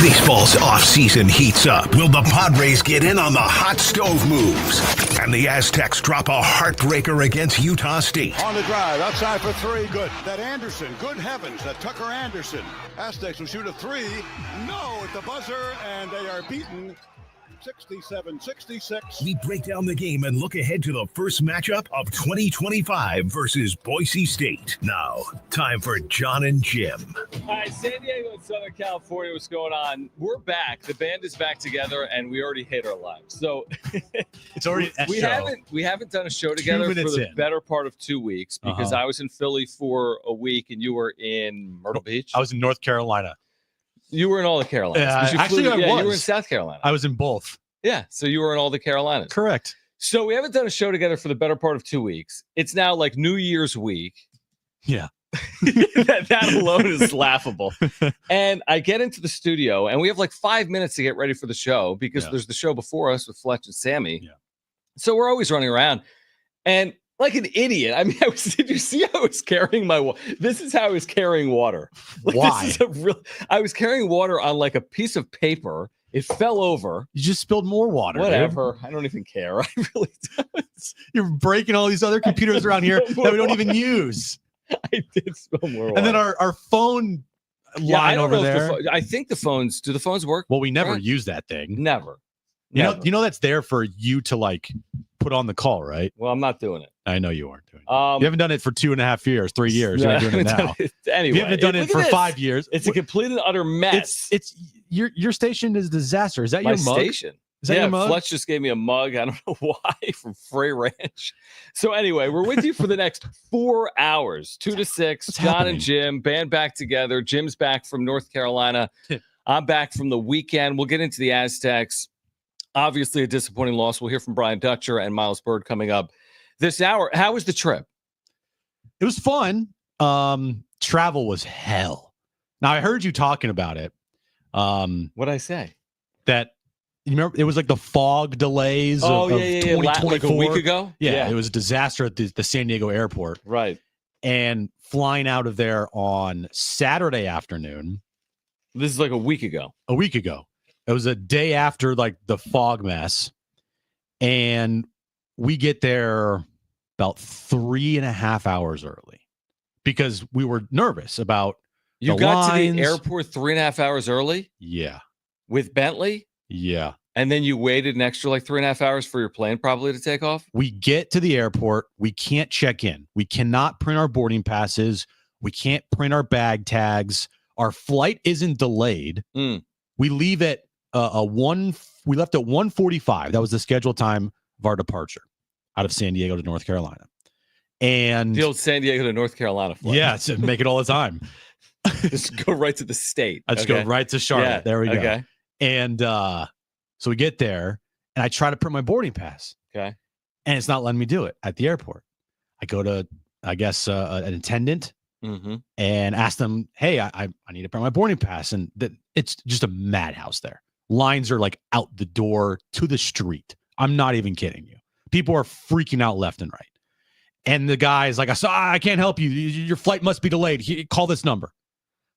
Baseball's offseason heats up. Will the Padres get in on the hot stove moves? And the Aztecs drop a heartbreaker against Utah State. On the drive, outside for three, good. That Anderson, good heavens, that Tucker Anderson. Aztecs will shoot a three. No, at the buzzer, and they are beaten 67-66. We break down the game and look ahead to the first matchup of 2025 versus Boise State. Now, time for Jon and Jim. All right, San Diego and Southern California, what's going on? We're back. The band is back together, and we already hate our lives. So it's already we haven't done a show together for the better part of 2 weeks because I was in Philly for a week, and you were in Myrtle Beach. I was in North Carolina. You were in all the Carolinas. Actually, I was. You were in South Carolina. I was in both. Yeah, so you were in all the Carolinas. Correct. So we haven't done a show together for the better part of 2 weeks. It's now like New Year's week. Yeah. that alone is laughable. And I get into the studio, and we have like 5 minutes to get ready for the show because there's the show before us with Fletch and Sammy. Yeah. So we're always running around. And like an idiot. I mean, did you see how I was carrying my water? This is how I was carrying water. Like, why? I was carrying water on like a piece of paper. It fell over. You just spilled more water. Whatever. Dude. I don't even care. I really don't. You're breaking all these other computers around here that we don't even use. I did spill more water. And then our phone line over there. I think the phones, do the phones work? Well, we never use that thing. Never. You know that's there for you to like put on the call, right? Well, I'm not doing it. I know you aren't doing it. You haven't done it for 2.5 years, 3 years. You're doing it now. Anyway, you haven't done it for 5 years. It's a complete and utter mess. It's your station is a disaster. Is that my your mug? Station? Is that your mug? Fletch just gave me a mug. I don't know why from Frey Ranch. So anyway, we're with you for the next 4 hours, 2 to 6. What's Jon happening? and Jim, band back together. Jim's back from North Carolina. I'm back from the weekend. We'll get into the Aztecs. Obviously, a disappointing loss. We'll hear from Brian Dutcher and Miles Bird coming up this hour. How was the trip? It was fun. Travel was hell. Now, I heard you talking about it. What'd I say? That, you remember, it was like the fog delays of 2024. Like a week ago? Yeah, it was a disaster at the San Diego airport. Right. And flying out of there on Saturday afternoon. This is like a week ago. A week ago. It was a day after like the fog mess. And we get there about 3.5 hours early because we were nervous about You got to the airport 3.5 hours early? Yeah. With Bentley? Yeah. And then you waited an extra like 3.5 hours for your plane probably to take off? We get to the airport. We can't check in. We cannot print our boarding passes. We can't print our bag tags. Our flight isn't delayed. We leave at we left at 1:45. That was the scheduled time of our departure out of San Diego to North Carolina. And the old San Diego to North Carolina flight. Yeah, make it all the time. Just go right to the state. Let's go right to Charlotte. Yeah, there we go. Okay. And so we get there, and I try to print my boarding pass. Okay. And it's not letting me do it at the airport. I go to, I guess, an attendant and ask them, hey, I need to print my boarding pass. And it's just a madhouse there. Lines are like out the door to the street. I'm not even kidding you. People are freaking out left and right. And the guy's like, I can't help you. Your flight must be delayed. Call this number.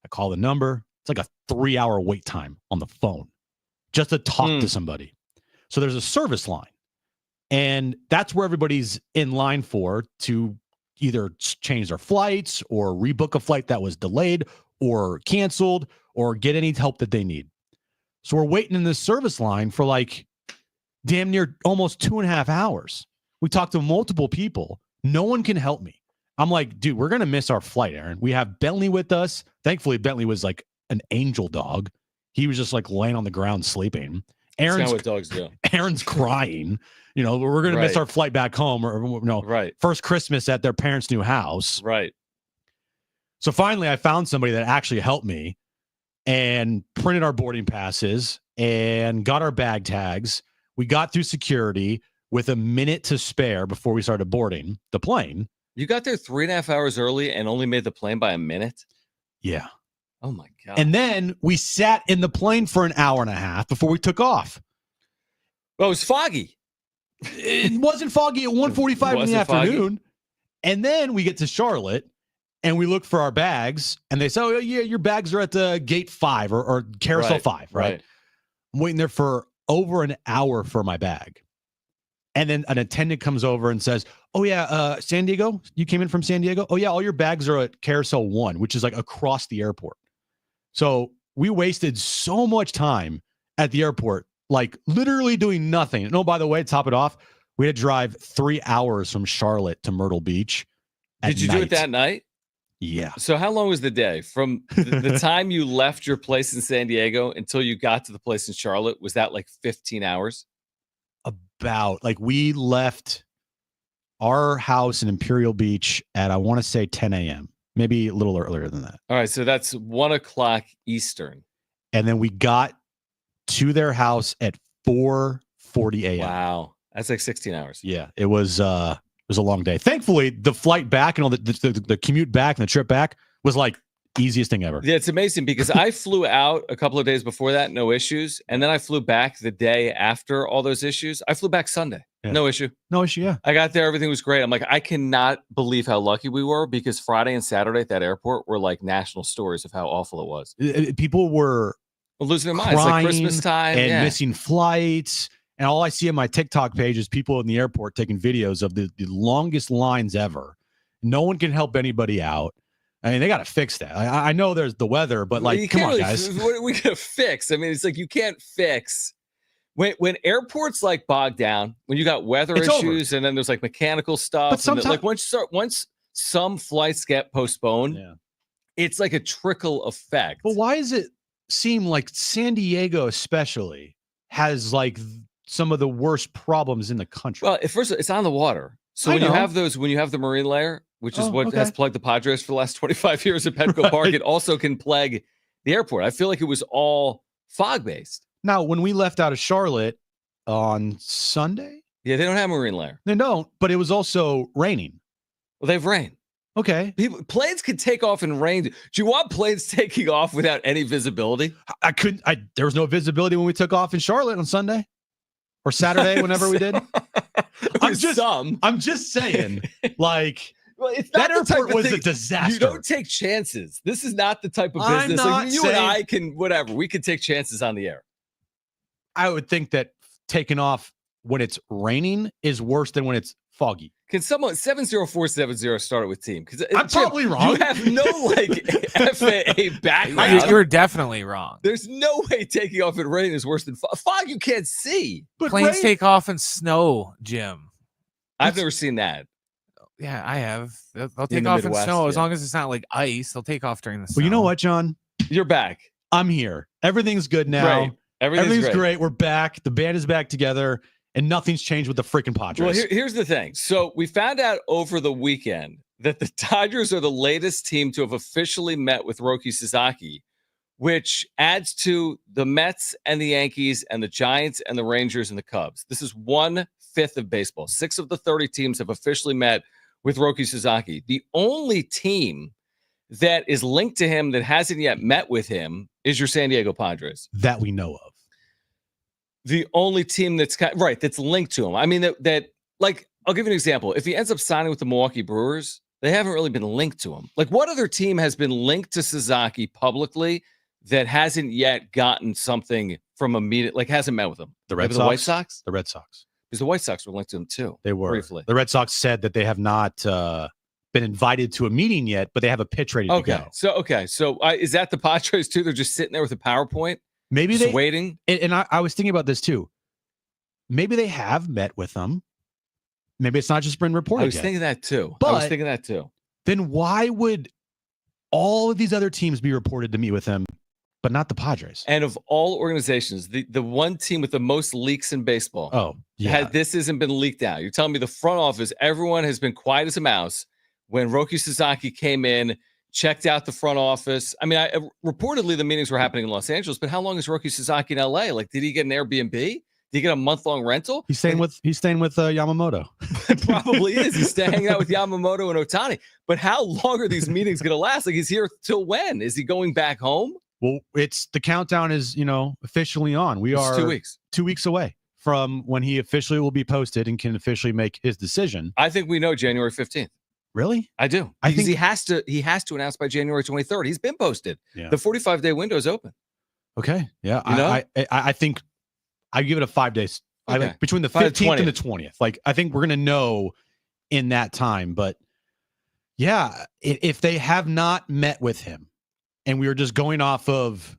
I call the number. It's like a 3-hour wait time on the phone just to talk to somebody. So there's a service line. And that's where everybody's in line for to either change their flights or rebook a flight that was delayed or canceled or get any help that they need. So we're waiting in this service line for like damn near almost 2.5 hours. We talked to multiple people. No one can help me. I'm like, dude, we're going to miss our flight, Aaron. We have Bentley with us. Thankfully, Bentley was like an angel dog. He was just like laying on the ground sleeping. That's not what dogs do. Aaron's crying. You know, we're going to miss our flight back home first Christmas at their parents' new house. Right. So finally, I found somebody that actually helped me and printed our boarding passes and got our bag tags. We got through security with a minute to spare before we started boarding the plane. You got there 3.5 hours early and only made the plane by a minute? Yeah. Oh, my God. And then we sat in the plane for an hour and a half before we took off. Well, it was foggy. It wasn't foggy at 1:45 in the afternoon. And then we get to Charlotte, And we look for our bags, and they say, "Oh yeah, your bags are at the gate 5 or carousel 5, right?" I'm waiting there for over an hour for my bag. And then an attendant comes over and says, "Oh yeah, San Diego, you came in from San Diego? Oh yeah, all your bags are at carousel 1, which is like across the airport." So we wasted so much time at the airport, like literally doing nothing. And oh, by the way, to top it off, we had to drive 3 hours from Charlotte to Myrtle Beach. Did you do it that night? Yeah. So how long was the day from the time you left your place in San Diego until you got to the place in Charlotte? Was that like 15 hours? About like we left our house in Imperial Beach at, I want to say 10 a.m., maybe a little earlier than that. All right. So that's 1 o'clock Eastern. And then we got to their house at 4:40 a.m. Wow. That's like 16 hours. Yeah. It was a long day. Thankfully, the flight back and all the commute back and the trip back was like easiest thing ever. Yeah, it's amazing because I flew out a couple of days before that, no issues. And then I flew back the day after all those issues. I flew back Sunday. Yeah. No issue. No issue, yeah. I got there. Everything was great. I'm like, I cannot believe how lucky we were because Friday and Saturday at that airport were like national stories of how awful it was. People were losing their minds. Like Christmas time. And missing flights. And all I see on my TikTok page is people in the airport taking videos of the longest lines ever. No one can help anybody out. I mean, they got to fix that. I know there's the weather, but like, come on, guys. What are we going to fix? I mean, it's like you can't fix. When airports like bog down, when you got weather issues and then there's like mechanical stuff. But sometimes, like once some flights get postponed, it's like a trickle effect. But why does it seem like San Diego especially has like some of the worst problems in the country? Well, first of all, it's on the water. So when you have the marine layer, which is what has plagued the Padres for the last 25 years at Petco Park, it also can plague the airport. I feel like it was all fog-based. Now, when we left out of Charlotte on Sunday? Yeah, they don't have marine layer. They don't, but it was also raining. Well, they have rain. Okay. Planes could take off in rain. Do you want planes taking off without any visibility? There was no visibility when we took off in Charlotte on Sunday. Or Saturday, whenever we did. I'm just saying, like, well, it's not that airport was a disaster. You don't take chances. This is not the type of business. Like, you and I can, whatever. We could take chances on the air. I would think that taking off when it's raining is worse than when it's foggy. Can someone 70470 start it with team? Because I'm probably wrong. You have no like FAA background. You're definitely wrong. There's no way taking off in rain is worse than fog. You can't see. But planes take off in snow, Jim. I've never seen that. Yeah, I have. They'll take off Midwest, in snow as long as it's not like ice. They'll take off during the snow. Well, you know what, John? You're back. I'm here. Everything's good now. Right. Everything's great. We're back. The band is back together. And nothing's changed with the freaking Padres. Well, here's the thing. So we found out over the weekend that the Dodgers are the latest team to have officially met with Roki Sasaki, which adds to the Mets and the Yankees and the Giants and the Rangers and the Cubs. This is 1/5 of baseball. 6 of the 30 teams have officially met with Roki Sasaki. The only team that is linked to him that hasn't yet met with him is your San Diego Padres. That we know of. The only team that's that's linked to him. I mean, that like, I'll give you an example. If he ends up signing with the Milwaukee Brewers, they haven't really been linked to him. Like, what other team has been linked to Sasaki publicly that hasn't yet gotten something from a meeting, like hasn't met with him? The Red Sox? The White Sox? The Red Sox. Because the White Sox were linked to him too. They were. Briefly. The Red Sox said that they have not been invited to a meeting yet, but they have a pitch ready to go. So is that the Padres too? They're just sitting there with a PowerPoint? Maybe just waiting. And I was thinking about this too. Maybe they have met with them. Maybe it's not just been reported. I was thinking that too. Then why would all of these other teams be reported to meet with him, but not the Padres? And of all organizations, the one team with the most leaks in baseball. Oh, yeah. This hasn't been leaked out. You're telling me the front office, everyone has been quiet as a mouse when Roki Sasaki came in, checked out the front office. I mean, reportedly the meetings were happening in Los Angeles, but how long is Roki Sasaki in LA? Like, did he get an Airbnb? Did he get a month-long rental? He's staying with Yamamoto. Probably is. He's hanging out with Yamamoto and Ohtani. But how long are these meetings going to last? Like, he's here till when? Is he going back home? Well, the countdown is, officially on. It's 2 weeks. 2 weeks away from when he officially will be posted and can officially make his decision. I think we know January 15th. Really? I do. Because he has to announce by January 23rd. He's been posted. Yeah. The 45-day window is open. Okay. Yeah. You know? I think I give it a 5 days. Okay. I like between the 15th and the 20th. Like, I think we're gonna know in that time. But yeah, if they have not met with him, and we were just going off of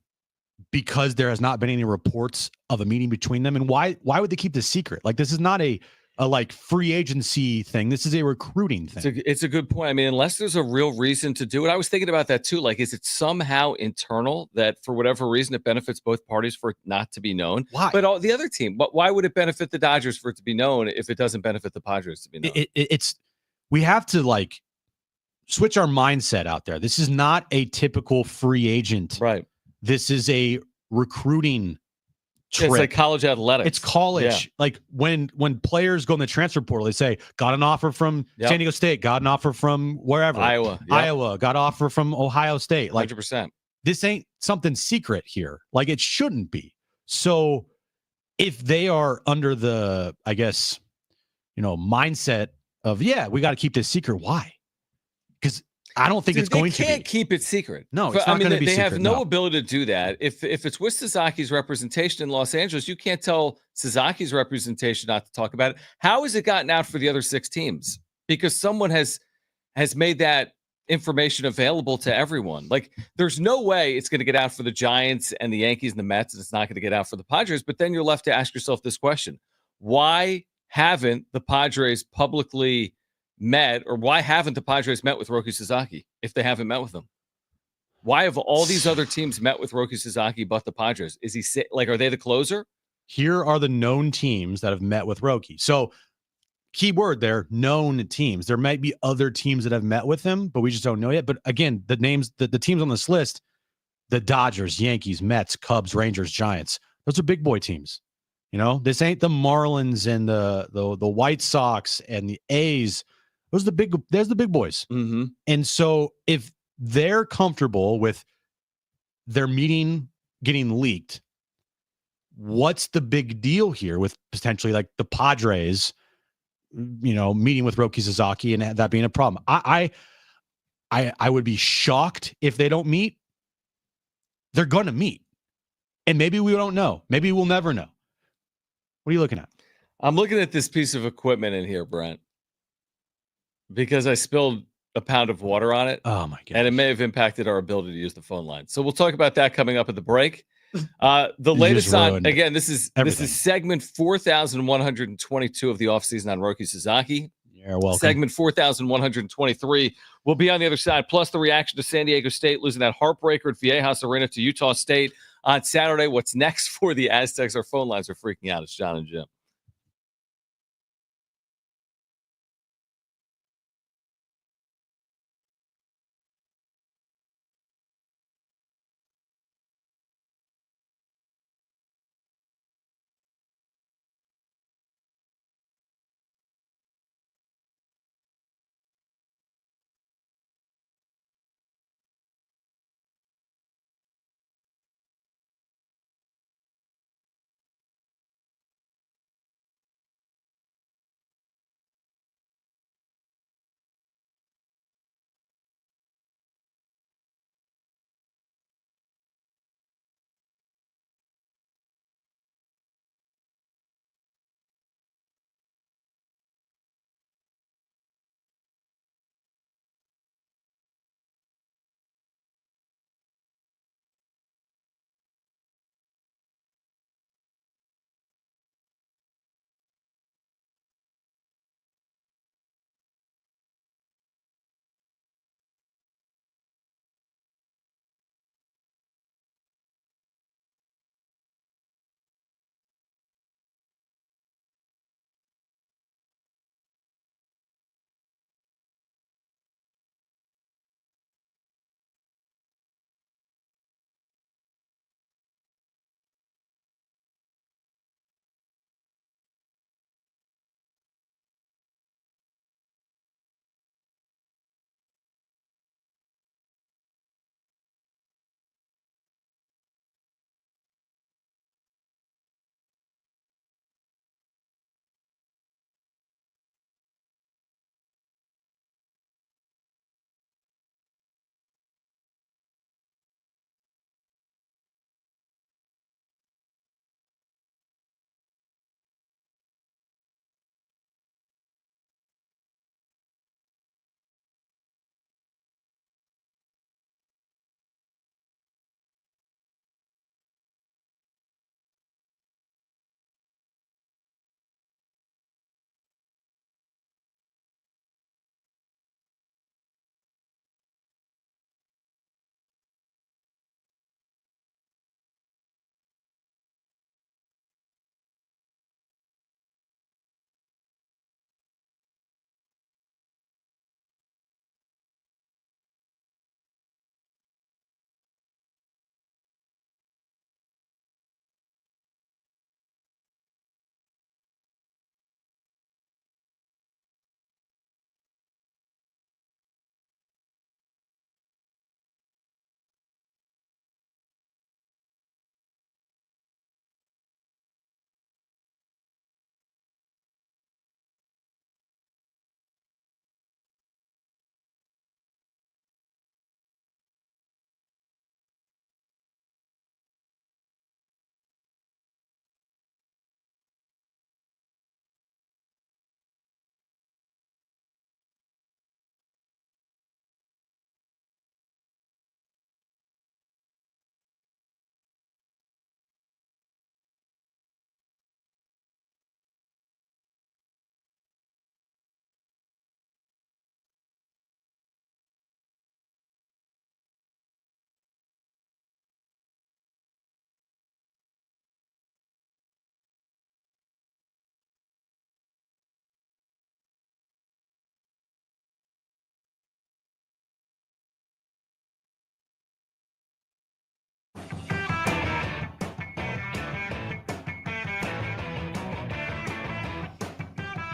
because there has not been any reports of a meeting between them, and why would they keep this secret? Like, this is not a like free agency thing. This is a recruiting thing. It's a good point. I mean, unless there's a real reason to do it. I was thinking about that too. Like, is it somehow internal that for whatever reason it benefits both parties for it not to be known? Why? But the other team, but why would it benefit the Dodgers for it to be known if it doesn't benefit the Padres to be known? We have to like switch our mindset out there. This is not a typical free agent. Right. This is a recruiting trip. It's like college athletics. It's college. Yeah. Like when players go in the transfer portal, they say, got an offer from San Diego State, got an offer from wherever. Iowa, got an offer from Ohio State. Like 100%. This ain't something secret here. Like, it shouldn't be. So if they are under the, I guess, mindset of, we got to keep this secret. Why? Because I don't think it's going to be. They can't keep it secret. No, it's not going to be secret. They have no ability to do that. If it's with Sasaki's representation in Los Angeles, you can't tell Sasaki's representation not to talk about it. How has it gotten out for the other 6 teams? Because someone has made that information available to everyone. Like, there's no way it's going to get out for the Giants and the Yankees and the Mets, and it's not going to get out for the Padres. But then you're left to ask yourself this question: why haven't the Padres publicly met, or why haven't the Padres met with Roki Sasaki if they haven't met with him? Why have all these other teams met with Roki Sasaki but the Padres? Is he like, are they the closer? Here are the known teams that have met with Roki. So, key word there, known teams. There might be other teams that have met with him, but we just don't know yet. But again, the names, the teams on this list, the Dodgers, Yankees, Mets, Cubs, Rangers, Giants, those are big boy teams. This ain't the Marlins and the White Sox and the A's. There's the big boys. Mm-hmm. And so if they're comfortable with their meeting getting leaked, what's the big deal here with potentially like the Padres, meeting with Roki Sasaki and that being a problem? I would be shocked if they don't meet. They're going to meet. And maybe we don't know. Maybe we'll never know. What are you looking at? I'm looking at this piece of equipment in here, Brent, because I spilled a pound of water on it. Oh, my God. And it may have impacted our ability to use the phone line. So we'll talk about that coming up at the break. The latest on, again, this is segment 4,122 of the offseason on Roki Sasaki. You're welcome. Segment 4,123 will be on the other side, plus the reaction to San Diego State losing that heartbreaker at Viejas Arena to Utah State on Saturday. What's next for the Aztecs? Our phone lines are freaking out. It's Jon and Jim.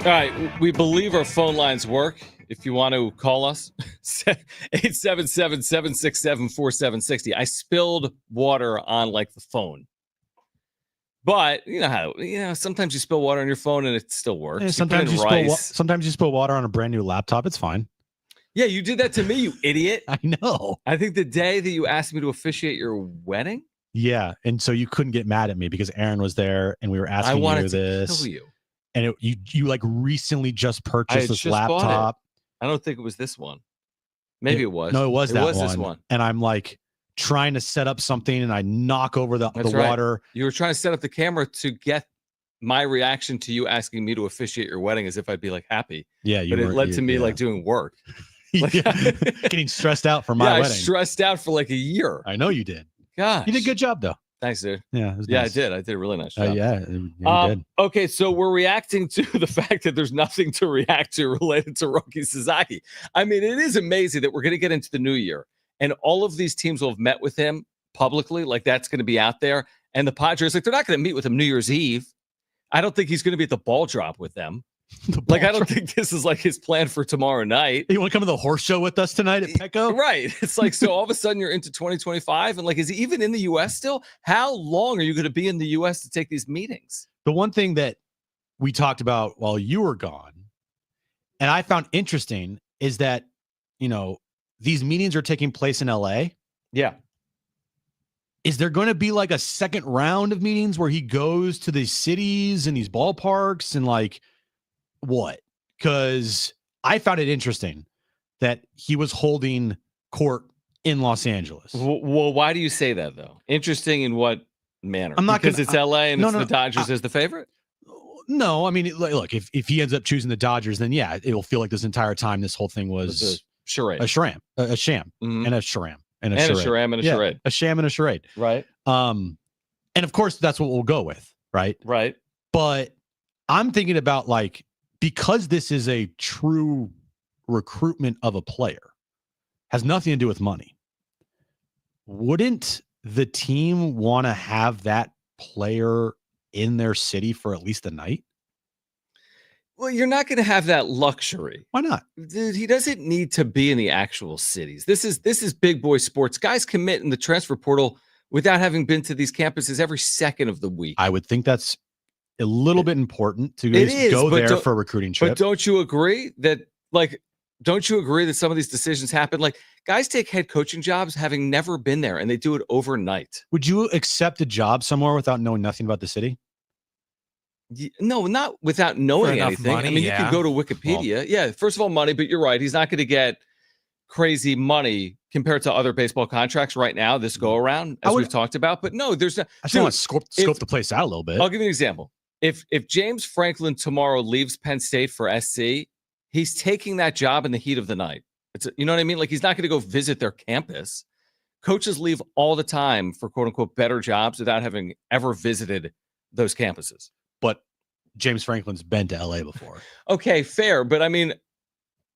All right, we believe our phone lines work. If you want to call us, 877-767-4760. I spilled water on like the phone. But you know how sometimes you spill water on your phone and it still works. Yeah, sometimes you spill water on a brand new laptop. It's fine. Yeah, you did that to me, you idiot. I know. I think the day that you asked me to officiate your wedding. Yeah, and so you couldn't get mad at me because Aaron was there and we were asking you this. I wanted to kill you. And you like recently just purchased this laptop. I don't think it was this one. Maybe it was. No, it was that one. This one. And I'm like trying to set up something and I knock over the water. You were trying to set up the camera to get my reaction to you asking me to officiate your wedding as if I'd be like happy. Yeah, but it led to me like doing work. Like, getting stressed out for my wedding. I stressed out for like a year. I know you did. Gosh. You did a good job though. Thanks, dude. Yeah, nice. I did a really nice job. You did. Okay, so we're reacting to the fact that there's nothing to react to related to Roki Sasaki. I mean, it is amazing that we're going to get into the new year, and all of these teams will have met with him publicly, like that's going to be out there. And the Padres, like they're not going to meet with him New Year's Eve. I don't think he's going to be at the ball drop with them. I don't think this is like his plan for tomorrow night. You want to come to the horse show with us tonight at Petco? Right. It's like, so all of a sudden you're into 2025 and like, is he even in the U.S. still? How long are you going to be in the U.S. to take these meetings? The one thing that we talked about while you were gone and I found interesting is that, these meetings are taking place in L.A. Yeah. Is there going to be like a second round of meetings where he goes to these cities and these ballparks and like, what? Because I found it interesting that he was holding court in Los Angeles. Well, why do you say that though? Interesting in what manner? I'm not because it's LA and it's the Dodgers as the favorite. No, I mean, look, if he ends up choosing the Dodgers, then yeah, it'll feel like this entire time this whole thing was a charade, a sham, and a sham, and a charade, and a sham and a charade, a sham and a charade, right? And of course, that's what we'll go with, right? Right. But I'm thinking about like, because this is a true recruitment of a player, has nothing to do with money. Wouldn't the team want to have that player in their city for at least a night? Well, you're not going to have that luxury. Why not? Dude, he doesn't need to be in the actual cities. This is big boy sports. Guys commit in the transfer portal without having been to these campuses every second of the week. I would think that's a little bit important to go there for a recruiting trip. But don't you agree that some of these decisions happen? Like guys take head coaching jobs having never been there and they do it overnight. Would you accept a job somewhere without knowing nothing about the city? No, not without knowing anything. Money, I mean, you can go to Wikipedia. First of all, money, but you're right. He's not going to get crazy money compared to other baseball contracts right now, this go around, as we've talked about. But no, there's not. I just want to scope the place out a little bit. I'll give you an example. If James Franklin tomorrow leaves Penn State for SC, he's taking that job in the heat of the night. You know what I mean? Like he's not going to go visit their campus. Coaches leave all the time for quote unquote better jobs without having ever visited those campuses. But James Franklin's been to LA before. Okay, fair. But I mean,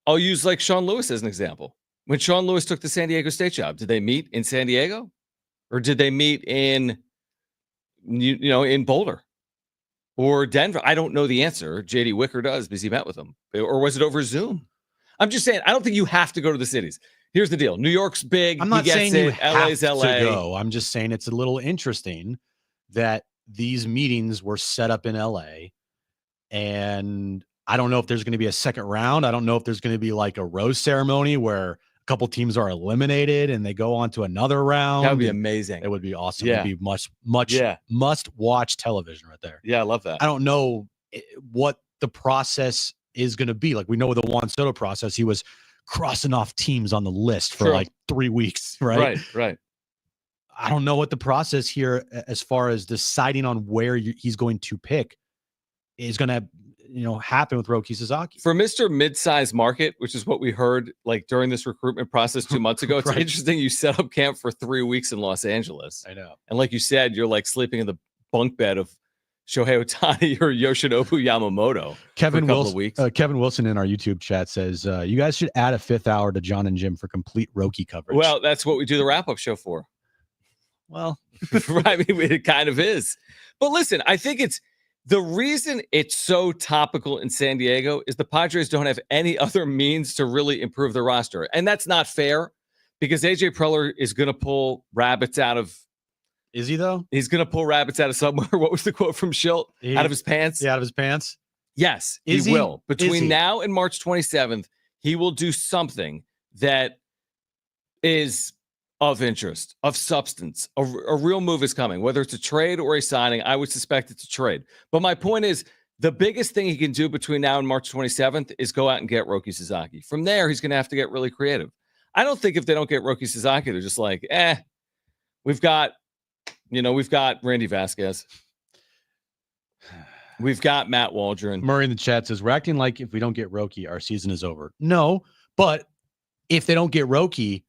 I'll use like Sean Lewis as an example. When Sean Lewis took the San Diego State job, did they meet in San Diego? Or did they meet in Boulder? Or Denver? I don't know the answer. J.D. Wicker does because he met with them. Or was it over Zoom? I'm just saying, I don't think you have to go to the cities. Here's the deal. New York's big. I'm not saying you LA's have LA. to go. I'm just saying it's a little interesting that these meetings were set up in LA. And I don't know if there's going to be a second round. I don't know if there's going to be like a rose ceremony where a couple teams are eliminated and they go on to another round. That would be amazing. It would be awesome. Yeah. It would be must watch television right there. Yeah, I love that. I don't know what the process is going to be. Like we know with the Juan Soto process, he was crossing off teams on the list for like 3 weeks, right? Right. I don't know what the process here as far as deciding on where he's going to pick is going to happen with Roki Sasaki. For Mr. Mid-size market, which is what we heard like during this recruitment process 2 months ago, it's interesting you set up camp for 3 weeks in Los Angeles. I know. And like you said, you're like sleeping in the bunk bed of Shohei Ohtani or Yoshinobu Yamamoto for a couple of weeks. Kevin Wilson in our YouTube chat says, you guys should add a 5th hour to Jon and Jim for complete Roki coverage. Well, that's what we do the wrap-up show for. Well, I mean, it kind of is. But listen, I think The reason it's so topical in San Diego is the Padres don't have any other means to really improve their roster. And that's not fair because AJ Preller is going to pull rabbits out of. Is he, though? He's going to pull rabbits out of somewhere. What was the quote from Schilt? Out of his pants? Yeah, out of his pants. Yes, he will. Between now and March 27th, he will do something that is of interest, of substance. A real move is coming, whether it's a trade or a signing. I would suspect it's a trade. But my point is, the biggest thing he can do between now and March 27th is go out and get Roki Sasaki. From there, he's going to have to get really creative. I don't think if they don't get Roki Sasaki, they're just like, we've got Randy Vasquez. We've got Matt Waldron. Murray in the chat says, we're acting like if we don't get Roki, our season is over. No, but if they don't get Roki,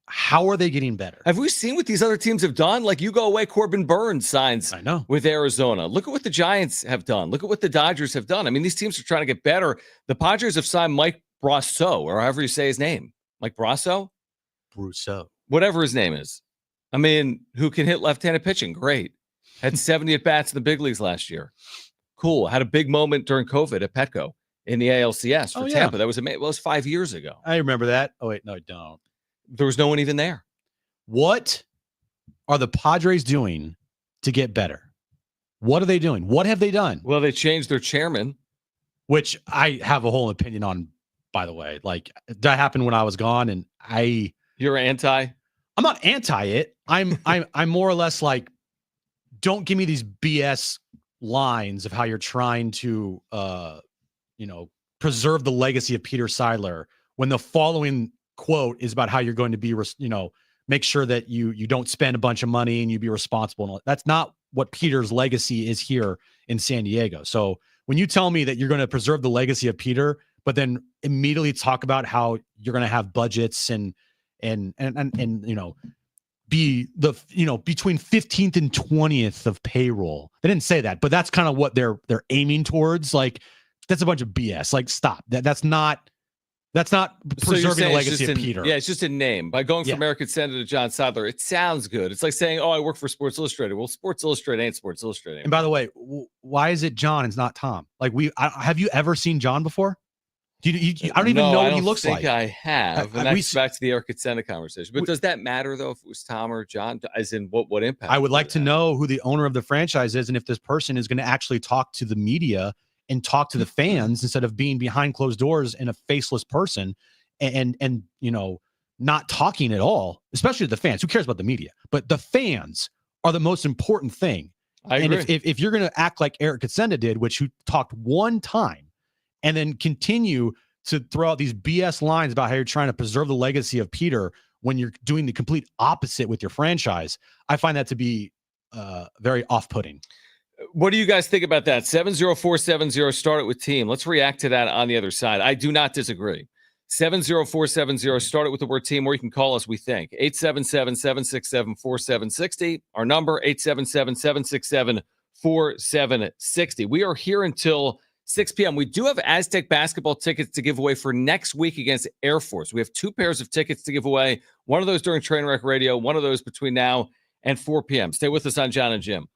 how are they getting better? Have we seen what these other teams have done? Like, you go away, Corbin Burns signs with Arizona. Look at what the Giants have done. Look at what the Dodgers have done. I mean, these teams are trying to get better. The Padres have signed Mike Brosseau, or however you say his name. Mike Brosseau? Brousseau. Whatever his name is. I mean, who can hit left-handed pitching? Great. Had 70 at-bats in the big leagues last year. Cool. Had a big moment during COVID at Petco in the ALCS for Tampa. That was amazing. Well, it was 5 years ago. I remember that. Oh, wait. No, I don't. There was no one even there. What are the Padres doing to get better? What are they doing? What have they done? Well, they changed their chairman. Which I have a whole opinion on, by the way. Like, that happened when I was gone, and You're anti? I'm not anti it. I'm more or less like, don't give me these BS lines of how you're trying to preserve the legacy of Peter Seidler when the following quote is about how you're going to be, make sure that you don't spend a bunch of money and you be responsible. And all. That's not what Peter's legacy is here in San Diego. So when you tell me that you're going to preserve the legacy of Peter, but then immediately talk about how you're going to have budgets and be the between 15th and 20th of payroll. They didn't say that, but that's kind of what they're aiming towards. Like, that's a bunch of BS. Like, stop. That's not preserving the legacy of Peter. Yeah, it's just a name. By going from American Senator to John Seidler, it sounds good. It's like saying, "Oh, I work for Sports Illustrated." Well, Sports Illustrated ain't Sports Illustrated anymore. And by the way, why is it John and it's not Tom? Like, have you ever seen John before? I don't even know what he looks like. I have. And that goes back to the Eric Katsena conversation. But does that matter, though, if it was Tom or John? As in, what impact? I would like to know who the owner of the franchise is and if this person is going to actually talk to the media and talk to the fans instead of being behind closed doors and a faceless person and not talking at all, especially the fans. Who cares about the media? But the fans are the most important thing. I agree. And if you're going to act like Eric Katsena did, who talked one time, and then continue to throw out these BS lines about how you're trying to preserve the legacy of Peter when you're doing the complete opposite with your franchise, I find that to be very off-putting. What do you guys think about that? 70470, start it with team. Let's react to that on the other side. I do not disagree. 70470, start it with the word team, or you can call us, we think. 877-767-4760. Our number, 877-767-4760. We are here until 6 p.m. We do have Aztec basketball tickets to give away for next week against Air Force. We have 2 pairs of tickets to give away. One of those during Trainwreck Radio, one of those between now and 4 p.m. Stay with us on Jon and Jim.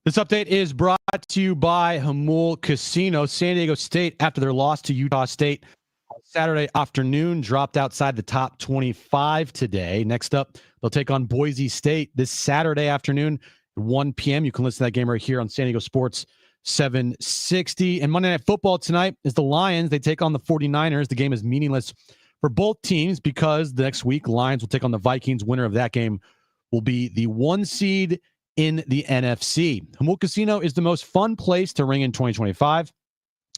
This update is brought to you by Hamul Casino. San Diego State, after their loss to Utah State on Saturday afternoon, dropped outside the top 25 today. Next up, they'll take on Boise State this Saturday afternoon at 1 p.m. You can listen to that game right here on San Diego Sports 760. And Monday Night Football tonight is the Lions. They take on the 49ers. The game is meaningless for both teams because the next week, Lions will take on the Vikings. Winner of that game will be the 1 seed in the NFC. Hamul Casino is the most fun place to ring in 2025.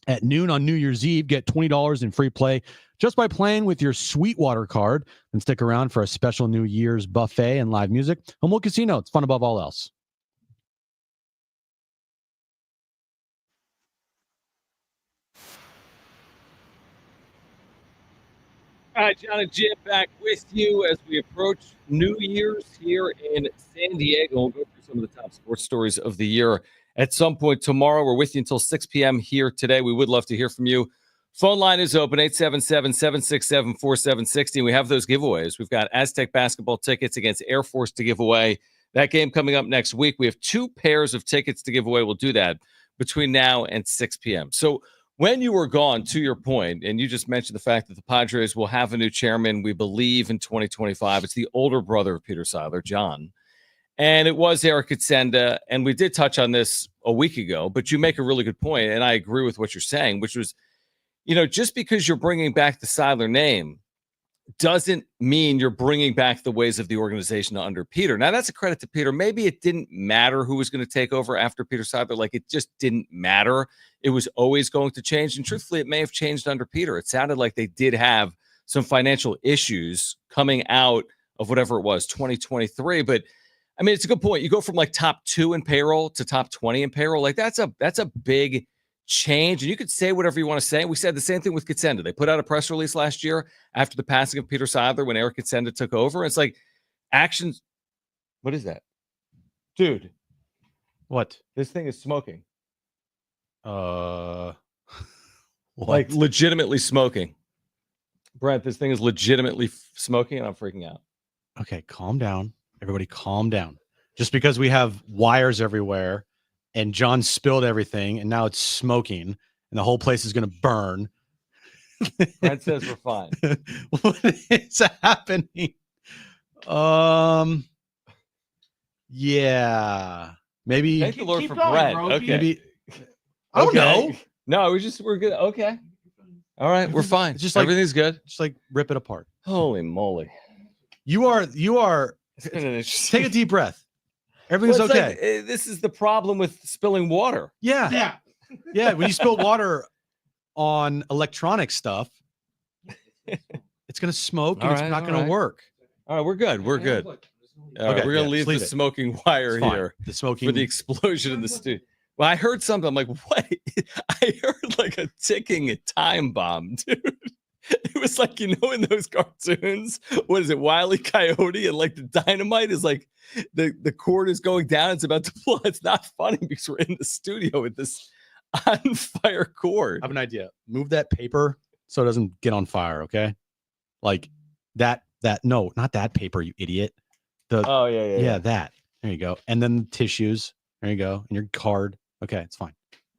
At noon on New Year's Eve, get $20 in free play just by playing with your Sweetwater card, and stick around for a special New Year's buffet and live music. Hamul Casino, it's fun above all else. All right, Jon and Jim back with you as we approach New Year's here in San Diego. We'll go through some of the top sports stories of the year at some point tomorrow. We're with you until 6 p.m. here today. We would love to hear from you. Phone line is open, 877-767-4760. We have those giveaways. We've got Aztec basketball tickets against Air Force to give away. That game coming up next week. We have 2 pairs of tickets to give away. We'll do that between now and 6 p.m. So when you were gone, to your point, and you just mentioned the fact that the Padres will have a new chairman, we believe, in 2025. It's the older brother of Peter Seidler, Jon. And it was Eric Kutsenda. And we did touch on this a week ago, but you make a really good point, and I agree with what you're saying, which was, just because you're bringing back the Seidler name doesn't mean you're bringing back the ways of the organization under Peter. Now, that's a credit to Peter. Maybe it didn't matter who was going to take over after Peter Seidler. Like, it just didn't matter. It was always going to change. And truthfully, it may have changed under Peter. It sounded like they did have some financial issues coming out of whatever it was, 2023. But, I mean, it's a good point. You go from like top 2 in payroll to top 20 in payroll. Like, that's a big change. And you could say whatever you want to say. We said the same thing with Kutsenda. They put out a press release last year after the passing of Peter Seidler when Eric Kutsenda took over. It's like actions. What is that? Dude. What? This thing is smoking. What? Like legitimately smoking. Brent, this thing is legitimately smoking and I'm freaking out. Okay, calm down. Everybody calm down. Just because we have wires everywhere and Jon spilled everything and now it's smoking and the whole place is going to burn. Brent says we're fine. What is happening? Yeah. Maybe. Thank the Lord for Brent. Okay. Maybe. I don't know. No, we're good. Okay. All right, we're fine. It's just like, everything's good. Just like rip it apart. Holy moly. You are take a deep breath. Everything's okay. Like, this is the problem with spilling water. Yeah. When you spill water on electronic stuff, it's going to smoke and it's not going to work. All right, we're good. We're good. We're going to leave the smoking wire here for the explosion in the studio. Well, I heard something. I'm like, what? I heard like a ticking time bomb, dude. It was like, in those cartoons, what is it, Wile E. Coyote, and like the dynamite is like the cord is going down, it's about to blow. It's not funny because we're in the studio with this on fire cord. I have an idea. Move that paper so it doesn't get on fire, okay? Like that no, not that paper, you idiot. Yeah, that. There you go. And then the tissues. There you go. And your card. Okay, it's fine.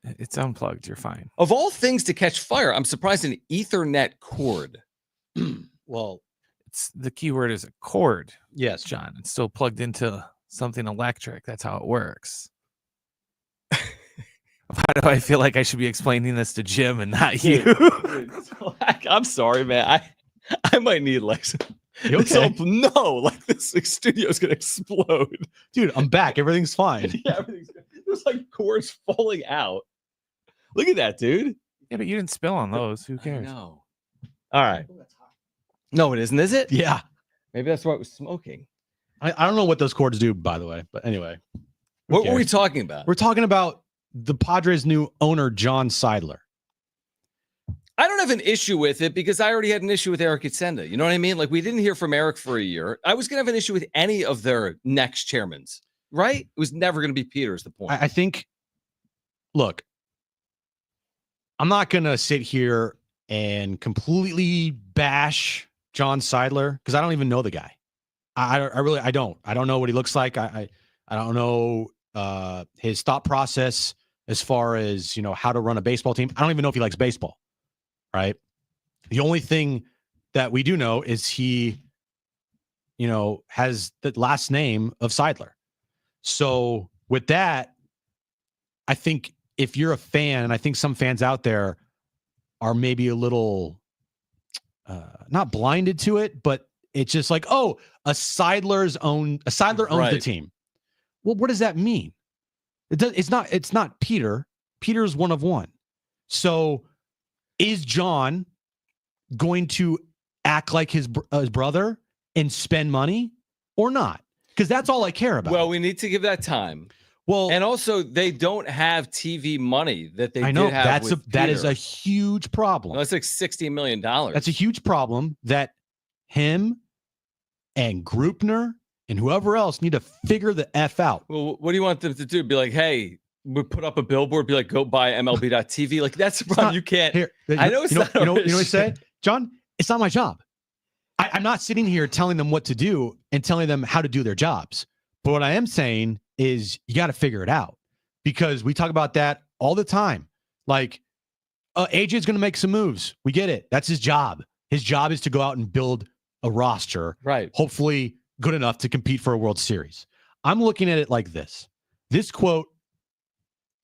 It's unplugged. You're fine. Of all things to catch fire, I'm surprised an Ethernet cord. Well, it's the key word is a cord. Yes, Jon. It's still plugged into something electric. That's how it works. Why do I feel like I should be explaining this to Jim and not you? I'm sorry, man. I might need like you okay? This studio is gonna explode, dude. I'm back. Everything's fine. Yeah, everything's good. There's like cords falling out. Look at that, dude. Yeah, but you didn't spill on those. Who cares? No. All right. No, it isn't, is it? Yeah. Maybe that's why it was smoking. I don't know what those cords do, by the way. But anyway. What were we talking about? We're talking about the Padres' new owner, Jon Seidler. I don't have an issue with it because I already had an issue with Eric Kutsenda. You know what I mean? Like, we didn't hear from Eric for a year. I was going to have an issue with any of their next chairmans, right? It was never going to be Peter is the point. I think, look, I'm not going to sit here and completely bash Jon Seidler because I don't even know the guy. I really don't. I don't know what he looks like. I don't know his thought process as far as, how to run a baseball team. I don't even know if he likes baseball, right? The only thing that we do know is he, has the last name of Seidler. So with that, I think if you're a fan, and I think some fans out there are maybe a little not blinded to it, but it's just like, oh, a Seidler owns the team. Well, what does that mean? It's not Peter. Peter's one of one. So is Jon going to act like his brother and spend money or not? Because that's all I care about. Well, we need to give that time. Well, and also they don't have TV money that they did have that is a huge problem. That's like $60 million. That's a huge problem that him and Grupner and whoever else need to figure the F out. Well, what do you want them to do? Be like, hey, we put up a billboard, be like, go buy MLB.TV. Like, that's the problem. You can't. I know it's not. You know what I say, John? It's not my job. I'm not sitting here telling them what to do and telling them how to do their jobs. But what I am saying is you got to figure it out, because we talk about that all the time. Like, AJ's going to make some moves. We get it. That's his job. His job is to go out and build a roster, right? Hopefully good enough to compete for a World Series. I'm looking at it like this. This quote,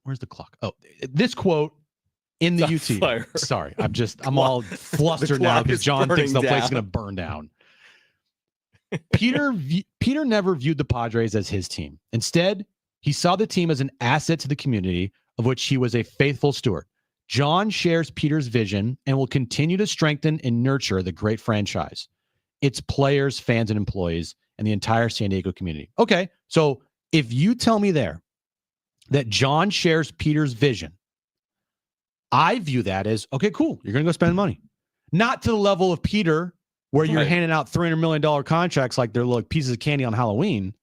where's the clock? Oh, this quote in the UT. Fire. Sorry, I'm all flustered now because John thinks the place is going to burn down. Peter never viewed the Padres as his team. Instead, he saw the team as an asset to the community of which he was a faithful steward. Jon shares Peter's vision and will continue to strengthen and nurture the great franchise, its players, fans, and employees, and the entire San Diego community. Okay, so if you tell me there that Jon shares Peter's vision, I view that as, okay, cool, you're going to go spend money. Not to the level of Peter, where you're handing out $300 million contracts like they're like pieces of candy on Halloween,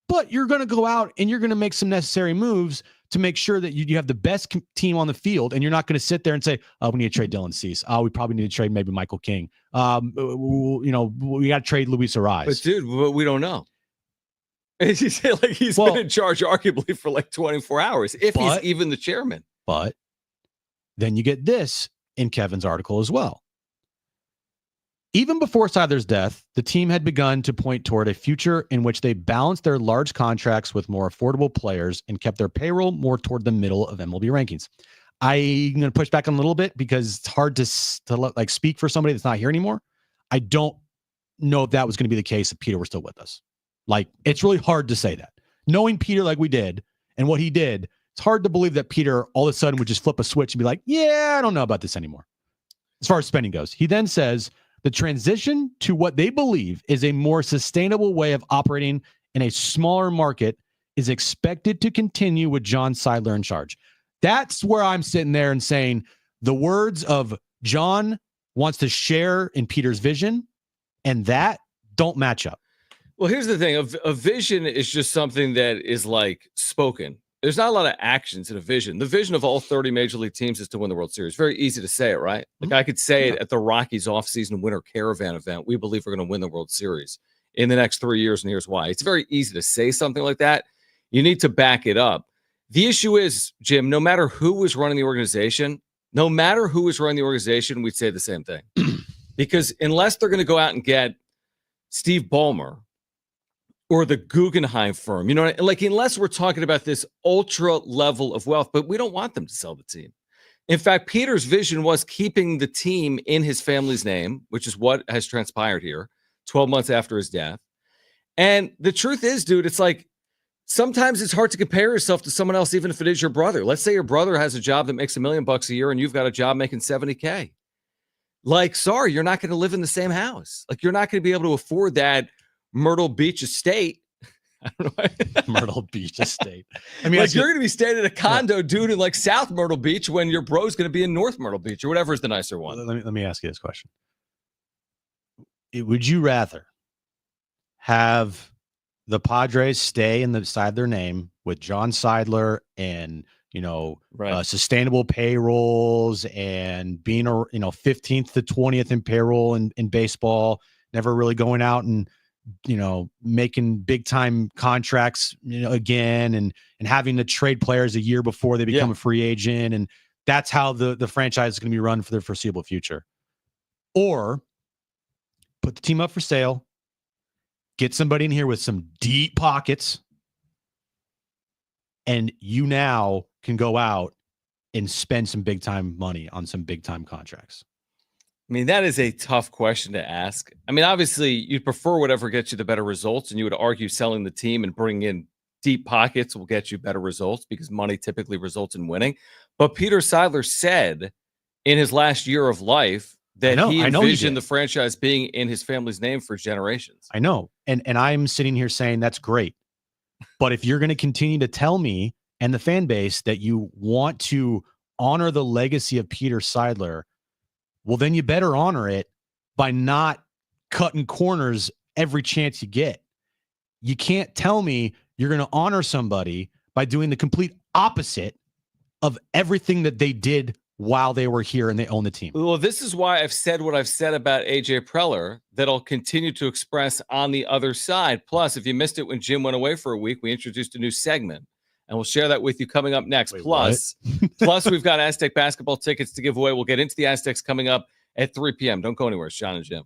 but you're going to go out and you're going to make some necessary moves to make sure that you have the best team on the field, and you're not going to sit there and say, oh, we need to trade Dylan Cease. Oh, we probably need to trade maybe Michael King. We got to trade Luis Ariz. But dude, we don't know. As you say, like he's been in charge arguably for like 24 hours, if he's even the chairman. But then you get this in Kevin's article as well. Even before Seidler's death, the team had begun to point toward a future in which they balanced their large contracts with more affordable players and kept their payroll more toward the middle of MLB rankings. I'm going to push back on a little bit because it's hard to like speak for somebody that's not here anymore. I don't know if that was going to be the case if Peter were still with us. Like, it's really hard to say that. Knowing Peter like we did and what he did, it's hard to believe that Peter all of a sudden would just flip a switch and be like, yeah, I don't know about this anymore. As far as spending goes, he then says, the transition to what they believe is a more sustainable way of operating in a smaller market is expected to continue with Jon Seidler in charge. That's where I'm sitting there and saying the words of Jon wants to share in Peter's vision, and that don't match up. Well, here's the thing. A vision is just something that is like spoken. There's not a lot of actions in a vision. The vision of all 30 major league teams is to win the World Series. Very easy to say it, right? Like I could say it at the Rockies offseason winter caravan event. We believe we're going to win the World Series in the next 3 years, and here's why. It's very easy to say something like that. You need to back it up. The issue is, Jim, no matter who was running the organization, we'd say the same thing. Because unless they're going to go out and get Steve Ballmer or the Guggenheim firm, like unless we're talking about this ultra level of wealth, but we don't want them to sell the team. In fact, Peter's vision was keeping the team in his family's name, which is what has transpired here 12 months after his death. And the truth is, dude, it's like sometimes it's hard to compare yourself to someone else, even if it is your brother. Let's say your brother has a job that makes $1 million a year and you've got a job making $70K. Like, sorry, you're not going to live in the same house. Like, you're not going to be able to afford that Myrtle Beach estate. I don't know. Myrtle Beach estate. I mean, like you're going to be staying in a condo, dude, in like South Myrtle Beach when your bro's going to be in North Myrtle Beach or whatever is the nicer one. Let me ask you this question. Would you rather have the Padres stay in the side of their name with Jon Seidler and, sustainable payrolls and being, 15th to 20th in payroll in baseball, never really going out and making big time contracts, again, and having to trade players a year before they become a free agent. And that's how the franchise is going to be run for the foreseeable future. Or put the team up for sale, get somebody in here with some deep pockets, and you now can go out and spend some big time money on some big time contracts. I mean, that is a tough question to ask. I mean, obviously, you'd prefer whatever gets you the better results, and you would argue selling the team and bringing in deep pockets will get you better results because money typically results in winning. But Peter Seidler said in his last year of life that he envisioned the franchise being in his family's name for generations. I know. And I'm sitting here saying that's great. But if you're going to continue to tell me and the fan base that you want to honor the legacy of Peter Seidler, well, then you better honor it by not cutting corners every chance you get. You can't tell me you're going to honor somebody by doing the complete opposite of everything that they did while they were here and they own the team. Well, this is why I've said what I've said about AJ Preller that I'll continue to express on the other side. Plus, if you missed it when Jim went away for a week, we introduced a new segment, and we'll share that with you coming up next. Wait, plus, we've got Aztec basketball tickets to give away. We'll get into the Aztecs coming up at 3 p.m. Don't go anywhere. It's Jon and Jim.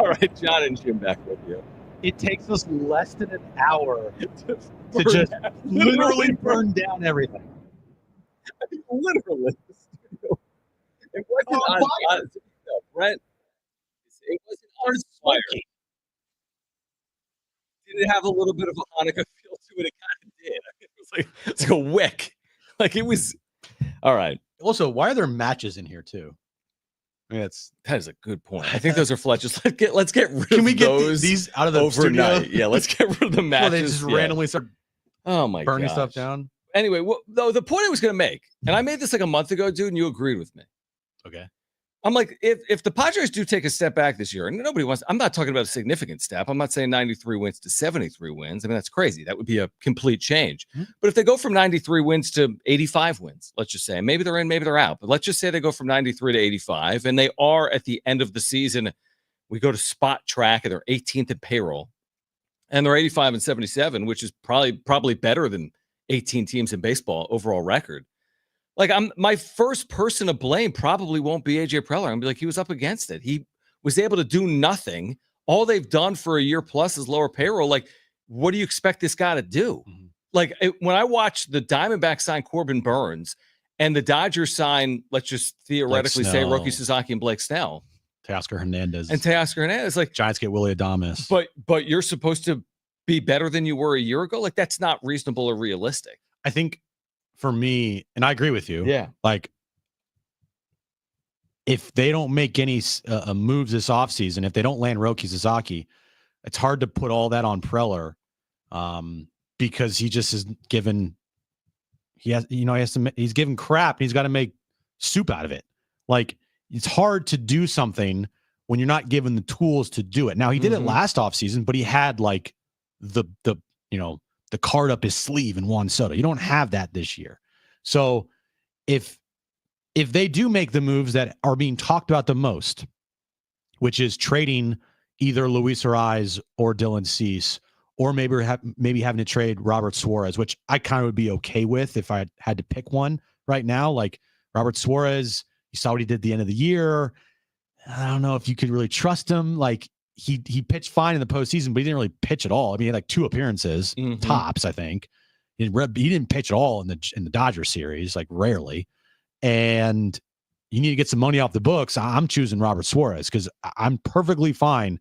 All right, Jon and Jim back with you. It takes us less than an hour to just literally burn down everything. Literally. It wasn't on fire. No, Brent. It wasn't on fire. Did it have a little bit of a Hanukkah feel to it? It kind of did. It was it's like a wick. Like it was. All right. Also, why are there matches in here too? I mean, that is a good point. I think those are Fletchers. Let's get rid Can of we get those these out of the overnight? studio? Yeah, let's get rid of the matches. They just randomly start burning stuff down. Anyway, though the point I was going to make, and I made this like a month ago, dude, and you agreed with me. Okay. I'm like, if the Padres do take a step back this year, and nobody wants, I'm not talking about a significant step. I'm not saying 93 wins to 73 wins. I mean, that's crazy. That would be a complete change. Mm-hmm. But if they go from 93 wins to 85 wins, let's just say, maybe they're in, maybe they're out. But let's just say they go from 93 to 85, and they are at the end of the season. We go to spot track, and they're 18th in payroll, and they're 85 and 77, which is probably better than 18 teams in baseball overall record. Like my first person to blame probably won't be AJ Preller. I'm gonna be like, he was up against it. He was able to do nothing. All they've done for a year plus is lower payroll. Like, what do you expect this guy to do? Mm-hmm. Like when I watched the Diamondbacks sign Corbin Burns and the Dodgers sign, let's just theoretically say Roki Sasaki and Blake Snell, Teoscar Hernandez, like Giants get Willie Adames. But you're supposed to be better than you were a year ago. Like that's not reasonable or realistic. I think. For me, and I agree with you. Yeah. Like, if they don't make any moves this offseason, if they don't land Roki Sasaki, it's hard to put all that on Preller because he just is given. He's given crap. And he's got to make soup out of it. Like, it's hard to do something when you're not given the tools to do it. Now, he did it last offseason, but he had like the card up his sleeve in Juan Soto. You don't have that this year. So if they do make the moves that are being talked about the most, which is trading either Luis Ariz or Dylan Cease, or maybe having to trade Robert Suarez, which I kind of would be okay with if I had to pick one right now. Like Robert Suarez, you saw what he did at the end of the year. I don't know if you could really trust him. Like, he pitched fine in the postseason, but he didn't really pitch at all. I mean, he had like 2 appearances, tops, I think. He didn't pitch at all in the Dodger series, like rarely. And you need to get some money off the books. I'm choosing Robert Suarez because I'm perfectly fine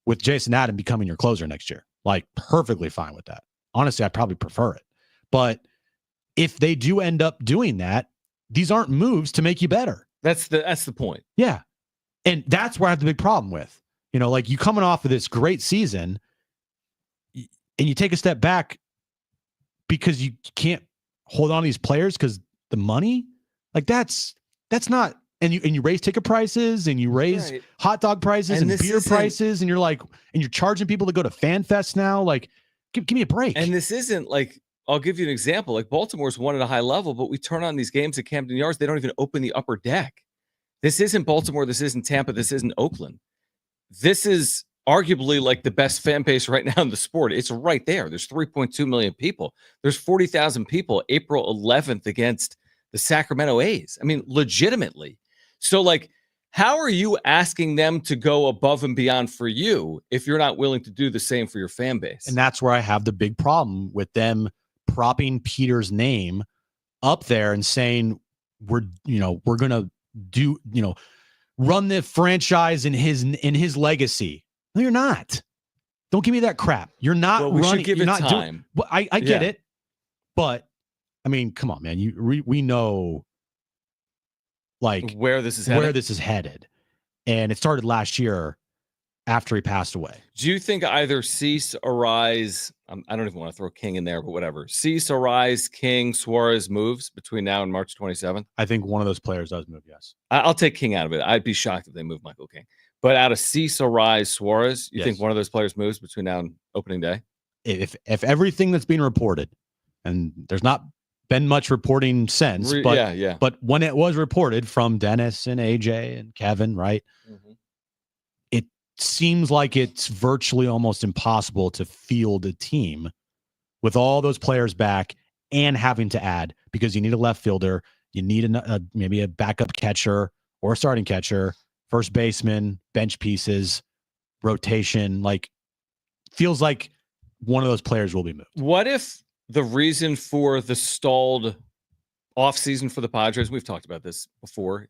with Jason Adam becoming your closer next year. Like, perfectly fine with that. Honestly, I probably prefer it. But if they do end up doing that, these aren't moves to make you better. That's the point. Yeah. And that's where I have the big problem with. You know, like you coming off of this great season and you take a step back because you can't hold on to these players because the money, like that's not, and you raise ticket prices and you raise hot dog prices and beer prices, and you're like, and you're charging people to go to Fan Fest now. Like, give me a break. And this isn't like, I'll give you an example. Like Baltimore's won at a high level, but we turn on these games at Camden Yards. They don't even open the upper deck. This isn't Baltimore. This isn't Tampa. This isn't Oakland. This is arguably like the best fan base right now in the sport. It's right there. There's 3.2 million people. There's 40,000 people April 11th against the Sacramento A's. I mean, legitimately. So, like, how are you asking them to go above and beyond for you if you're not willing to do the same for your fan base? And that's where I have the big problem with them propping Peter's name up there and saying, we're going to do, run the franchise in his legacy. No, you're not. Don't give me that crap. You're not running. Should give it time. I get it, but I mean, come on, man. We know like where this is headed, and it started last year after he passed away. Do you think either Cease, Ariz, I don't even want to throw King in there, but whatever, Cease, Ariz, King, Suarez moves between now and March 27th? I think one of those players does move, yes. I'll take King out of it. I'd be shocked if they move Michael King. But out of Cease, Ariz, Suarez, you think one of those players moves between now and opening day? If everything that's being reported, and there's not been much reporting since, but when it was reported from Dennis and AJ and Kevin, right? Mm-hmm. It seems like it's virtually almost impossible to field a team with all those players back and having to add, because you need a left fielder, you need maybe a backup catcher or a starting catcher, first baseman, bench pieces. rotation. Like, feels like one of those players will be moved. What if the reason for the stalled offseason for the Padres, we've talked about this before,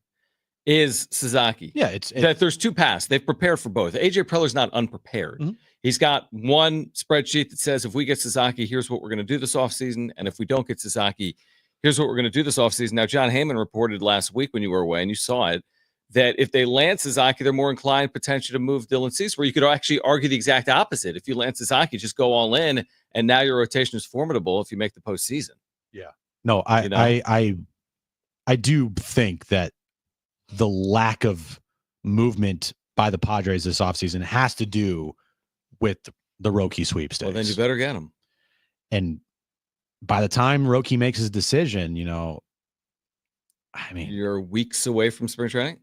is Sasaki? Yeah, it's that there's two paths. They've prepared for both. AJ Preller's not unprepared. Mm-hmm. He's got one spreadsheet that says if we get Sasaki, here's what we're going to do this offseason. And if we don't get Sasaki, here's what we're going to do this offseason. Now, John Heyman reported last week when you were away, and you saw it, that if they land Sasaki, they're more inclined potentially to move Dylan Cease, where you could actually argue the exact opposite. If you land Sasaki, just go all in, and now your rotation is formidable if you make the postseason. Yeah. No, I do think that the lack of movement by the Padres this offseason has to do with the Roki sweepstakes. Well, then you better get him. And by the time Roki makes his decision, I mean, you're weeks away from spring training.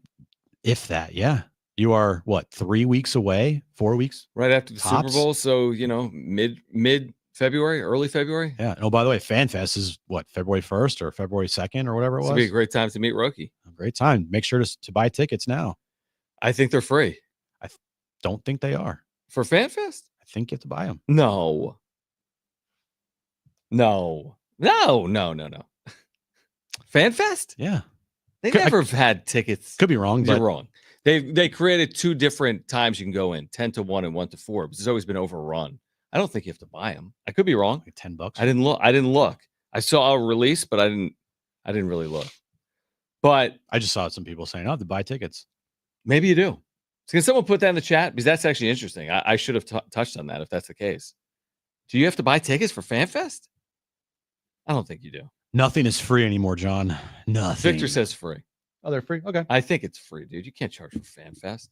If that, yeah. You are, 3 weeks away, 4 weeks? Right after the tops? Super Bowl. So, mid-February, early February. Yeah. Oh, by the way, FanFest is February 1st or February 2nd or whatever it was? It'll be a great time to meet Roki. A great time. Make sure to buy tickets now. I think they're free. I don't think they are. For FanFest? I think you have to buy them. No. FanFest? Yeah. They never have had tickets. Could be wrong. You're wrong. They created two different times you can go in, 10 to 1 and 1 to 4, but it's always been overrun. I don't think you have to buy them. I could be wrong. Like $10. I didn't look. I saw a release, but I didn't really look. But I just saw some people saying, to buy tickets. Maybe you do. So can someone put that in the chat? Because that's actually interesting. I should have touched on that if that's the case. Do you have to buy tickets for FanFest? I don't think you do. Nothing is free anymore, John. Nothing. Victor says free. Oh, they're free? Okay. I think it's free, dude. You can't charge for FanFest.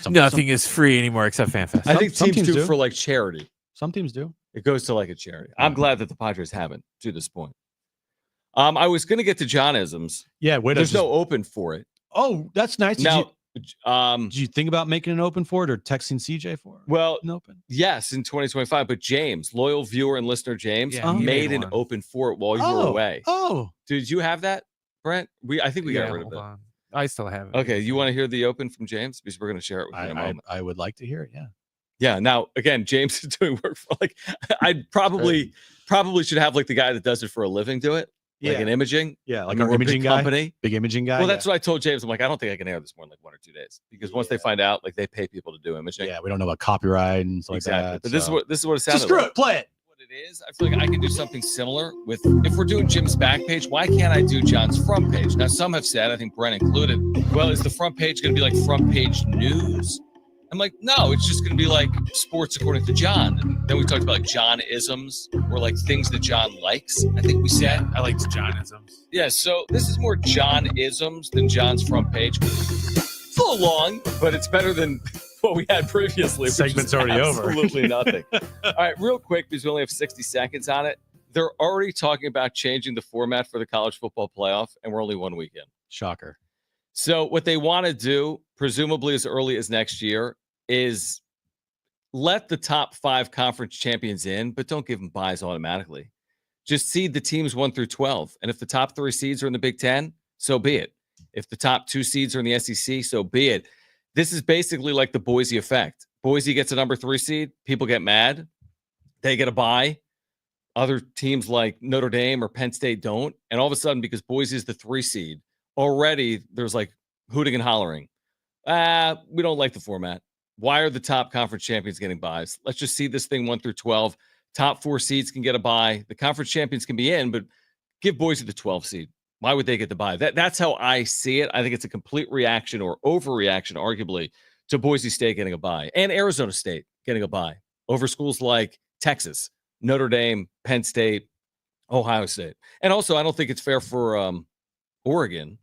Nothing is free anymore except FanFest. I think teams do for like charity. Some teams do. It goes to like a charity. I'm glad that the Padres haven't to this point. I was going to get to John-isms. Yeah. There's no open for it. Oh, that's nice. Did you think about making an open for it or texting CJ for it? Well, an open. Yes, in 2025. But James, loyal viewer and listener James, made an open for it while you were away. Oh, did you have that, Brent? I think we got rid of it. On. I still have it. Okay, you want to hear the open from James? Because we're going to share it with you in a moment. I would like to hear it. Yeah. Yeah. Now, again, James is doing work for I probably should have the guy that does it for a living do it. Like an imaging. Yeah, like an imaging guy. Big imaging guy. Well, that's what I told James. I'm like, I don't think I can air this more than 1 or 2 days. Because once they find out, they pay people to do imaging. Yeah, we don't know about copyright and stuff like that. But this is what it sounds like. Screw it, play it. What it is, I feel like I can do something similar with if we're doing Jim's back page, why can't I do John's front page? Now, some have said, I think Brent included, well, is the front page going to be like front page news? I'm like, no, it's just going to be like sports according to John. And then we talked about John-isms or things that John likes. I think we said. I liked John-isms. Yeah, so this is more John-isms than John's front page. It's a little long, but it's better than what we had previously. Segment's already over. Absolutely nothing. All right, real quick, because we only have 60 seconds on it. They're already talking about changing the format for the college football playoff, and we're only 1 week in. Shocker. So what they want to do, presumably as early as next year, is let the top 5 conference champions in, but don't give them buys automatically. Just seed the teams 1 through 12. And if the top 3 seeds are in the Big Ten, so be it. If the top 2 seeds are in the SEC, so be it. This is basically like the Boise effect. Boise gets a number 3 seed. People get mad. They get a bye. Other teams like Notre Dame or Penn State don't. And all of a sudden, because Boise is the 3 seed, already there's hooting and hollering. We don't like the format. Why are the top conference champions getting buys? Let's just see this thing 1 through 12. Top 4 seeds can get a bye. The conference champions can be in, but give Boise the 12 seed. Why would they get the bye? That's how I see it. I think it's a complete reaction or overreaction, arguably, to Boise State getting a bye and Arizona State getting a bye over schools like Texas, Notre Dame, Penn State, Ohio State. And also, I don't think it's fair for Oregon.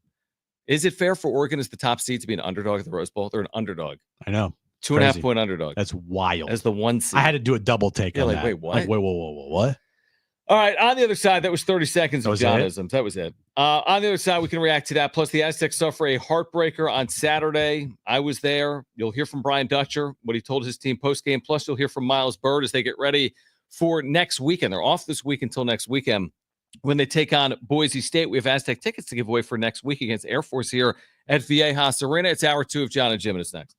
Is it fair for Oregon as the top seed to be an underdog at the Rose Bowl? They're an underdog. I know. 2.5 point underdog. That's wild. As the 1 seed. I had to do a double take on that. Wait, what? Whoa, what? All right, on the other side, that was 30 seconds of John-isms. That was it. On the other side, we can react to that. Plus, the Aztecs suffer a heartbreaker on Saturday. I was there. You'll hear from Brian Dutcher, what he told his team post-game. Plus, you'll hear from Miles Bird as they get ready for next weekend. They're off this week until next weekend when they take on Boise State. We have Aztec tickets to give away for next week against Air Force here at Viejas Arena. It's hour 2 of Jon and Jim, and it's next.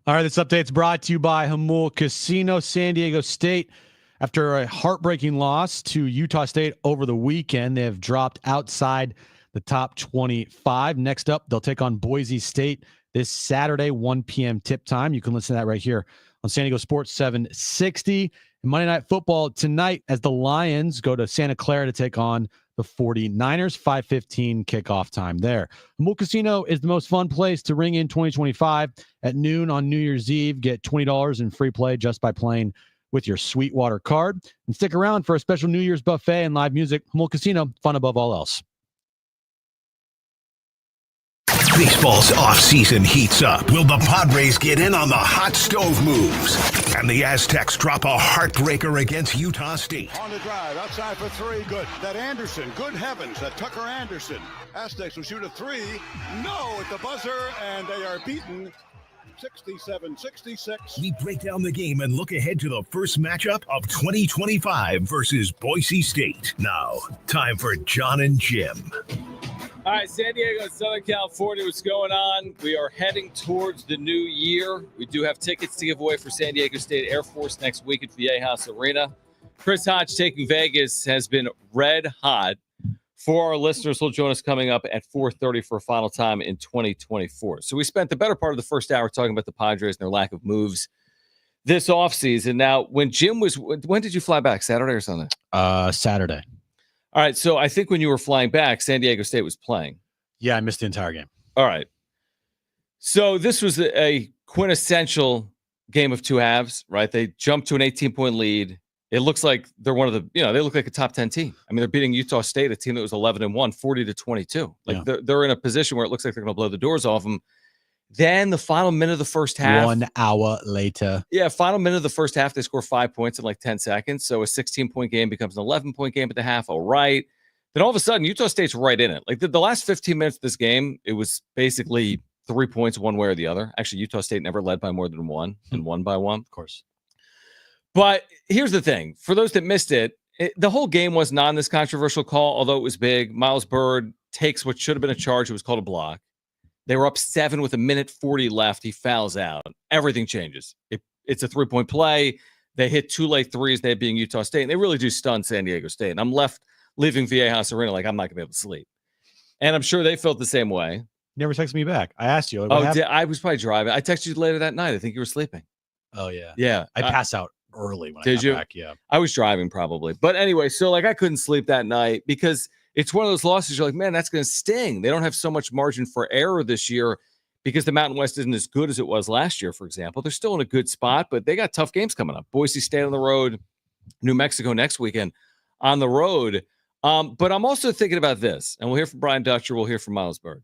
All right, this update's brought to you by Hamul Casino. San Diego State, after a heartbreaking loss to Utah State over the weekend, they have dropped outside the top 25. Next up, they'll take on Boise State this Saturday, 1 p.m. tip time. You can listen to that right here on San Diego Sports 760. And Monday Night Football tonight as the Lions go to Santa Clara to take on the 49ers, 5:15 kickoff time there. Hamul Casino is the most fun place to ring in 2025 at noon on New Year's Eve. Get $20 in free play just by playing with your Sweetwater card. And stick around for a special New Year's buffet and live music. Hamul Casino, fun above all else. Baseball's offseason heats up. Will the Padres get in on the hot stove moves? And the Aztecs drop a heartbreaker against Utah State. On the drive, outside for three, good. That Anderson, good heavens, that Tucker Anderson. Aztecs will shoot a three. No, at the buzzer, and they are beaten 67-66. We break down the game and look ahead to the first matchup of 2025 versus Boise State. Now, time for Jon and Jim. All right, San Diego, Southern California, what's going on? We are heading towards the new year. We do have tickets to give away for San Diego State Air Force next week at Viejas Arena. Chris Hodge taking Vegas has been red hot. For our listeners, he'll join us coming up at 4:30 for a final time in 2024. So we spent the better part of the first hour talking about the Padres and their lack of moves this offseason. Now, when did you fly back, Saturday or Sunday? Saturday. All right, so I think when you were flying back, San Diego State was playing. Yeah, I missed the entire game. All right. So this was a quintessential game of two halves, right? They jumped to an 18-point lead. It looks like they're one of the, they look like a top 10 team. I mean, they're beating Utah State, a team that was 11-1, 40-22. Like they're in a position where it looks like they're going to blow the doors off them. Then the final minute of the first half. 1 hour later. Yeah, final minute of the first half, they score 5 points in like 10 seconds. So a 16-point game becomes an 11-point game at the half. All right. Then all of a sudden, Utah State's right in it. Like the last 15 minutes of this game, it was basically 3 points one way or the other. Actually, Utah State never led by more than one and won by one. Of course. But here's the thing. For those that missed it, the whole game was not this controversial call, although it was big. Miles Byrd takes what should have been a charge. It was called a block. They were up 7 with 1:40 left. He fouls out. Everything changes. It's a 3-point play. They hit 2 late threes, they being Utah State, and they really do stun San Diego State. And I'm left leaving Viejas Arena like I'm not going to be able to sleep. And I'm sure they felt the same way. Never texted me back. I asked you. I was probably driving. I texted you later that night. I think you were sleeping. Oh, yeah. Yeah. I pass out early when I got back. Yeah. I was driving probably. But anyway, so I couldn't sleep that night because it's one of those losses you're like, man, that's going to sting. They don't have so much margin for error this year because the Mountain West isn't as good as it was last year, for example. They're still in a good spot, but they got tough games coming up. Boise State on the road, New Mexico next weekend on the road. But I'm also thinking about this, and we'll hear from Brian Dutcher, we'll hear from Miles Byrd.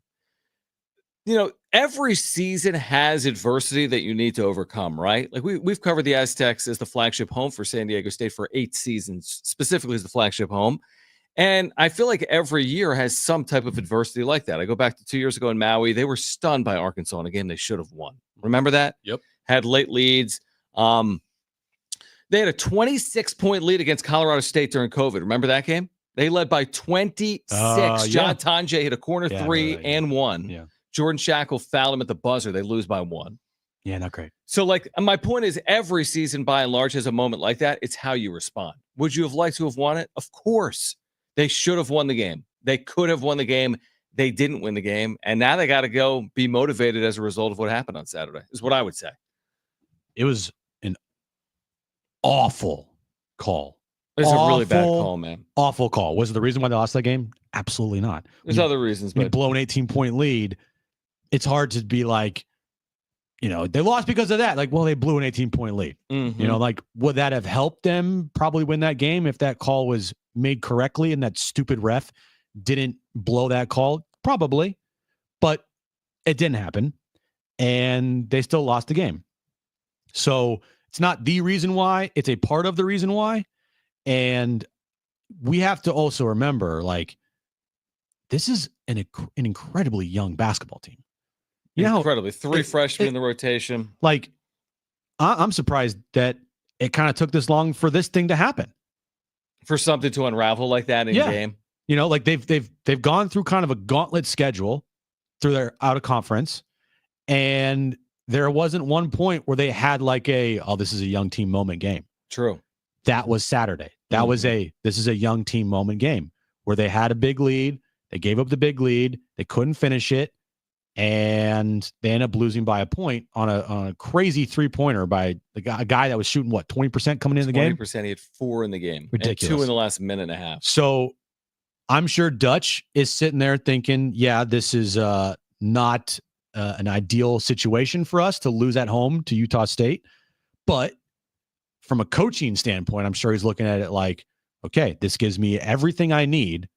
Every season has adversity that you need to overcome, right? Like we've covered the Aztecs as the flagship home for San Diego State for 8 seasons, specifically as the flagship home. And I feel like every year has some type of adversity like that. I go back to 2 years ago in Maui. They were stunned by Arkansas in a game they should have won. Remember that? Yep. Had late leads. They had a 26-point lead against Colorado State during COVID. Remember that game? They led by 26. John Tonje hit a corner three and one. Yeah. Jordan Shackle fouled him at the buzzer. They lose by 1. Yeah, not great. So, my point is every season, by and large, has a moment like that. It's how you respond. Would you have liked to have won it? Of course. They should have won the game. They could have won the game. They didn't win the game. And now they got to go be motivated as a result of what happened on Saturday, is what I would say. It was an awful call. It's a really bad call, man. Awful call. Was it the reason why they lost that game? Absolutely not. There's other reasons. But blow an 18-point lead. It's hard to be like, they lost because of that. Like, well, they blew an 18-point lead. Mm-hmm. Would that have helped them probably win that game if that call was made correctly and that stupid ref didn't blow that call? Probably. But it didn't happen. And they still lost the game. So it's not the reason why. It's a part of the reason why. And we have to also remember, this is an incredibly young basketball team. Incredibly. 3 freshmen in the rotation. I'm surprised that it kind of took this long for this thing to happen. For something to unravel like that in game. They've gone through kind of a gauntlet schedule through their out of conference. And there wasn't one point where they had like this is a young team moment game. True. That was Saturday. That was this is a young team moment game where they had a big lead. They gave up the big lead. They couldn't finish it. And they ended up losing by a point on a crazy 3-pointer by a guy that was shooting, 20% coming in the game? 20%. He had 4 in the game. Ridiculous. And 2 in the last minute and a half. So I'm sure Dutch is sitting there thinking, yeah, this is not an ideal situation for us to lose at home to Utah State. But from a coaching standpoint, I'm sure he's looking at it like, okay, this gives me everything I need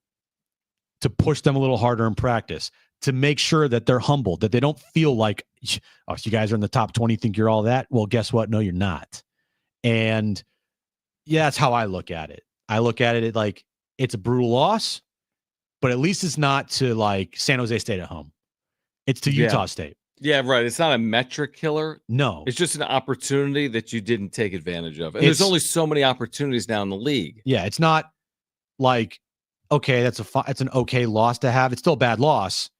to push them a little harder in practice, to make sure that they're humbled, that they don't feel like, oh, if you guys are in the top 20, think you're all that. Well, guess what? No, you're not. And yeah, that's how I look at it. I look at it like it's a brutal loss, but at least it's not to like San Jose State at home. It's to Utah State. Yeah, right. It's not a metric killer. No. It's just an opportunity that you didn't take advantage of. And there's only so many opportunities now in the league. Yeah, it's not like, okay, it's an okay loss to have. It's still a bad loss,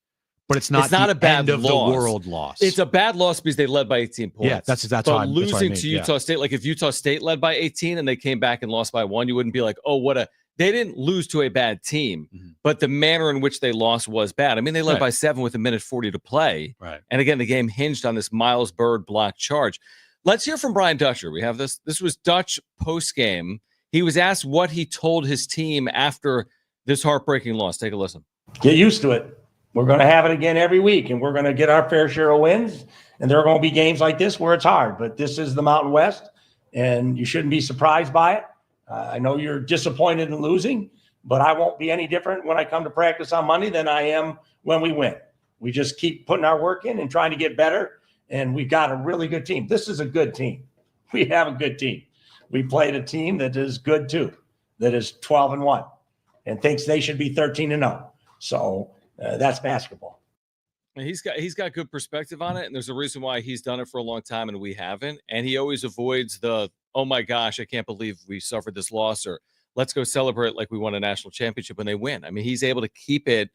but it's not a bad end of the world loss. It's a bad loss because they led by 18 points. Yeah, that's but losing to Utah State, like if Utah State led by 18 and they came back and lost by 1, you wouldn't be like, oh, they didn't lose to a bad team, but the manner in which they lost was bad. I mean, they led by 7 with 1:40 to play. Right. And again, the game hinged on this Miles Bird block charge. Let's hear from Brian Dutcher. We have this. This was Dutch post-game. He was asked what he told his team after this heartbreaking loss. Take a listen. Get used to it. We're going to have it again every week, and we're going to get our fair share of wins. And there are going to be games like this where it's hard, but this is the Mountain West, and you shouldn't be surprised by it. I know you're disappointed in losing, but I won't be any different when I come to practice on Monday than I am when we win. We just keep putting our work in and trying to get better, and we've got a really good team. This is a good team. We have a good team. We played a team that is good too, that is 12-1, and thinks they should be 13-0. So that's basketball. He's got good perspective on it, and there's a reason why he's done it for a long time and we haven't. And he always avoids the, oh my gosh, I can't believe we suffered this loss, or let's go celebrate like we won a national championship when they win. I mean, he's able to keep it,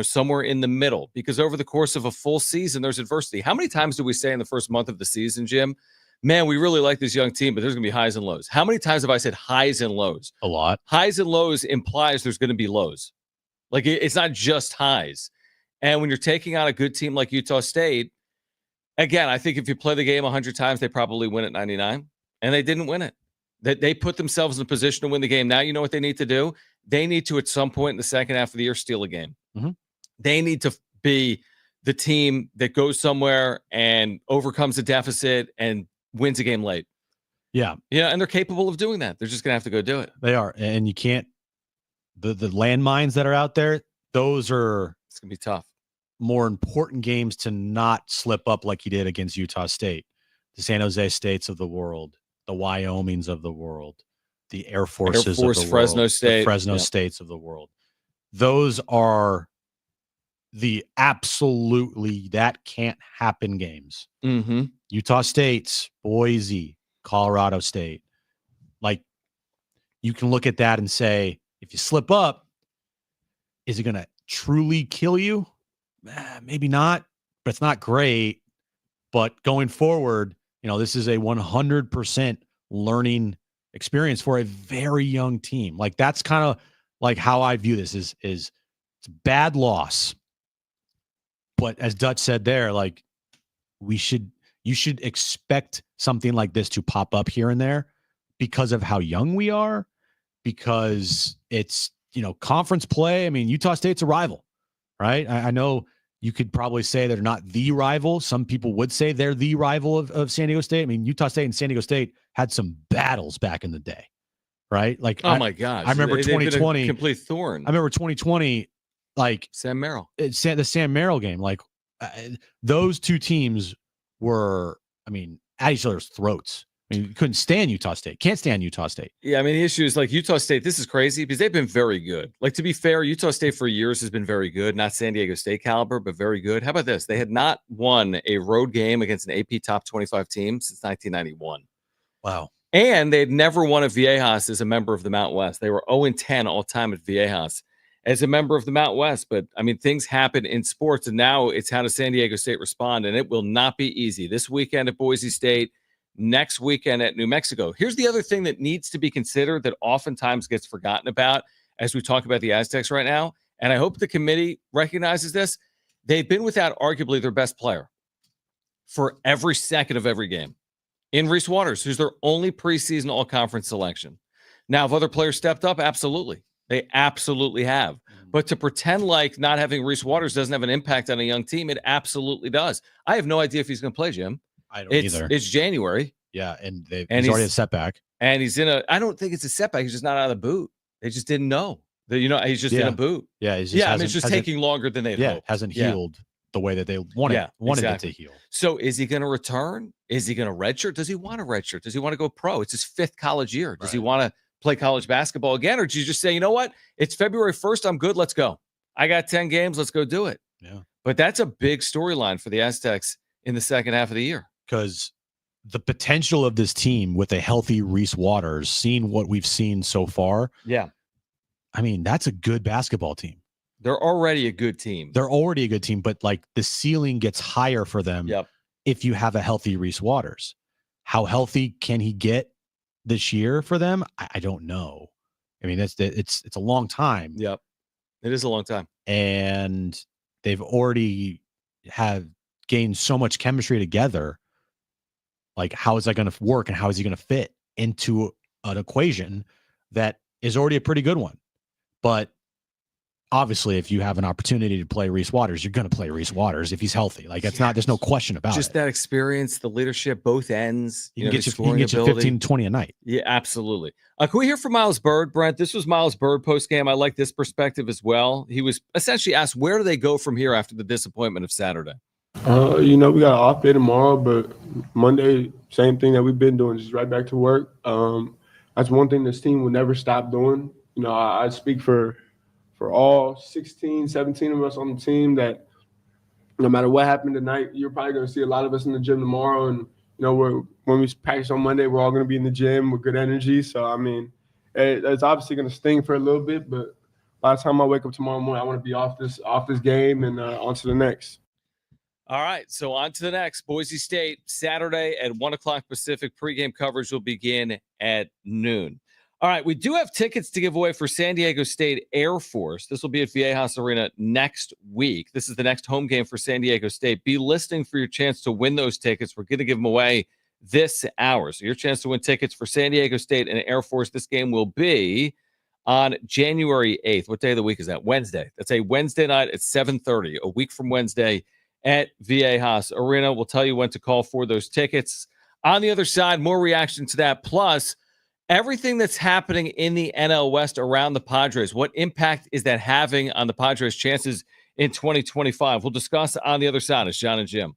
somewhere in the middle, because over the course of a full season, there's adversity. How many times do we say in the first month of the season, Jim, man, we really like this young team, but there's going to be highs and lows? How many times have I said highs and lows? A lot. Highs and lows implies there's going to be lows. Like it's not just highs. And when you're taking on a good team like Utah State, again, I think if you play the game 100 times, they probably win at 99, and they didn't win it. They put themselves in a position to win the game. Now you know what they need to do? They need to, at some point in the second half of the year, steal a game. Mm-hmm. They need to be the team that goes somewhere and overcomes a deficit and wins a game late. Yeah. Yeah, and they're capable of doing that. They're just going to have to go do it. They are. And you can't, the landmines that are out there, those are, it's going to be tough. More important games to not slip up like he did against Utah State, the San Jose States of the world, the Wyomings of the world, the Air Forces of the Fresno world, State, the Fresno States of the world. Those are the absolutely that can't happen games. Mm-hmm. Utah State's, Boise, Colorado State. Like, you can look at that and say, if you slip up, is it going to truly kill you? Maybe not, but it's not great. But going forward, this is a 100% learning experience for a very young team. Like, that's kind of like how I view this is it's a bad loss. But as Dutch said there, like, you should expect something like this to pop up here and there because of how young we are, because it's, conference play. I mean, Utah State's a rival, right? I know you could probably say they're not the rival. Some people would say they're the rival of San Diego State. I mean, Utah State and San Diego State had some battles back in the day, right? Like, my gosh, I remember 2020, complete thorn. I remember 2020, like Sam Merrill, the Sam Merrill game. Like, those two teams were, at each other's throats. You couldn't stand Utah State. Can't stand Utah State. Yeah, the issue is, like, Utah State, this is crazy because they've been very good. Like, to be fair, Utah State for years has been very good. Not San Diego State caliber, but very good. How about this? They had not won a road game against an AP top 25 team since 1991. Wow. And they had never won at Viejas as a member of the Mountain West. They were 0-10 all time at Viejas. as a member of the Mountain West. But I mean, things happen in sports, and now it's how does San Diego State respond? And it will not be easy. This weekend at Boise State, next weekend at New Mexico. Here's the other thing that needs to be considered that oftentimes gets forgotten about as we talk about the Aztecs right now. And I hope the committee recognizes this. They've been without arguably their best player for every second of every game in Reese Waters, who's their only preseason all-conference selection. Now, have other players stepped up? Absolutely. They absolutely have. But to pretend like not having Reese Waters doesn't have an impact on a young team, it absolutely does. I have no idea if he's going to play, Jim. I don't either. It's January. Yeah, and he's already a setback. And he's I don't think it's a setback. He's just not out of the boot. They just didn't know. He's just in a boot. Yeah, it's just taking longer than they hoped. Hasn't healed the way that they wanted it to heal. So is he going to return? Is he going to redshirt? Does he want to redshirt? Does he want to go pro? It's his 5th college year. Does he want to play college basketball again? Or do you just say, you know what? It's February 1st. I'm good. Let's go. I got 10 games. Let's go do it. Yeah. But that's a big storyline for the Aztecs in the second half of the year. Because the potential of this team with a healthy Reese Waters, seeing what we've seen so far. Yeah. I mean, that's a good basketball team. They're already a good team. But like the ceiling gets higher for them if you have a healthy Reese Waters. How healthy can he get this year for them? I don't know. I mean, it's a long time. Yep. It is a long time. And they've already have gained so much chemistry together. Like, how is that going to work and how is he going to fit into an equation that is already a pretty good one? But obviously, if you have an opportunity to play Reese Waters, you're going to play Reese Waters if he's healthy. Like, there's no question about it. Just that experience, the leadership, both ends. He can get you 15, 20 a night. Yeah, absolutely. Can we hear from Miles Bird, Brent? This was Miles Bird post-game. I like this perspective as well. He was essentially asked, where do they go from here after the disappointment of Saturday? We got an off day tomorrow, but Monday, same thing that we've been doing, just right back to work. That's one thing this team will never stop doing. I speak for all 16, 17 of us on the team that no matter what happened tonight, you're probably going to see a lot of us in the gym tomorrow. And, when we practice on Monday, we're all going to be in the gym with good energy. So, I mean, it's obviously going to sting for a little bit, but by the time I wake up tomorrow morning, I want to be off this game and on to the next. All right, so on to the next. Boise State, Saturday at 1 o'clock Pacific. Pregame coverage will begin at noon. All right, we do have tickets to give away for San Diego State Air Force. This will be at Viejas Arena next week. This is the next home game for San Diego State. Be listening for your chance to win those tickets. We're going to give them away this hour. So your chance to win tickets for San Diego State and Air Force. This game will be on January 8th. What day of the week is that? Wednesday. That's a Wednesday night at 7:30, a week from Wednesday at Viejas Arena. We'll tell you when to call for those tickets. On the other side, more reaction to that, plus everything that's happening in the NL West around the Padres. What impact is that having on the Padres' chances in 2025? We'll discuss on the other side. It's Jon and Jim.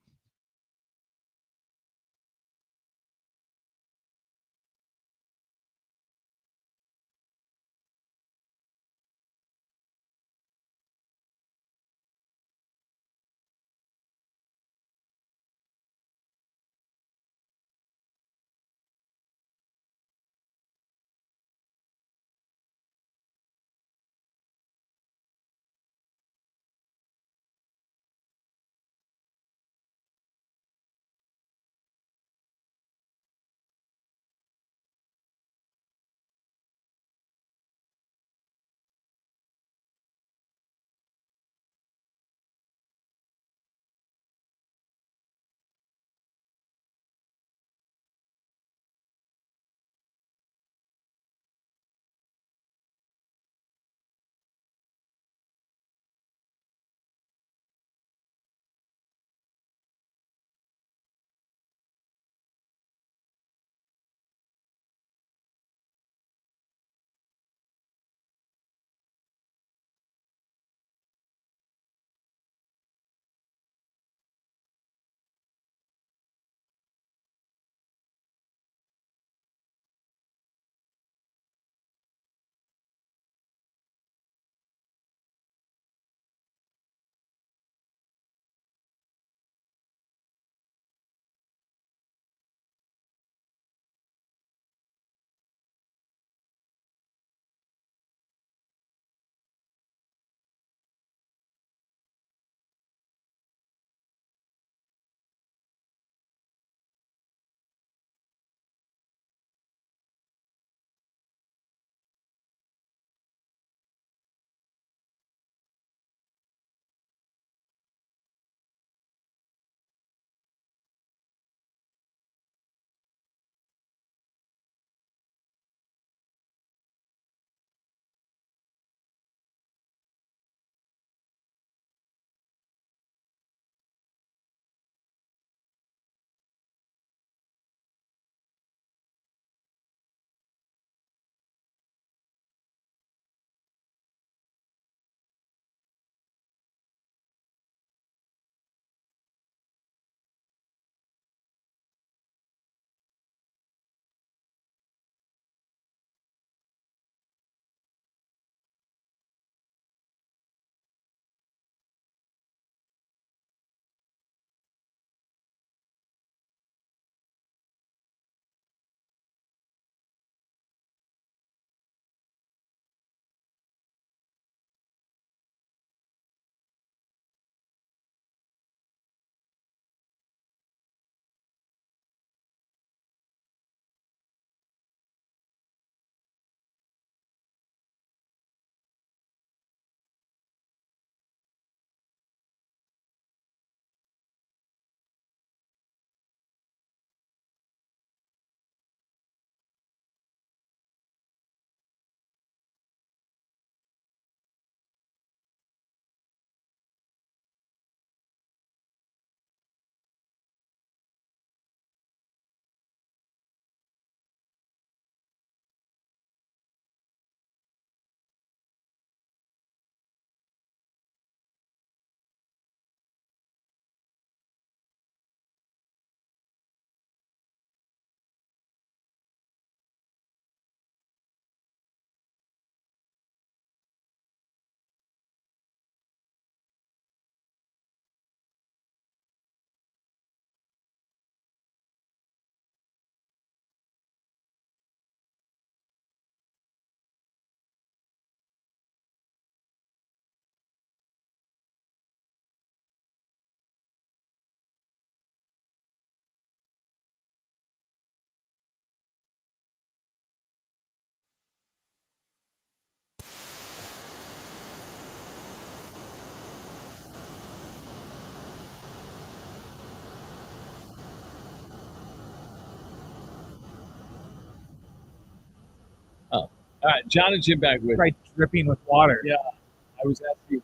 All right, Jon and Jim back with right dripping with water. Yeah, I was asking.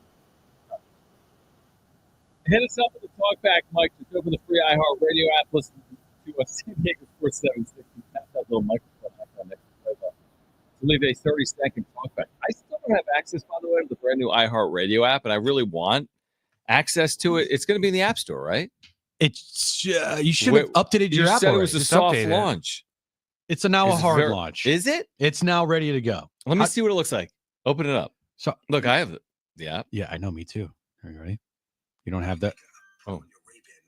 Hit us up with the talkback, Mike. Just open the free iHeart Radio app. Listen to us. San Diego Sports 760. Tap that little microphone icon next to the leave a 30-second talkback. I still don't have access, by the way, to the brand new iHeart Radio app, and I really want access to it. It's going to be in the App Store, right? It's you should have updated your app. You said already. it was a soft launch. It's now a hard launch. Is it? It's now ready to go. Let me see what it looks like. Open it up. So look, I have the app. Yeah, I know. Me too. Are you ready? You don't have that. Oh,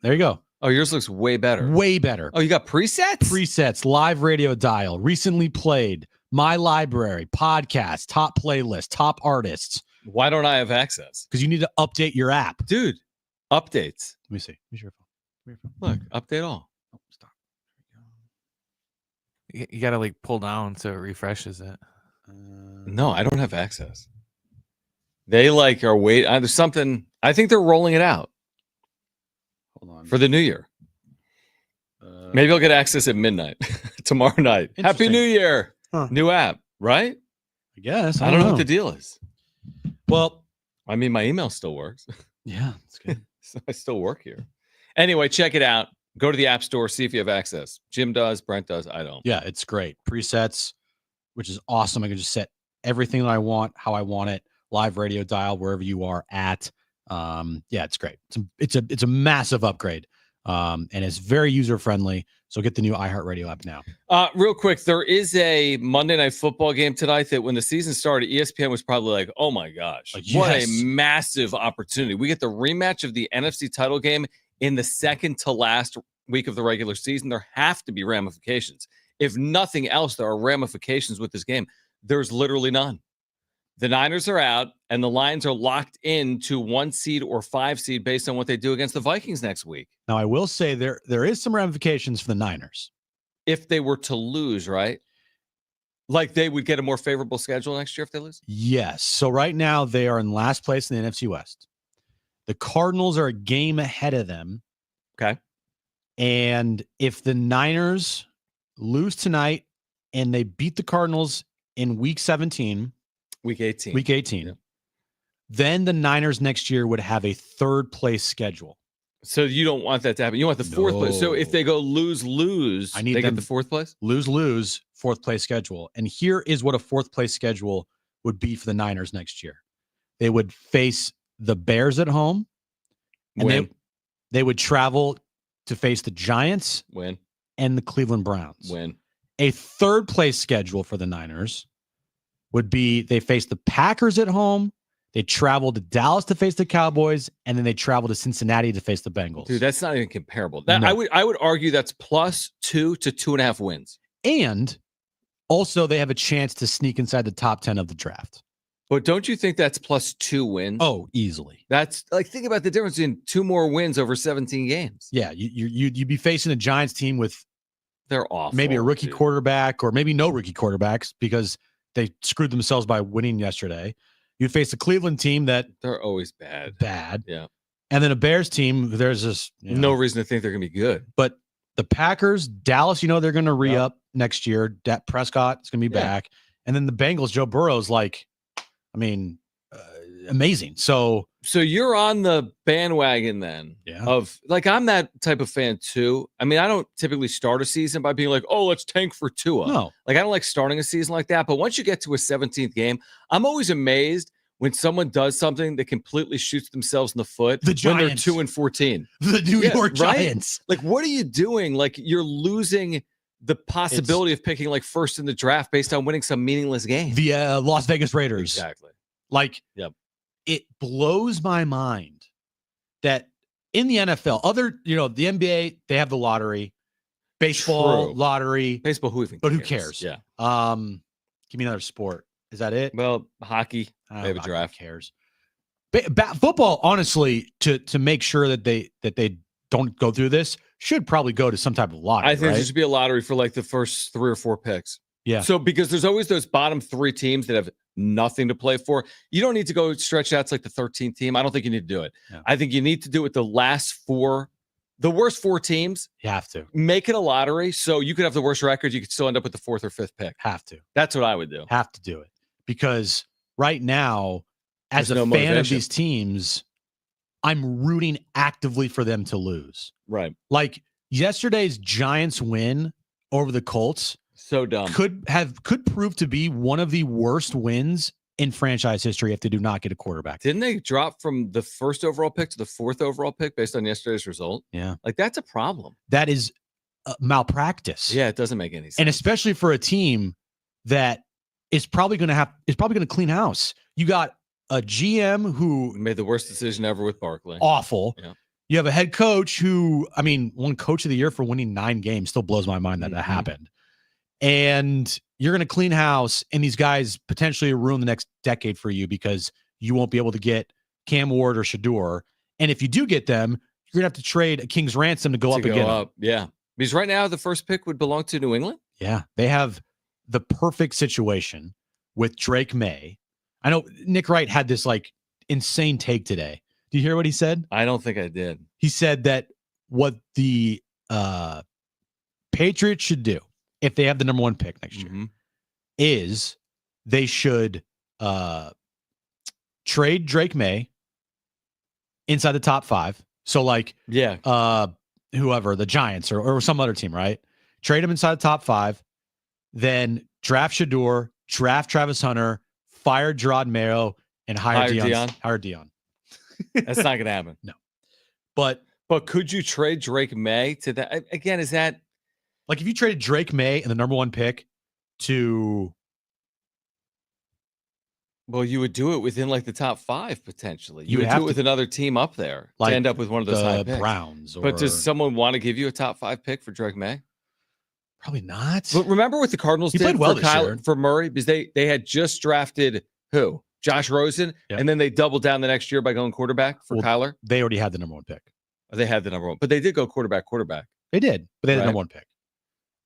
there you go. Oh, yours looks way better. Way better. Oh, you got presets? Presets, live radio dial, recently played, my library, podcast, top playlist, top artists. Why don't I have access? Because you need to update your app. Dude, updates. Let me see. Where's your phone? Look, update all. Oh, stop. You got to like pull down so it refreshes it. No, I don't have access. They like are waiting. There's something. I think they're rolling it out. Hold on. For the new year. Maybe I'll get access at midnight tomorrow night. Happy New Year. Huh. New app, right? I guess. I don't know what the deal is. Well, I mean, my email still works. Yeah, it's good. So I still work here. Anyway, check it out. Go to the App Store, see if you have access. Jim does, Brent does, I don't. Yeah, it's great. Presets, which is awesome. I can just set everything that I want, how I want it. Live radio dial, wherever you are at. Yeah, it's great. It's a massive upgrade. And it's very user-friendly. So get the new iHeartRadio app now. Real quick, there is a Monday Night Football game tonight that when the season started, ESPN was probably like, oh my gosh, what a massive opportunity. We get the rematch of the NFC title game in the second to last week of the regular season. There have to be ramifications. If nothing else, there are ramifications with this game. There's literally none. The Niners are out, and the Lions are locked into 1 seed or 5 seed based on what they do against the Vikings next week. Now, I will say there is some ramifications for the Niners. If they were to lose, right? Like they would get a more favorable schedule next year if they lose? Yes. So right now they are in last place in the NFC West. The Cardinals are a game ahead of them. Okay. And if the Niners lose tonight and they beat the Cardinals in week 17... Week 18. Yeah. Then the Niners next year would have a third place schedule. So you don't want that to happen. You want the fourth place. So if they go lose, I need they them get the fourth place? Lose, fourth place schedule. And here is what a fourth place schedule would be for the Niners next year. They would face the Bears at home. And they would travel to face the Giants. And the Cleveland Browns. A third place schedule for the Niners would be they face the Packers at home, they travel to Dallas to face the Cowboys, and then they travel to Cincinnati to face the Bengals. Dude, that's not even comparable. I would argue that's +2 to 2.5 wins. And also they have a chance to sneak inside the top 10 of the draft. But don't you think that's +2 wins? Oh, easily. That's like, think about the difference in 2 more wins over 17 games. Yeah, you'd be facing a Giants team with they're awful. Maybe a rookie quarterback or maybe no rookie quarterbacks because they screwed themselves by winning yesterday. You'd face a Cleveland team that they're always bad. Yeah. And then a Bears team, there's just no reason to think they're going to be good. But the Packers, Dallas, they're going to re-up next year. Dak Prescott is going to be back. And then the Bengals, Joe Burrow's amazing. So you're on the bandwagon then of like, I'm that type of fan too. I mean, I don't typically start a season by being like, oh, let's tank for Tua. No. Like, I don't like starting a season like that. But once you get to a 17th game, I'm always amazed when someone does something that completely shoots themselves in the foot when they're 2-14. The New York Giants. Like, what are you doing? Like, you're losing the possibility of picking like first in the draft based on winning some meaningless game. The Las Vegas Raiders. Exactly. Like, it blows my mind that in the NFL, the NBA, they have the lottery, baseball lottery, baseball. Who cares? Yeah. Give me another sport. Is that it? Well, hockey. They have a draft. Who cares? Football, honestly, to make sure that they don't go through this, should probably go to some type of lottery. I think there should be a lottery for like the first 3 or 4 picks. Yeah. So because there's always those bottom 3 teams that have nothing to play for. You don't need to go stretch out to like the 13th team. I don't think you need to do it. Yeah. I think you need to do it with the last 4 the worst 4 teams, You have to. make it a lottery. So you could have the worst record. You could still end up with the 4th or 5th pick. Have to. That's what I would do. Have to do it. Because right now, as a fan of these teams, I'm rooting actively for them to lose. Right. Like yesterday's Giants win over the Colts. So dumb. Could prove to be one of the worst wins in franchise history if they do not get a quarterback. Didn't they drop from the 1st overall pick to the 4th overall pick based on yesterday's result? Yeah. Like that's a problem. That is malpractice. Yeah, it doesn't make any sense. And especially for a team that is probably going to clean house. You got a GM who made the worst decision ever with Barkley. Awful. Yeah. You have a head coach who, won coach of the year for winning 9 games. Still blows my mind that happened. And you're going to clean house, and these guys potentially ruin the next decade for you because you won't be able to get Cam Ward or Shador. And if you do get them, you're going to have to trade a king's ransom to go up again. Yeah. Because right now, the first pick would belong to New England. Yeah. They have the perfect situation with Drake May. I know Nick Wright had this insane take today. Do you hear what he said? I don't think I did. He said that what the Patriots should do if they have the number 1 pick next year is they should trade Drake May inside the top 5. So whoever, the Giants or some other team, right? Trade him inside the top 5, then draft Shador, draft Travis Hunter, fire Gerard Mayo, and hire Dion. Hire Dion. That's not going to happen. No. But could you trade Drake May to that? Again, is that if you traded Drake May and the number 1 pick to. Well, you would do it within the top 5 potentially. You would do it with another team up there to end up with one of those high picks. Browns. But does someone want to give you a top 5 pick for Drake May? Probably not. But remember what the Cardinals did for Murray? Because they had just drafted who? Josh Rosen, and then they doubled down the next year by going quarterback for Kyler. They already had the number 1 pick. They had the number 1, but they did go quarterback. They did, but they had the number 1 pick.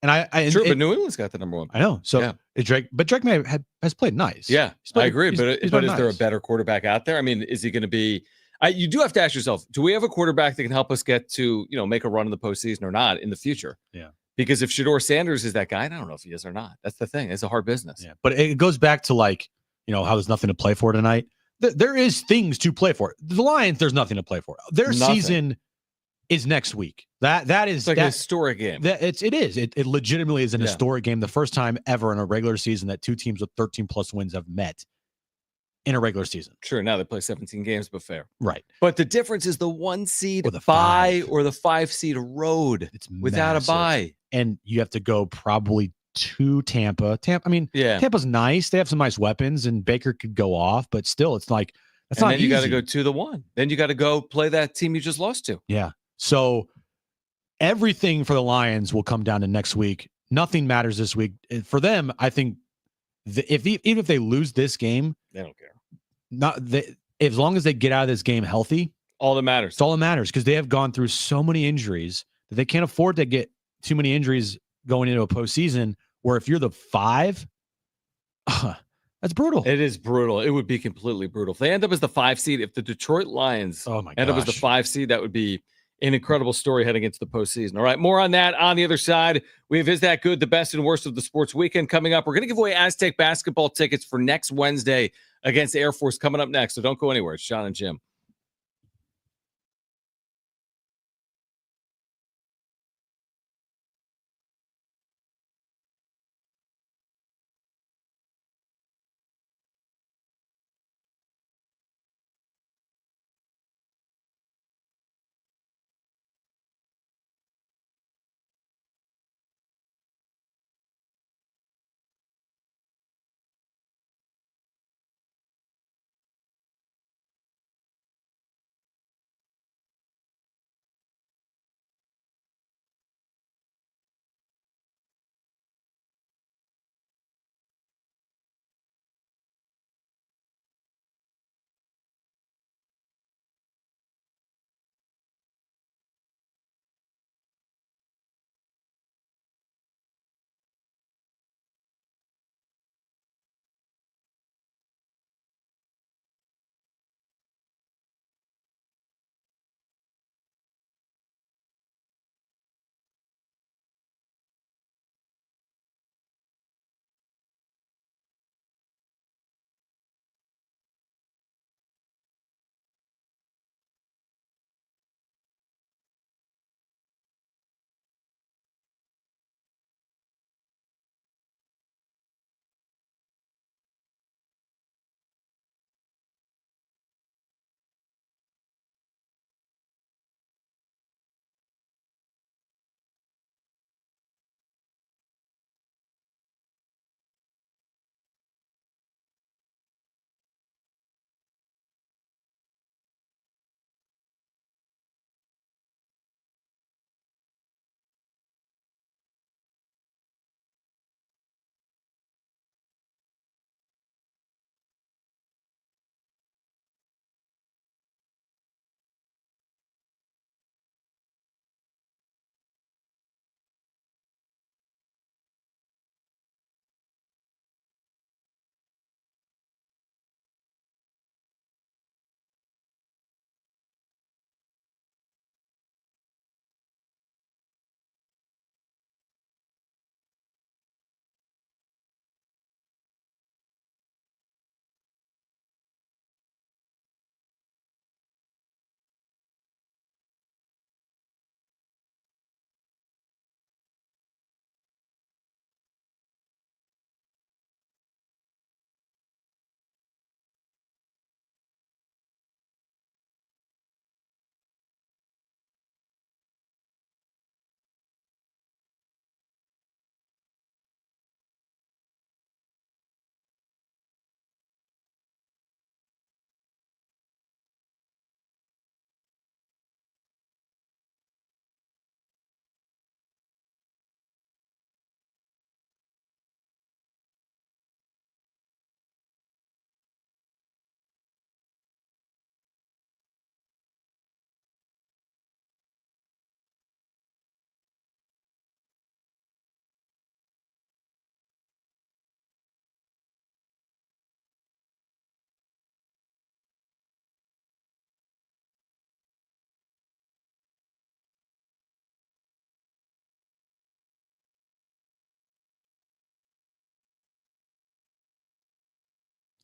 And but New England's got the number 1 pick. I know. So Drake May has played nice. Yeah, I agree. But is there a better quarterback out there? Is he going to be? You do have to ask yourself: do we have a quarterback that can help us get to make a run in the postseason or not in the future? Yeah. Because if Shador Sanders is that guy, I don't know if he is or not. That's the thing. It's a hard business. Yeah. But it goes back to how there's nothing to play for tonight. There is things to play for. The Lions, there's nothing to play for. Their season is next week. That is a historic game. It legitimately is an historic game. The first time ever in a regular season that 2 teams with 13+ wins have met in a regular season. Sure. Now they play 17 games, but fair. Right. But the difference is the 1 seed or the bye 5 or the 5 seed road. It's without massive. A bye. And you have to go probably to Tampa. Tampa's nice. They have some nice weapons, and Baker could go off, but still, it's that's not then easy. You got to go to the 1. Then you got to go play that team you just lost to. Yeah. So everything for the Lions will come down to next week. Nothing matters this week for them. I think even if they lose this game, they don't care. As long as they get out of this game healthy, all that matters. It's all that matters because they have gone through so many injuries that they can't afford to get too many injuries going into a postseason. Where if you're the 5, that's brutal. It is brutal. It would be completely brutal if they end up as the 5 seed. If the Detroit Lions end up as the 5 seed, that would be an incredible story heading into the postseason. All right, more on that on the other side. We have Is That Good? The best and worst of the sports weekend coming up. We're going to give away Aztec basketball tickets for next Wednesday against Air Force coming up next. So don't go anywhere. It's Jon and Jim.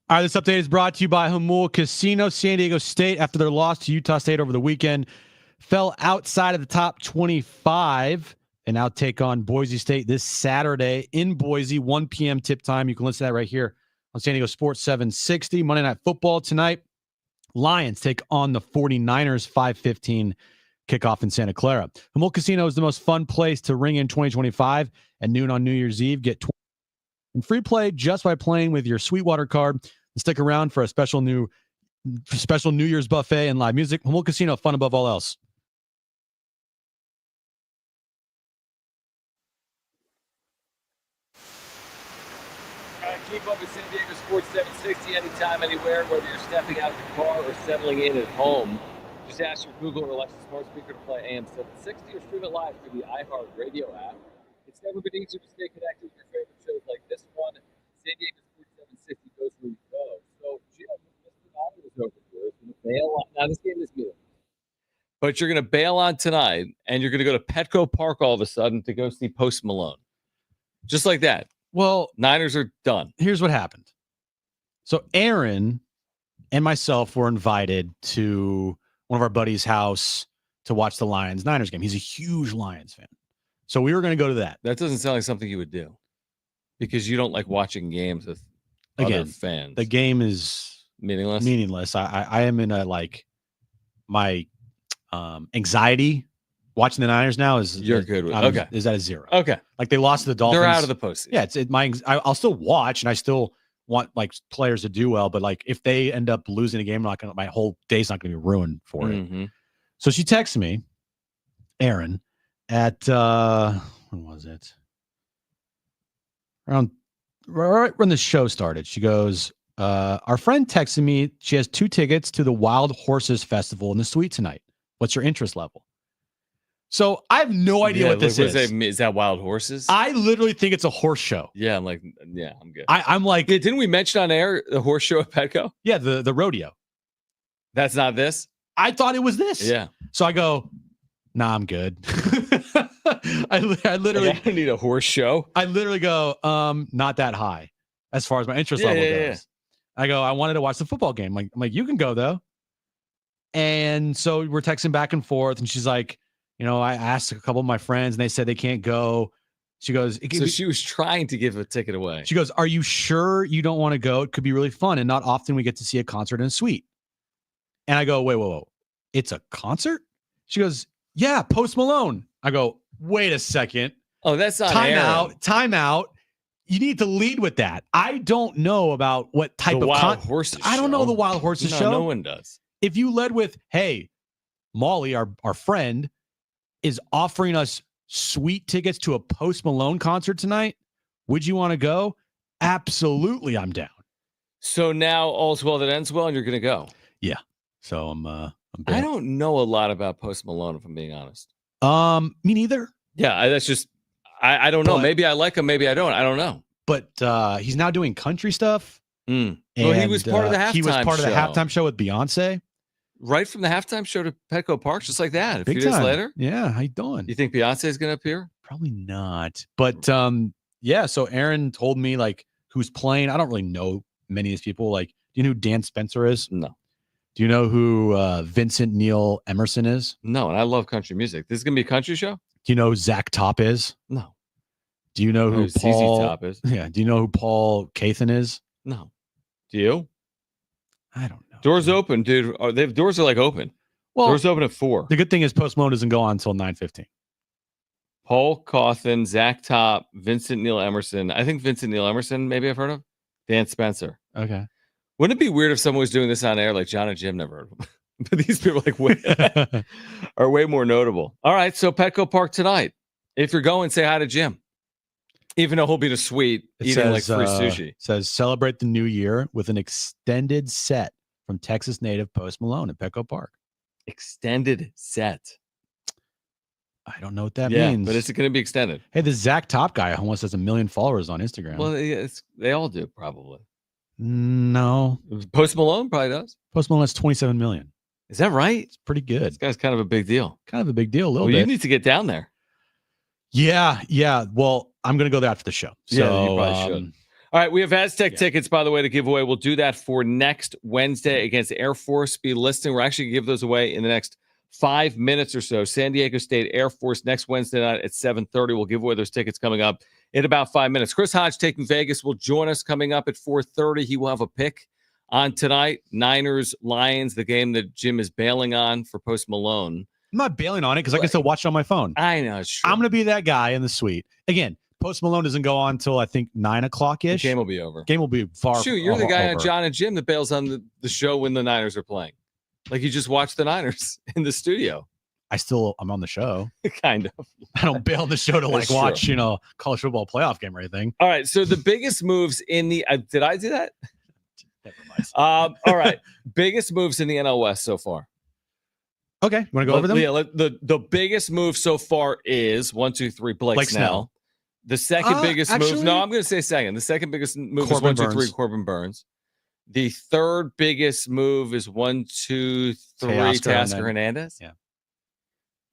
All right, this update is brought to you by Hamul Casino. San Diego State, after their loss to Utah State over the weekend, fell outside of the top 25 and now take on Boise State this Saturday in Boise, 1 p.m. tip time. You can listen to that right here on San Diego Sports 760. Monday Night Football tonight. Lions take on the 49ers, 5:15 kickoff in Santa Clara. Hamul Casino is the most fun place to ring in 2025 at noon on New Year's Eve. Get and free play just by playing with your Sweetwater card. And stick around for a special New Year's buffet and live music. Hamul Casino, fun above all else. Keep up with San Diego Sports 760 anytime, anywhere, whether you're stepping out of the car or settling in at home. Just ask your Google or Alexa smart speaker to play AM 760 or stream it live through the iHeart Radio app. It's never been easier to stay connected with your favorite shows like this one. San Diego Sports 760 goes where you go. So, Jim, Mr. Dollar is over here. He's going to bail on. Now, this game is meaningless. But you're going to bail on tonight, and you're going to go to Petco Park all of a sudden to go see Post Malone. Just like that. Well, Niners are done. Here's what happened. So Aaron and myself were invited to one of our buddies' house to watch the Lions-Niners game. He's a huge Lions fan. So we were going to go to that. That doesn't sound like something you would do because you don't like watching games with other fans. The game is meaningless. I am in my anxiety watching the Niners now is good with is at a 0. Okay. Like they lost to the Dolphins. They're out of the postseason. Yeah, I'll still watch and I still want like players to do well, but like if they end up losing a game, my whole day's not gonna be ruined for it. So she texted me, Aaron, at when was it? Around right when the show started. She goes, our friend texted me, she has 2 tickets to the Wild Horses Festival in the suite tonight. What's your interest level? So I have no idea what this is. Is that Wild Horses? I literally think it's a horse show. Yeah, I'm like, yeah, I'm good. I'm like, didn't we mention on air the horse show at Petco? Yeah, the rodeo. That's not this? I thought it was this. Yeah. So I go, nah, I'm good. I literally I don't need a horse show. I literally go, not that high as far as my interest level goes. Yeah. I go, I wanted to watch the football game. I'm like, you can go though. And so we're texting back and forth, and she's like, I asked a couple of my friends and they said they can't go. She goes, so she was trying to give a ticket away. She goes, are you sure you don't want to go? It could be really fun. And not often we get to see a concert in a suite. And I go, wait. It's a concert? She goes, yeah, Post Malone. I go, wait a second. Oh, that's not Time out. You need to lead with that. I don't know about what type of Wild Horses I don't know the Wild Horses show. No one does. If you led with, hey, Molly, our friend, is offering us sweet tickets to a Post Malone concert tonight, would you want to go? Absolutely, I'm down. So now all's well that ends well, and you're going to go. Yeah. So I'm I don't know a lot about Post Malone, if I'm being honest. Me neither. Yeah, that's just I don't know. Maybe I like him, maybe I don't. I don't know. But he's now doing country stuff. Well, he was part of the halftime. He was part of the halftime show with Beyonce. Right from the halftime show to Petco Park, just like that. Big a few time. days later. Yeah, how you doing? You think Beyonce is going to appear? Probably not. But yeah. So Aaron told me like who's playing. I don't really know many of these people. Like, do you know who Dan Spencer is? No. Do you know who Vincent Neil Emerson is? No, and I love country music. This is going to be a country show? Do you know who Zach Top is? No. Do you know who Paul Top is? Yeah. Do you know who Paul Cathan is? No. Do you? I don't know. Doors open, dude. Doors are like open. Well, doors open at 4. The good thing is Post Malone doesn't go on until 9:15. Paul Cawthon, Zach Top, Vincent Neil Emerson. I think Vincent Neil Emerson, maybe I've heard of. Dan Spencer. Okay. Wouldn't it be weird if someone was doing this on air like Jon and Jim never heard of them? But these people are way more notable. All right, so Petco Park tonight. If you're going, say hi to Jim. Even though he'll be in a suite eating like free sushi. Says celebrate the new year with an extended set from Texas native Post Malone at Petco Park. Extended set. I don't know what that means. But it's going to be extended. Hey, the Zach Top guy almost has 1 million followers on Instagram. Well, they all do, probably. No. Post Malone probably does. Post Malone has 27 million. Is that right? It's pretty good. This guy's kind of a big deal. Kind of a big deal, a little bit. You need to get down there. Yeah. Well, I'm going to go there after the show. So, yeah, you probably should. All right, we have Aztec tickets, by the way, to give away. We'll do that for next Wednesday against Air Force. Be listening. We're actually going to give those away in the next 5 minutes or so. San Diego State Air Force next Wednesday night at 7:30. We'll give away those tickets coming up in about 5 minutes. Chris Hodge taking Vegas will join us coming up at 4:30. He will have a pick on tonight. Niners, Lions, the game that Jim is bailing on for Post Malone. I'm not bailing on it because I can still watch it on my phone. I know. It's true. I'm going to be that guy in the suite. Again, Post Malone doesn't go on until I think 9 o'clock-ish. The game will be over. Game will be far. Shoot, you're the guy on Jon and Jim that bails on the show when the Niners are playing. Like you just watch the Niners in the studio. I'm on the show. Kind of. I don't bail on the show to watch, college football playoff game or anything. All right. So the biggest moves in the did I do that? Never mind. All right. Biggest moves in the NL West so far. Okay. Want to go over them? Yeah. The biggest move so far is 1, 2, 3. Blake Snell. The second biggest move. No, I'm going to say second. The second biggest move is 1, 2, 3. Corbin Burns. The third biggest move is 1, 2, 3. Teoscar Hernandez. Yeah.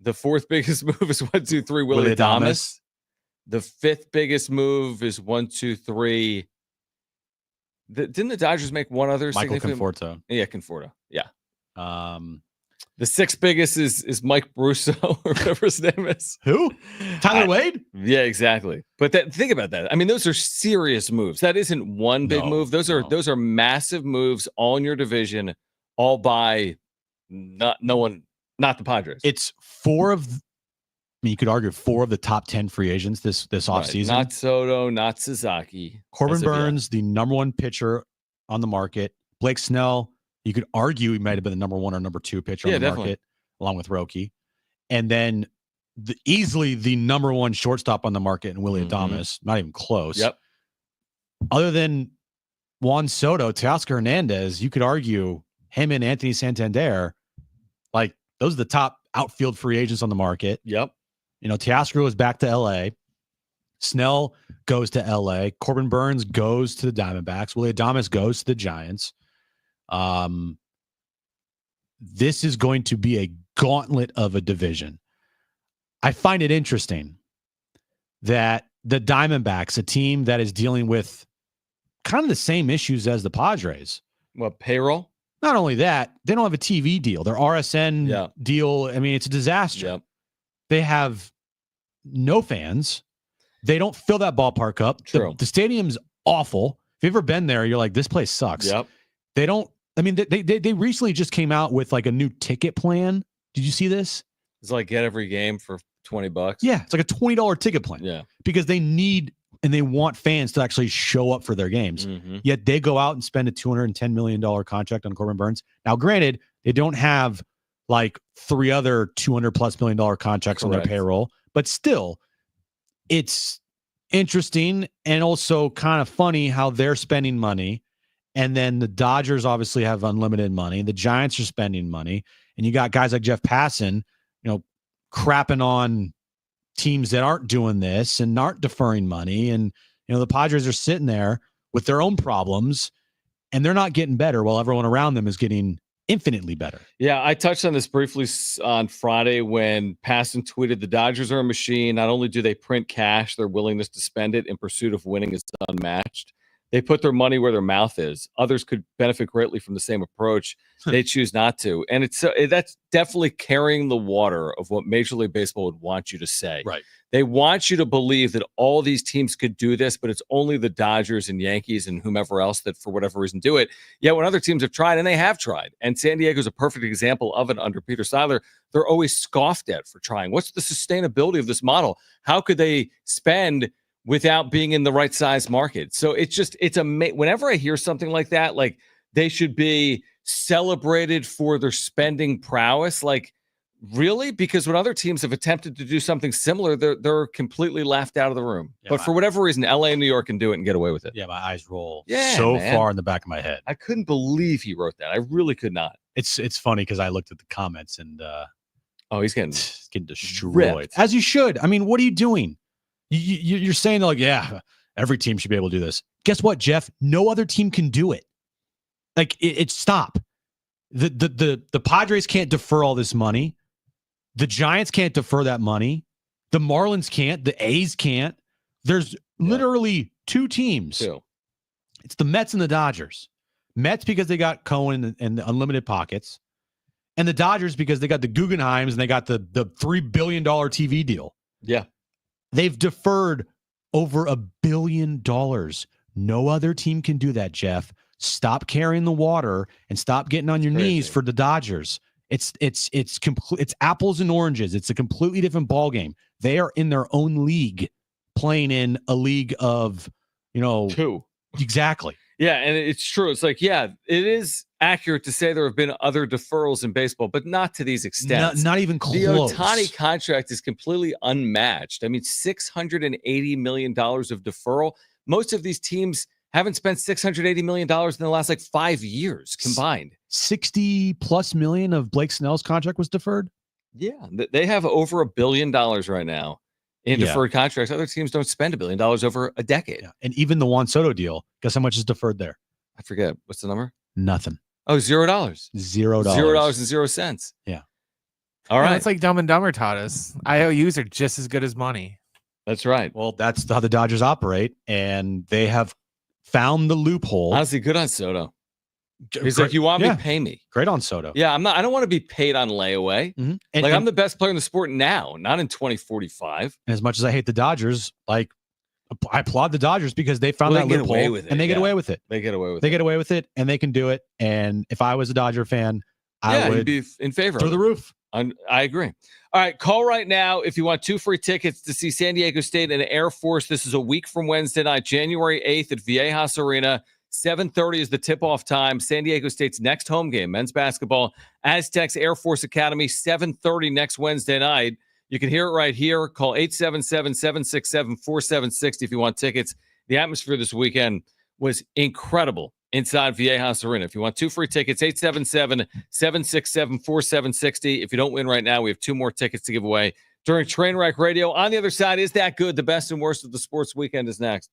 The fourth biggest move is 1, 2, 3. Willie Adames. The fifth biggest move is 1, 2, 3. Didn't the Dodgers make one other? Michael Conforto. Yeah, Conforto. Yeah. The sixth biggest is Mike Brusso or whatever his name is. Who? Tyler Wade? Yeah, exactly. But think about that. I mean, those are serious moves. That isn't one big move. Those are massive moves all in your division, all by not the Padres. It's you could argue 4 of the top 10 free agents this offseason. Not Soto, not Sasaki. Corbin Burns, the number 1 pitcher on the market. Blake Snell, you could argue he might have been the number 1 or number 2 pitcher on the market, along with Roki. And then easily the number 1 shortstop on the market in Willie Adames. Not even close. Yep. Other than Juan Soto, Teoscar Hernandez, you could argue him and Anthony Santander, like those are the top outfield free agents on the market. Yep. Teoscar goes back to LA. Snell goes to LA. Corbin Burns goes to the Diamondbacks. Willie Adames goes to the Giants. This is going to be a gauntlet of a division. I find it interesting that the Diamondbacks, a team that is dealing with kind of the same issues as the Padres. What, payroll? Not only that, they don't have a TV deal. Their RSN deal, I mean, it's a disaster. Yep. They have no fans. They don't fill that ballpark up. True. The stadium's awful. If you've ever been there, you're like, this place sucks. Yep. They don't, I mean, they recently just came out with like a new ticket plan. Did you see this? It's like get every game for $20. Yeah. It's like a $20 ticket plan. Yeah. Because they need and they want fans to actually show up for their games. Yet they go out and spend a $210 million contract on Corbin Burns. Now, granted, they don't have like 3 other $200+ million contracts on their payroll, but still, it's interesting and also kind of funny how they're spending money. And then the Dodgers obviously have unlimited money. The Giants are spending money. And you got guys like Jeff Passan, crapping on teams that aren't doing this and aren't deferring money. And, the Padres are sitting there with their own problems and they're not getting better while everyone around them is getting infinitely better. Yeah, I touched on this briefly on Friday when Passan tweeted the Dodgers are a machine. Not only do they print cash, their willingness to spend it in pursuit of winning is unmatched. They put their money where their mouth is. Others could benefit greatly from the same approach. They choose not to. And that's definitely carrying the water of what Major League Baseball would want you to say. Right. They want you to believe that all these teams could do this, but it's only the Dodgers and Yankees and whomever else that for whatever reason do it. Yet when other teams have tried, and they have tried, and San Diego is a perfect example of it under Peter Seiler, they're always scoffed at for trying. What's the sustainability of this model? How could they spend without being in the right size market? So it's amazing. Whenever I hear something like that, like they should be celebrated for their spending prowess. Like, really? Because when other teams have attempted to do something similar, they're completely laughed out of the room. Yeah, but for whatever reason, LA and New York can do it and get away with it. Yeah, my eyes roll so far in the back of my head. I couldn't believe he wrote that. I really could not. It's funny because I looked at the comments and he's getting destroyed. Ripped. As you should. I mean, what are you doing? You're saying like, yeah, every team should be able to do this. Guess what, Jeff? No other team can do it. Like it's stop. The Padres can't defer all this money. The Giants can't defer that money. The Marlins can't. The A's can't. There's literally 2 teams It's the Mets and the Dodgers. Mets because they got Cohen and the unlimited pockets, and the Dodgers because they got the Guggenheims and they got the $3 billion TV deal. Yeah. They've deferred over $1 billion. No other team can do that, Jeff. Stop carrying the water and stop getting on your knees for the Dodgers. It's apples and oranges. It's a completely different ball game. They are in their own league, playing in a league of, two. Exactly. Yeah, and it's true. It's like, yeah, it is accurate to say there have been other deferrals in baseball, but not to these extents. Not even close. The Ohtani contract is completely unmatched. I mean, $680 million of deferral. Most of these teams haven't spent $680 million in the last 5 years combined. 60+ million of Blake Snell's contract was deferred. Yeah, they have over $1 billion right now in deferred contracts. Other teams don't spend $1 billion over a decade. Yeah. And even the Juan Soto deal, guess how much is deferred there? I forget. What's the number? Nothing. Oh, $0. $0. Yeah. All right. It's like Dumb and Dumber taught us. IOUs are just as good as money. That's right. Well, that's how the Dodgers operate, and they have found the loophole. Honestly, good on Soto. He's like, you want me, pay me. Great on Soto. Yeah, I don't want to be paid on layaway. Mm-hmm. I'm the best player in the sport now, not in 2045. And as much as I hate the Dodgers, I applaud the Dodgers because they found that loophole and they get away with it. They get away with it. They get away with it, and they can do it. And if I was a Dodger fan, I would be in favor through the roof. I agree. All right, call right now if you want 2 free tickets to see San Diego State and Air Force. This is a week from Wednesday night, January 8th at Viejas Arena. 7:30 is the tip-off time. San Diego State's next home game, men's basketball, Aztecs Air Force Academy, 7:30 next Wednesday night. You can hear it right here. Call 877-767-4760 if you want tickets. The atmosphere this weekend was incredible inside Viejas Arena. If you want 2 free tickets, 877-767-4760. If you don't win right now, we have 2 more tickets to give away during Trainwreck Radio. On the other side, is that good? The best and worst of the sports weekend is next.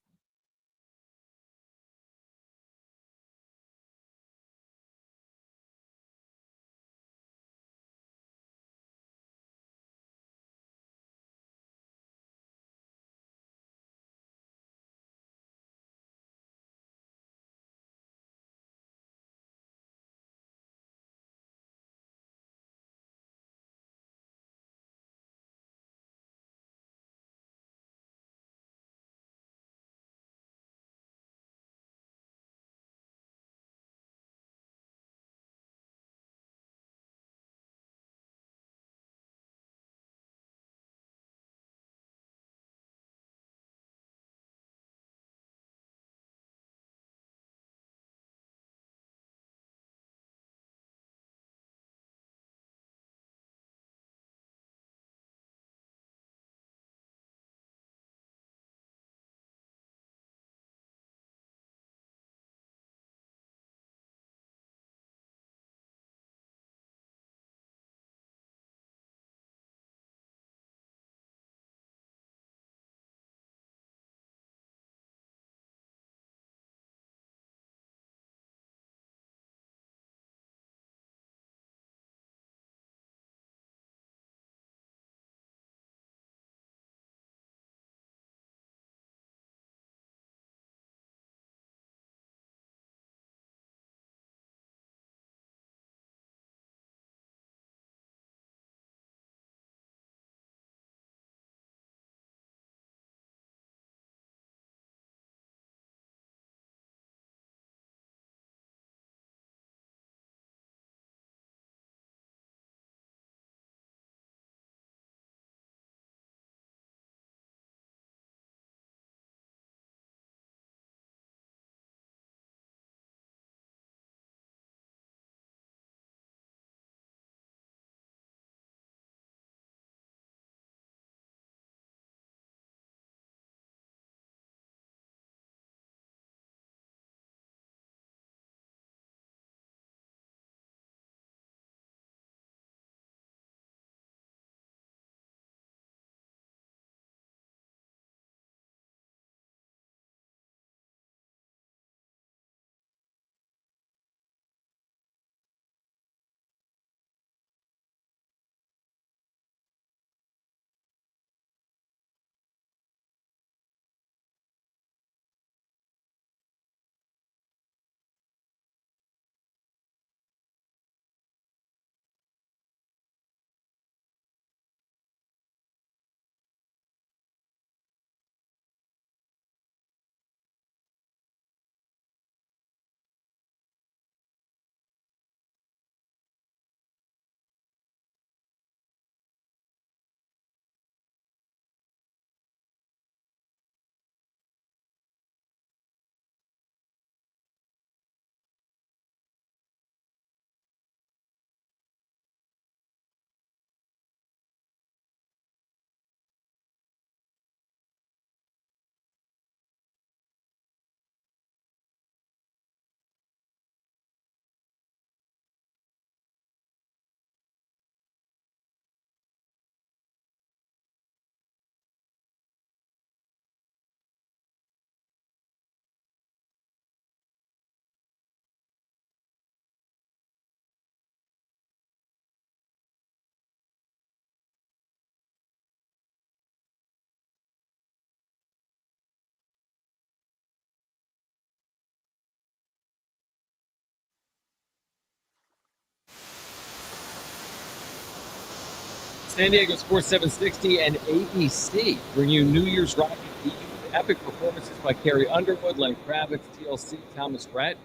San Diego Sports 760 and ABC bring you New Year's Rocket Eve. Epic performances by Carrie Underwood, Lenny Kravitz, TLC, Thomas Rhett,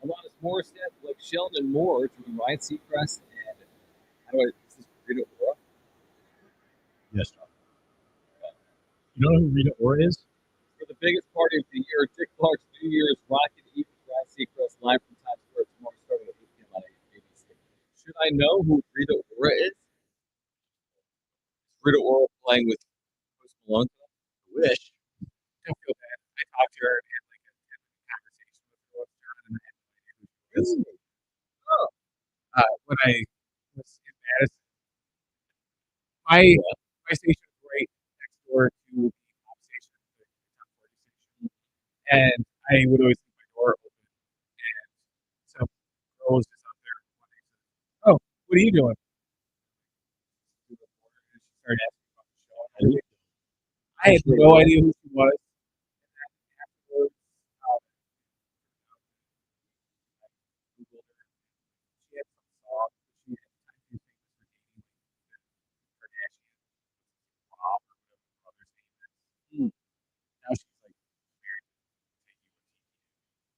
Alanis Morissette, Blake Shelton, and more. Joining Ryan Seacrest and is this Rita Ora? Yes. You know who Rita Ora is? For the biggest party of the year, Dick Clark's New Year's Rocket Eve with Ryan Seacrest live from Times Square tomorrow starting at 8 p.m. on ABC. Should I know who Rita Ora is? Rita Ora playing with Post Malone? I wish. I feel bad. I talked to her and had like a 10-minute conversation with her and I had no idea who she was. When I was in Madison, my station was right next door to the pop station, the top 40 station, and I would always leave my door open. And some girl was just out there one day said, "Oh, what are you doing?" And she started asking about the show. I had no idea who she was.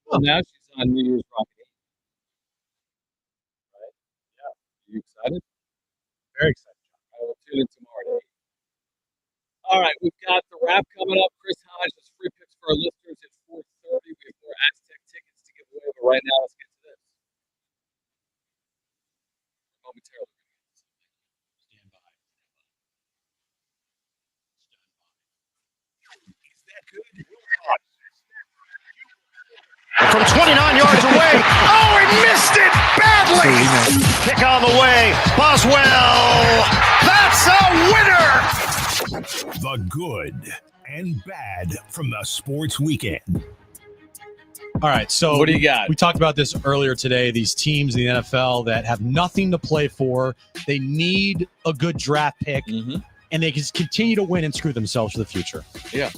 Well, now she's on New Year's Rocket Eve. Right? Yeah. Are you excited? Very excited. I will tune in tomorrow at 8. All right, we've got the wrap coming up. Chris Hodge has free picks for our listeners at 4:30. We have more Aztec tickets to give away, but right now, let's get to this. Momentarily. Stand by. Is that good? From 29 yards away. Oh, he missed it badly. Kick on the way. Boswell. That's a winner. The good and bad from the sports weekend. All right, so what do you got? We talked about this earlier today. These teams in the NFL that have nothing to play for, they need a good draft pick, and they can continue to win and screw themselves for the future. Yeah.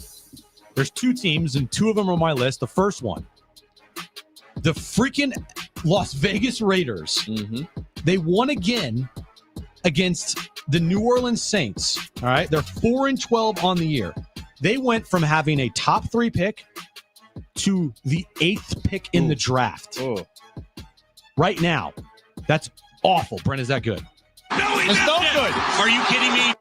There's two teams, and two of them are on my list. The first one, the freaking Las Vegas Raiders. They won again against the New Orleans Saints. All right, they're 4-12 on the year. They went from having a top 3 pick to the 8th pick in the draft. Right now, that's awful. Brent, is that good? No, it's no good. Are you kidding me?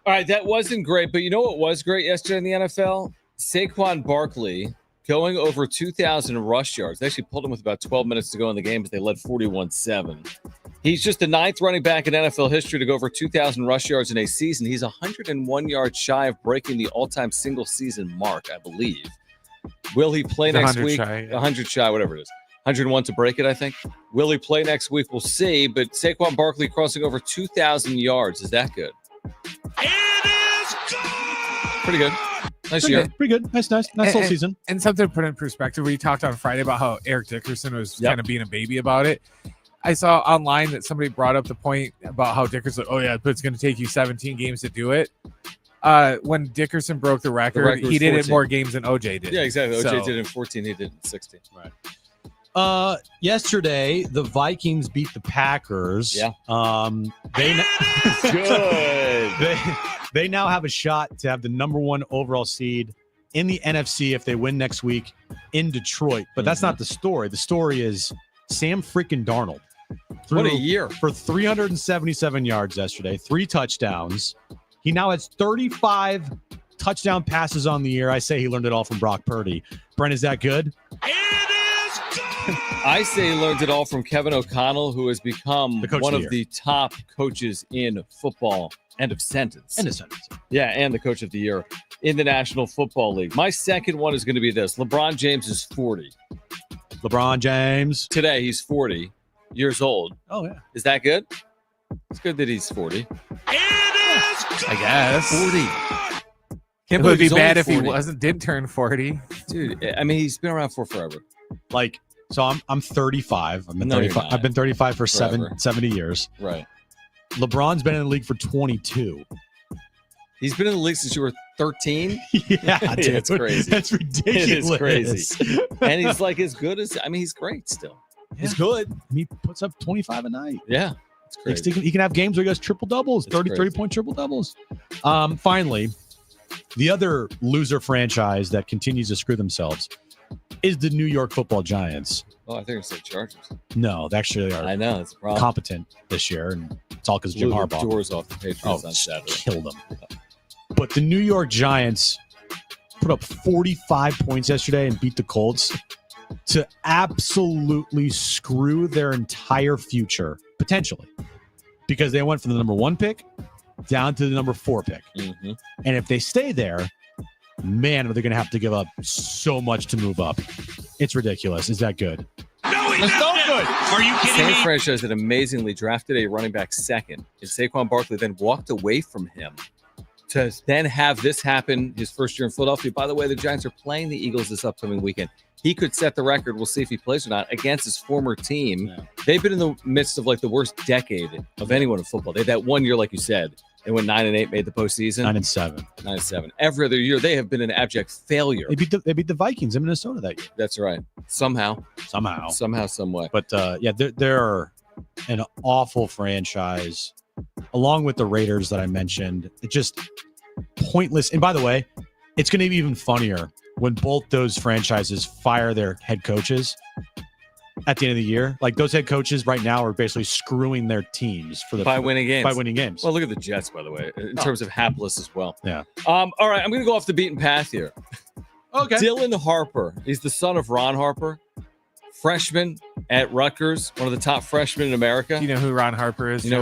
All right, that wasn't great, but you know what was great yesterday in the NFL? Saquon Barkley going over 2,000 rush yards. They actually pulled him with about 12 minutes to go in the game, but they led 41-7. He's just the 9th running back in NFL history to go over 2,000 rush yards in a season. He's 101 yards shy of breaking the all-time single-season mark, I believe. Will he play next week? 100 shy, whatever it is. 101 to break it, I think. Will he play next week? We'll see. But Saquon Barkley crossing over 2,000 yards. Is that good? It is good. Pretty good. Nice year. Pretty good. Nice whole season. And something to put in perspective, we talked on Friday about how Eric Dickerson was kind of being a baby about it. I saw online that somebody brought up the point about how Dickerson, but it's going to take you 17 games to do it. When Dickerson broke the record he did 14. It more games than OJ did. Yeah, exactly. OJ did it in 14. He did it in 16. Right. Yesterday, the Vikings beat the Packers. Yeah. They now have a shot to have the number 1 overall seed in the NFC if they win next week in Detroit. But that's not the story. The story is Sam freaking Darnold. What a year. For 377 yards yesterday, 3 touchdowns. He now has 35 touchdown passes on the year. I say he learned it all from Brock Purdy. Brent, is that good? It is good. I say he learned it all from Kevin O'Connell, who has become one of the top coaches in football. End of sentence. Yeah, and the coach of the year in the National Football League. My second one is going to be this. LeBron James is 40. LeBron James. Today, he's 40 years old. Oh, yeah. Is that good? It's good that he's 40. It is good. I guess. 40. It would be bad if he did turn 40. Dude, I mean, he's been around for forever. Like, so I'm 35. I've been 35 for 70 years. Right. LeBron's been in the league for 22. He's been in the league since you were 13? Yeah, dude. It's crazy. That's ridiculous. It is crazy. And he's like as good as, he's great still. Yeah. He's good. And he puts up 25 a night. Yeah. He can have games where he goes triple doubles, 30-point triple doubles. Finally, the other loser franchise that continues to screw themselves is the New York Football Giants. Oh, I think it's the Chargers. No, they actually are. I know it's a problem. Competent this year, and it's all because Jim Harbaugh. Doors off the Patriots on Saturday. Killed them. But the New York Giants put up 45 points yesterday and beat the Colts to absolutely screw their entire future, potentially, because they went from the number 1 pick down to the number 4 pick. Mm-hmm. And if they stay there, man, are they going to have to give up so much to move up. It's ridiculous. Is that good? No, he's not good. Are you kidding me? Same franchise that amazingly drafted a running back second, and Saquon Barkley then walked away from him to then have this happen his first year in Philadelphia. By the way, the Giants are playing the Eagles this upcoming weekend. He could set the record. We'll see if he plays or not against his former team. Yeah. They've been in the midst of like the worst decade of anyone in football. They had that one year, like you said, they went 9-8, made the postseason. 9-7. 9-7. Every other year, they have been an abject failure. They beat the Vikings in Minnesota that year. That's right. Somehow, some way. But they're an awful franchise, along with the Raiders that I mentioned. It's just pointless. And by the way, it's going to be even funnier when both those franchises fire their head coaches at the end of the year. Like, those head coaches right now are basically screwing their teams by winning games. Well, look at the Jets, by the way, in terms of hapless as well. Yeah. All right, I'm going to go off the beaten path here. Okay. Dylan Harper. He's the son of Ron Harper, freshman at Rutgers, one of the top freshmen in America. Do you know who Ron Harper is? Yes,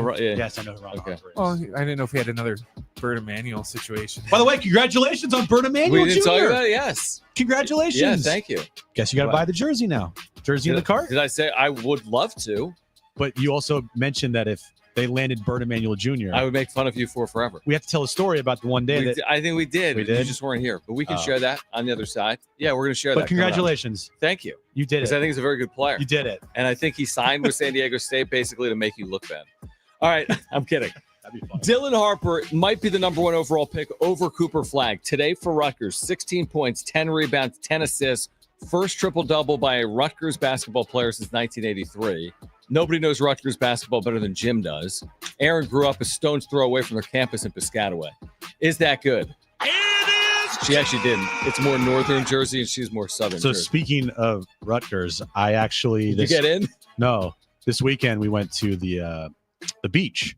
I know who Ron Harper is. Oh, I didn't know if he had another Bert Emanuel situation. By the way, congratulations on Bert Emanuel We didn't Jr. talk about it, yes. Congratulations. Yeah, thank you. Guess you got to buy the jersey now. Jersey in the cart? Did I say I would love to? But you also mentioned that if they landed Bert Emanuel Jr., I would make fun of you for forever. We have to tell a story about the one day I think we did. You just weren't here. But we can share that on the other side. Yeah, we're going to share that. But congratulations. Thank you. You did it. Because I think he's a very good player. You did it. And I think he signed with San Diego State basically to make you look bad. All right, I'm kidding. That'd be fun. Dylan Harper might be the number 1 overall pick over Cooper Flagg. Today for Rutgers, 16 points, 10 rebounds, 10 assists. First triple-double by a Rutgers basketball player since 1983. Nobody knows Rutgers basketball better than Jim does. Aaron grew up a stone's throw away from their campus in Piscataway. Is that good? It is. She actually didn't. It's more northern Jersey, and she's more southern Jersey. Speaking of Rutgers, I actually... Did you get in? No. This weekend, we went to the beach.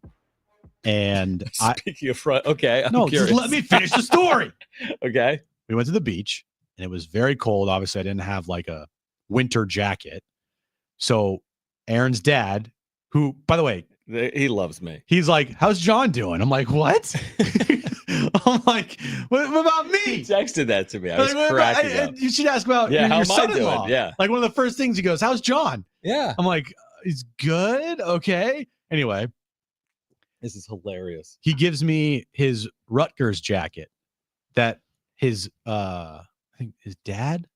And Speaking of front, okay. I'm curious. Just let me finish the story. Okay. We went to the beach, and it was very cold. Obviously, I didn't have like a winter jacket. So Aaron's dad, who, by the way, he loves me. He's like, "How's John doing?" I'm like, "What?" I'm like, what about me? He texted that to me. I was cracking up. You should ask about how your am I son-in-law. doing? Yeah. Like, one of the first things he goes, "How's John?" Yeah. I'm like, "He's good." Okay. Anyway. This is hilarious. He gives me his Rutgers jacket that his I think his dad.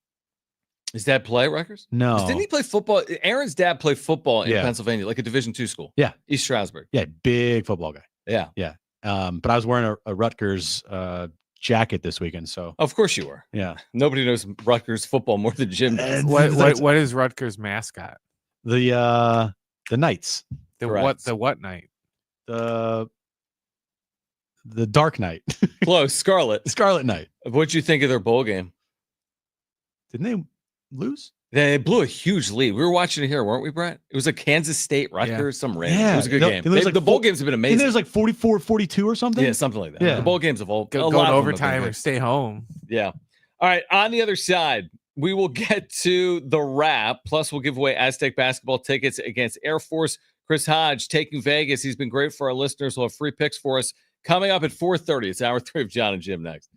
His dad play Rutgers? No. Didn't he play football? Aaron's dad played football in Pennsylvania, like a Division II school. Yeah. East Stroudsburg. Yeah, big football guy. Yeah. Yeah. But I was wearing a Rutgers jacket this weekend, so of course you were. Yeah. Nobody knows Rutgers football more than Jim does. What is Rutgers' mascot? The Knights. The what night? The Dark Knight. Close. Scarlet Knight. What'd you think of their bowl game? Didn't they lose? They blew a huge lead. We were watching it here, weren't we, Brett? It was a Kansas State, Rutgers, some random. Yeah. It was a good game. The bowl games have been amazing. It was like 44-42 or something. Yeah, something like that. Yeah. The bowl games have all go to overtime or stay home. Yeah. All right. On the other side, we will get to the wrap. Plus, we'll give away Aztec basketball tickets against Air Force. Chris Hodge taking Vegas. He's been great for our listeners. We'll have free picks for us coming up at 4:30. It's hour 3 of Jon and Jim next.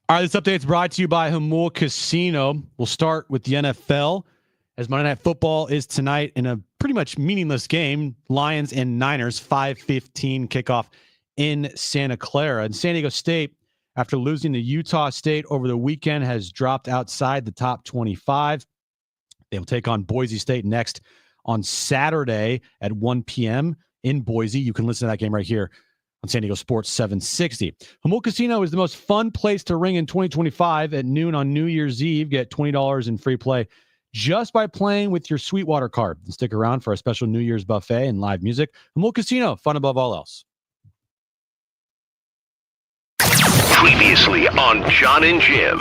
All right, this update is brought to you by Hamul Casino. We'll start with the NFL, as Monday Night Football is tonight in a pretty much meaningless game. Lions and Niners, 5:15 kickoff in Santa Clara. And San Diego State, after losing to Utah State over the weekend, has dropped outside the top 25. They will take on Boise State next on Saturday at 1 p.m. in Boise. You can listen to that game right here on San Diego Sports 760. Hamul Casino is the most fun place to ring in 2025 at noon on New Year's Eve. Get $20 in free play just by playing with your Sweetwater card. And stick around for a special New Year's buffet and live music. Hamul Casino, fun above all else. Previously on Jon and Jim.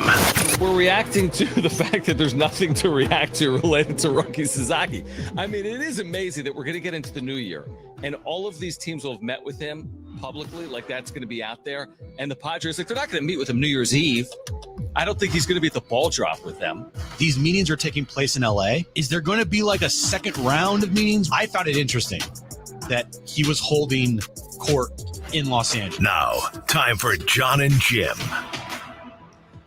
We're reacting to the fact that there's nothing to react to related to Roki Sasaki. I mean, it is amazing that we're going to get into the new year, and all of these teams will have met with him publicly, like that's going to be out there. And the Padres, like, they're not going to meet with him New Year's Eve. I don't think he's going to be at the ball drop with them. These meetings are taking place in LA. Is there going to be like a second round of meetings? I found it interesting that he was holding court in Los Angeles. Now, time for Jon and Jim.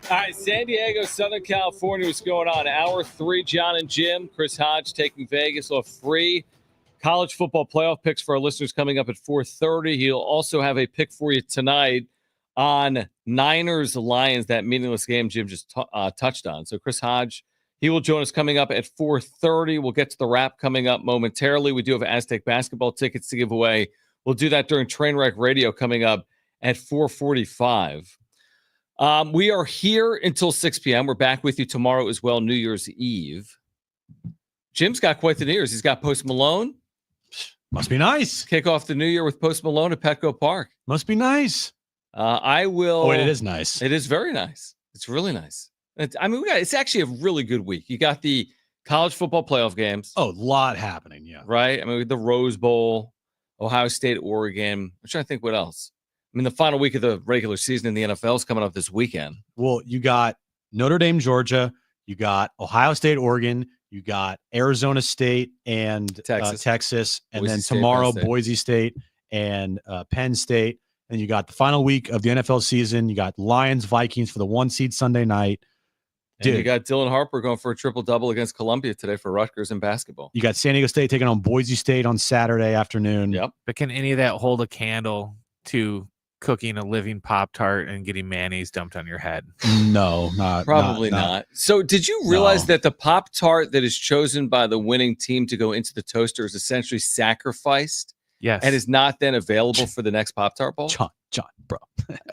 All right, San Diego, Southern California, what's going on? Hour 3, Jon and Jim. Chris Hodge taking Vegas. We'll have free college football playoff picks for our listeners coming up at 4:30. He'll also have a pick for you tonight on Niners-Lions, that meaningless game Jim just touched on. So Chris Hodge, he will join us coming up at 4:30. We'll get to the wrap coming up momentarily. We do have Aztec basketball tickets to give away. We'll do that during Trainwreck Radio coming up at 4:45. We are here until 6 p.m. We're back with you tomorrow as well, New Year's Eve. Jim's got quite the New Year's. He's got Post Malone. Must be nice. Kick off the new year with Post Malone at Petco Park. Must be nice. I will. Oh, wait, it is nice. It is very nice. It's really nice. It's actually a really good week. You got the college football playoff games. Oh, a lot happening, yeah. Right? I mean, the Rose Bowl, Ohio State, Oregon. I'm trying to think what else. I mean, the final week of the regular season in the NFL is coming up this weekend. Well, you got Notre Dame, Georgia. You got Ohio State, Oregon. You got Arizona State and Texas. And Boise then State, tomorrow, Penn State. Boise State and Penn State. And you got the final week of the NFL season. You got Lions, Vikings for the 1 seed Sunday night. And you got Dylan Harper going for a triple-double against Columbia today for Rutgers in basketball. You got San Diego State taking on Boise State on Saturday afternoon. Yep. But can any of that hold a candle to cooking a living Pop-Tart and getting mayonnaise dumped on your head? No, Probably not. So did you realize that the Pop-Tart that is chosen by the winning team to go into the toaster is essentially sacrificed? Yes. And is not then available for the next Pop-Tart Bowl? John, bro.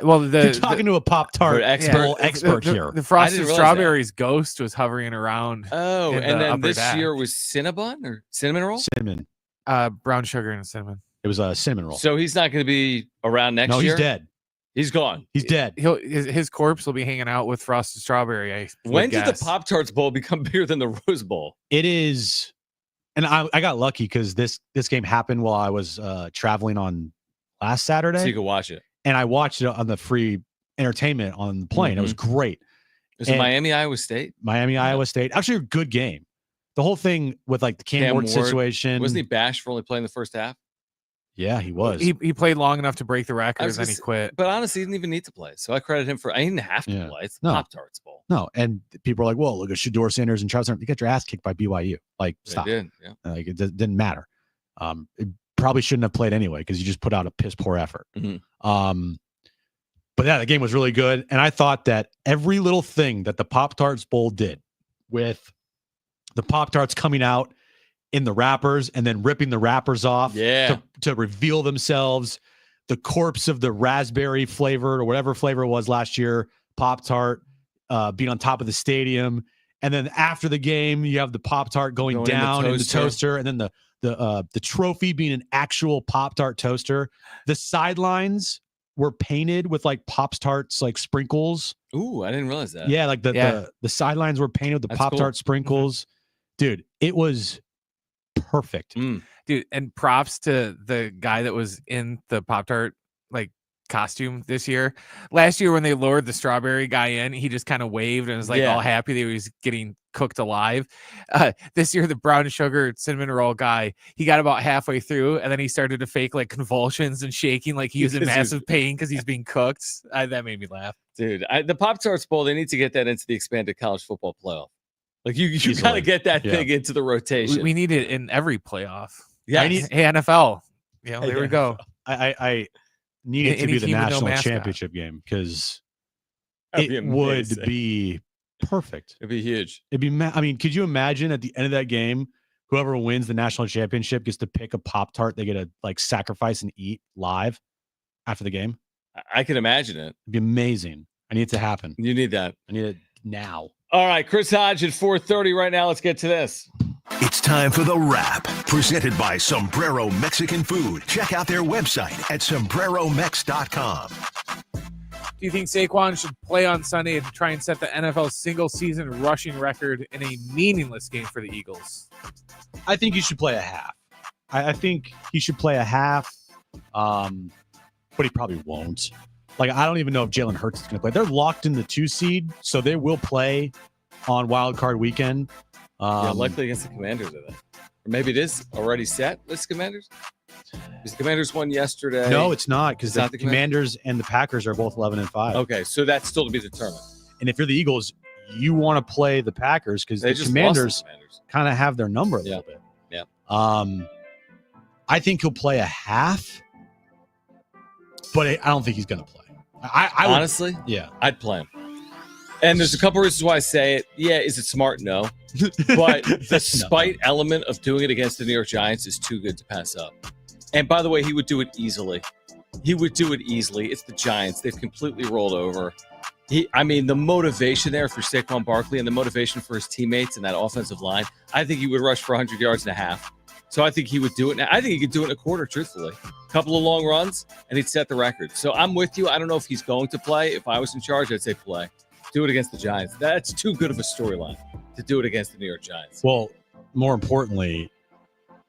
Well, You're talking to a Pop-Tart expert here. The frosted strawberries ghost was hovering around. Oh, and then this year was Cinnabon or cinnamon roll? Cinnamon. Brown sugar and cinnamon. It was a cinnamon roll. So he's not going to be around next year? No, he's dead. He's gone. He's dead. His corpse will be hanging out with frosted strawberry. When did the Pop-Tarts Bowl become bigger than the Rose Bowl? It is, and I got lucky because this game happened while I was traveling on last Saturday. So you could watch it. And I watched it on the free entertainment on the plane. Mm-hmm. It was great. Was it Miami, Iowa State? Iowa State. Actually, a good game. The whole thing with like the Cam Ward situation. Wasn't he bashed for only playing the first half? Yeah, he was. He played long enough to break the record, and then he quit. But honestly, he didn't even need to play. So I credit him for. I didn't have to play. It's the Pop-Tarts Bowl. No, and people are like, "Well, look at Shedeur Sanders and Travis Hunter. You got your ass kicked by BYU." Like, stop. They did. Yeah. Like, it didn't matter. It probably shouldn't have played anyway because you just put out a piss poor effort. Mm-hmm. But yeah, the game was really good, and I thought that every little thing that the Pop-Tarts Bowl did, with the Pop-Tarts coming out in the wrappers and then ripping the wrappers off to reveal themselves, the corpse of the raspberry flavored or whatever flavor it was last year, Pop-Tart being on top of the stadium. And then after the game, you have the Pop-Tart going down in the toaster, and then the trophy being an actual Pop-Tart toaster. The sidelines were painted with like Pop-Tarts, like sprinkles. Ooh, I didn't realize that. Yeah, like the sidelines were painted with the Pop-Tart sprinkles. Dude, it was perfect. Dude, and props to the guy that was in the Pop-Tart like costume this year. Last year when they lured the strawberry guy in, he just kind of waved and was like all happy that he was getting cooked alive. This year the brown sugar cinnamon roll guy, he got about halfway through and then he started to fake like convulsions and shaking like he was in massive pain because he's being cooked. That made me laugh. Dude, the Pop-Tarts Bowl, they need to get that into the expanded college football playoff. Like you got to get that thing into the rotation. We need it in every playoff. Yeah, hey NFL. There we go. I need it to be the national championship game because it would be perfect. It'd be huge. It'd be. I mean, could you imagine at the end of that game, whoever wins the national championship gets to pick a Pop-Tart they get to like sacrifice and eat live after the game? I can imagine it. It'd be amazing. I need it to happen. You need that. I need it now. All right, Chris Hodge at 4:30 right now. Let's get to this. It's time for The Wrap, presented by Sombrero Mexican Food. Check out their website at sombreromex.com. Do you think Saquon should play on Sunday and try and set the NFL single-season rushing record in a meaningless game for the Eagles? I think he should play a half. I think he should play a half, but he probably won't. Like, I don't even know if Jalen Hurts is going to play. They're locked in the 2 seed, so they will play on Wild Card Weekend. Likely against the Commanders, I think. Or maybe it is already set with the Commanders. Because the Commanders won yesterday. No, it's not, because the Commanders and the Packers are both 11-5. Okay, so that's still to be determined. And if you're the Eagles, you want to play the Packers because the Commanders kind of have their number a little bit. Yeah. I think he'll play a half, but I don't think he's going to play. I honestly, I'd play him. And there's a couple reasons why I say it. Yeah, is it smart? No. But the spite element of doing it against the New York Giants is too good to pass up. And by the way, he would do it easily. It's the Giants. They've completely rolled over. The motivation there for Saquon Barkley and the motivation for his teammates and that offensive line, I think he would rush for 100 yards and a half. So I think he would do it. I think he could do it in a quarter, truthfully. A couple of long runs, and he'd set the record. So I'm with you. I don't know if he's going to play. If I was in charge, I'd say play. Do it against the Giants. That's too good of a storyline to do it against the New York Giants. Well, more importantly,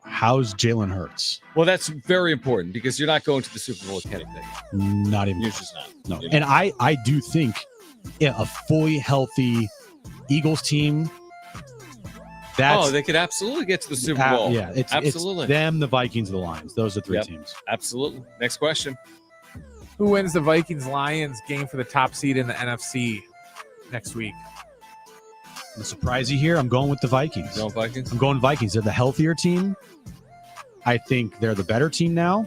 how's Jalen Hurts? Well, that's very important because you're not going to the Super Bowl with Kenny Pickett. Not even. You're just not. No. And I do think a fully healthy Eagles team. They could absolutely get to the Super Bowl. It's absolutely. It's them, the Vikings, the Lions. Those are 3 teams. Absolutely. Next question. Who wins the Vikings-Lions game for the top seed in the NFC next week? I'm going to surprise you here. I'm going with the Vikings. Going Vikings? I'm going Vikings. They're the healthier team. I think they're the better team now.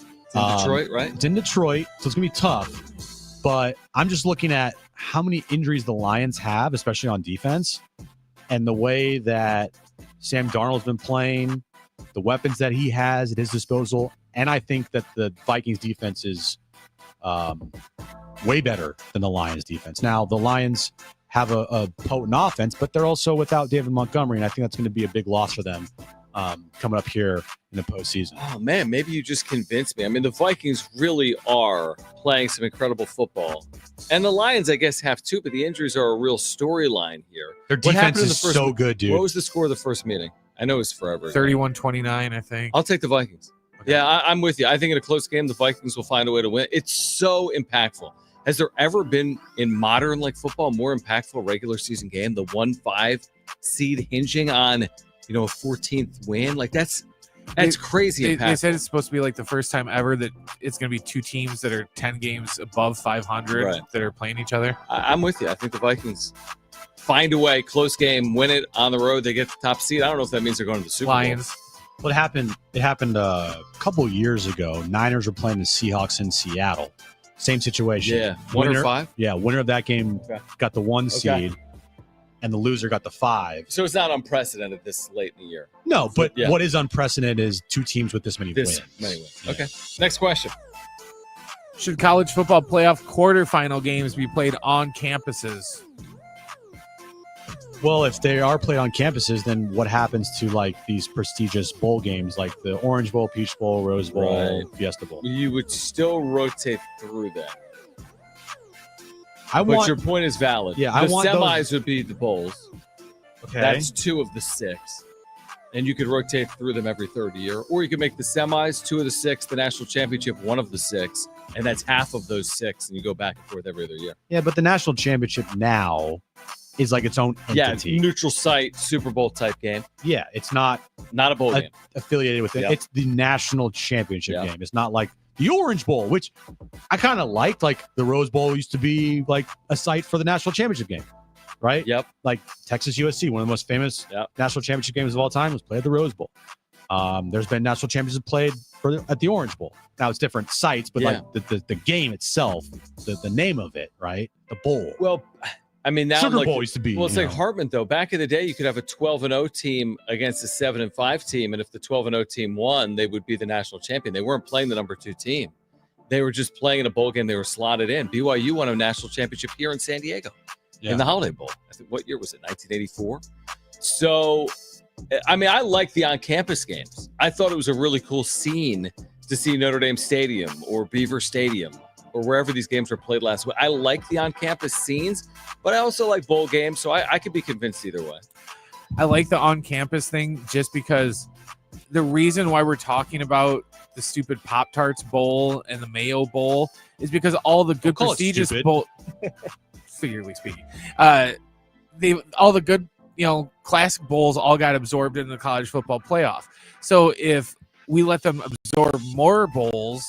It's in Detroit, right? It's in Detroit, so it's going to be tough. But I'm just looking at how many injuries the Lions have, especially on defense. And the way that Sam Darnold's been playing, the weapons that he has at his disposal, and I think that the Vikings defense is way better than the Lions defense. Now, the Lions have a potent offense, but they're also without David Montgomery, and I think that's going to be a big loss for them coming up here in the postseason. Oh, man, maybe you just convinced me. I mean, the Vikings really are playing some incredible football. And the Lions, I guess, have too, but the injuries are a real storyline here. Their defense is so good, dude. What was the score of the first meeting? I know it was forever. 31-29, I think. I'll take the Vikings. Okay. Yeah, I'm with you. I think in a close game, the Vikings will find a way to win. It's so impactful. Has there ever been in modern football a more impactful regular season game? The 1-5 seed hinging on, a 14th win. That's crazy. They said it's supposed to be the first time ever that it's going to be 2 teams that are 10 games above 500 that are playing each other. I'm with you. I think the Vikings find a way, close game, win it on the road. They get the top seed. I don't know if that means they're going to the Super Lions. Bowl. Well, it happened a couple years ago. Niners were playing the Seahawks in Seattle. Same situation. Yeah, 1-5. Yeah, winner of that game got the 1 seed, and the loser got the 5. So it's not unprecedented this late in the year. No, but what is unprecedented is 2 teams with this many wins. Yeah. Okay, next question. Should college football playoff quarterfinal games be played on campuses? Well, if they are played on campuses, then what happens to these prestigious bowl games like the Orange Bowl, Peach Bowl, Rose Bowl, Fiesta Bowl? You would still rotate through that. But your point is valid. Yeah, the semis would be the bowls. Okay. That's 2 of the 6. And you could rotate through them every third year. Or you could make the semis 2 of the 6, the national championship 1 of the 6, and that's half of those 6, and you go back and forth every other year. Yeah, but the national championship now is its own entity. Yeah, it's neutral site Super Bowl type game. Yeah, it's not a bowl game affiliated with it. It's the national championship game. It's not like the Orange Bowl, which I kind of liked. Like the Rose Bowl used to be like a site for the national championship game, right? Yep. Like Texas USC, one of the most famous national championship games of all time, was played at the Rose Bowl. There's been national championships played at the Orange Bowl. Now it's different sites, but like the game itself, the name of it, right? The bowl. Well, I mean, now Sugar like, Bowl used to be. Well, it's like Hartman though. Back in the day, you could have a 12-0 team against a 7-5 team, and if the 12-0 team won, they would be the national champion. They weren't playing the number 2 team; they were just playing in a bowl game. They were slotted in. BYU won a national championship here in San Diego in the Holiday Bowl. I think what year was it? 1984. So, I mean, I like the on-campus games. I thought it was a really cool scene to see Notre Dame Stadium or Beaver Stadium or wherever these games were played last week. I like the on-campus scenes, but I also like bowl games, so I could be convinced either way. I like the on-campus thing just because the reason why we're talking about the stupid Pop-Tarts Bowl and the Mayo Bowl is because all the good prestigious bowl, figuratively speaking, all the good, classic bowls all got absorbed in the college football playoff. So if we let them absorb more bowls,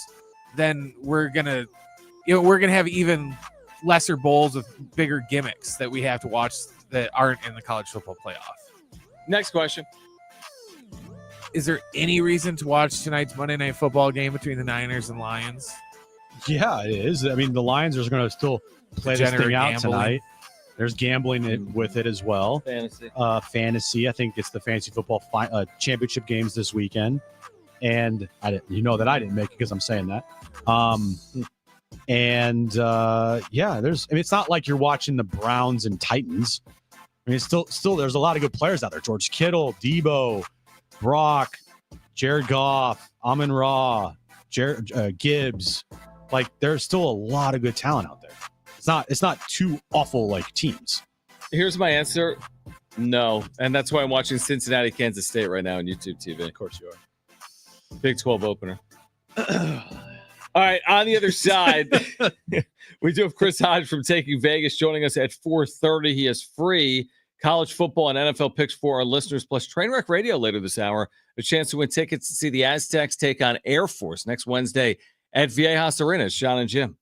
then we're gonna have even lesser bowls with bigger gimmicks that we have to watch that aren't in the college football playoff. Next question. Is there any reason to watch tonight's Monday Night Football game between the Niners and Lions? Yeah, it is. I mean, the Lions are going to still play this thing out tonight. There's gambling with it as well. Fantasy. I think it's the fantasy football championship games this weekend. And I didn't make it because I'm saying that. It's not like you're watching the Browns and Titans. I mean, it's still there's a lot of good players out there. George Kittle, Debo, Brock, Jared Goff, Amon-Ra, Gibbs. Like, there's still a lot of good talent out there. It's not too awful like teams. Here's my answer. No. And that's why I'm watching Cincinnati, Kansas State right now on YouTube TV. Of course you are. Big 12 opener. All right, on the other side, we do have Chris Hodge from Taking Vegas joining us at 4:30. He is free college football and NFL picks for our listeners, plus Trainwreck Radio later this hour. A chance to win tickets to see the Aztecs take on Air Force next Wednesday at Viejas Arena. It's Jon and Jim.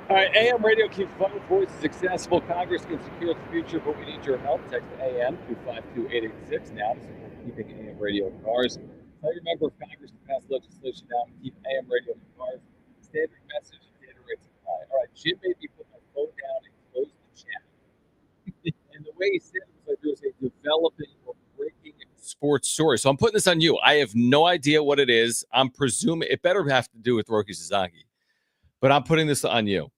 All right, AM radio keeps vital voices accessible. Congress can secure its future, but we need your help. Text AM to 52886 now to support keeping AM radio in cars. Tell your member of Congress to pass legislation now to keep AM radio in cars. Standard message and data rates apply. All right, Jim made me put my phone down and close the chat. And the way he said it was like there was a developing or breaking sports story. So I'm putting this on you. I have no idea what it is. I'm presuming it better have to do with Roki Sasaki, but I'm putting this on you.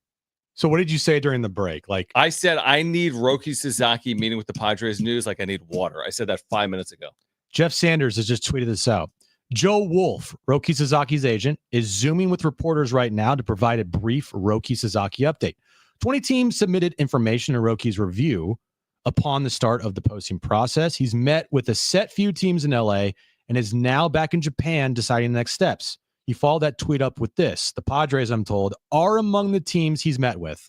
So what did you say during the break? Like I said, I need Roki Sasaki meeting with the Padres news like I need water. I said that 5 minutes ago. Jeff Sanders has just tweeted this out. Joe Wolf, Roki Sasaki's agent, is Zooming with reporters right now to provide a brief Roki Sasaki update. 20 teams submitted information in Roki's review upon the start of the posting process. He's met with a set few teams in LA and is now back in Japan deciding the next steps. He followed that tweet up with this. The Padres, I'm told, are among the teams he's met with.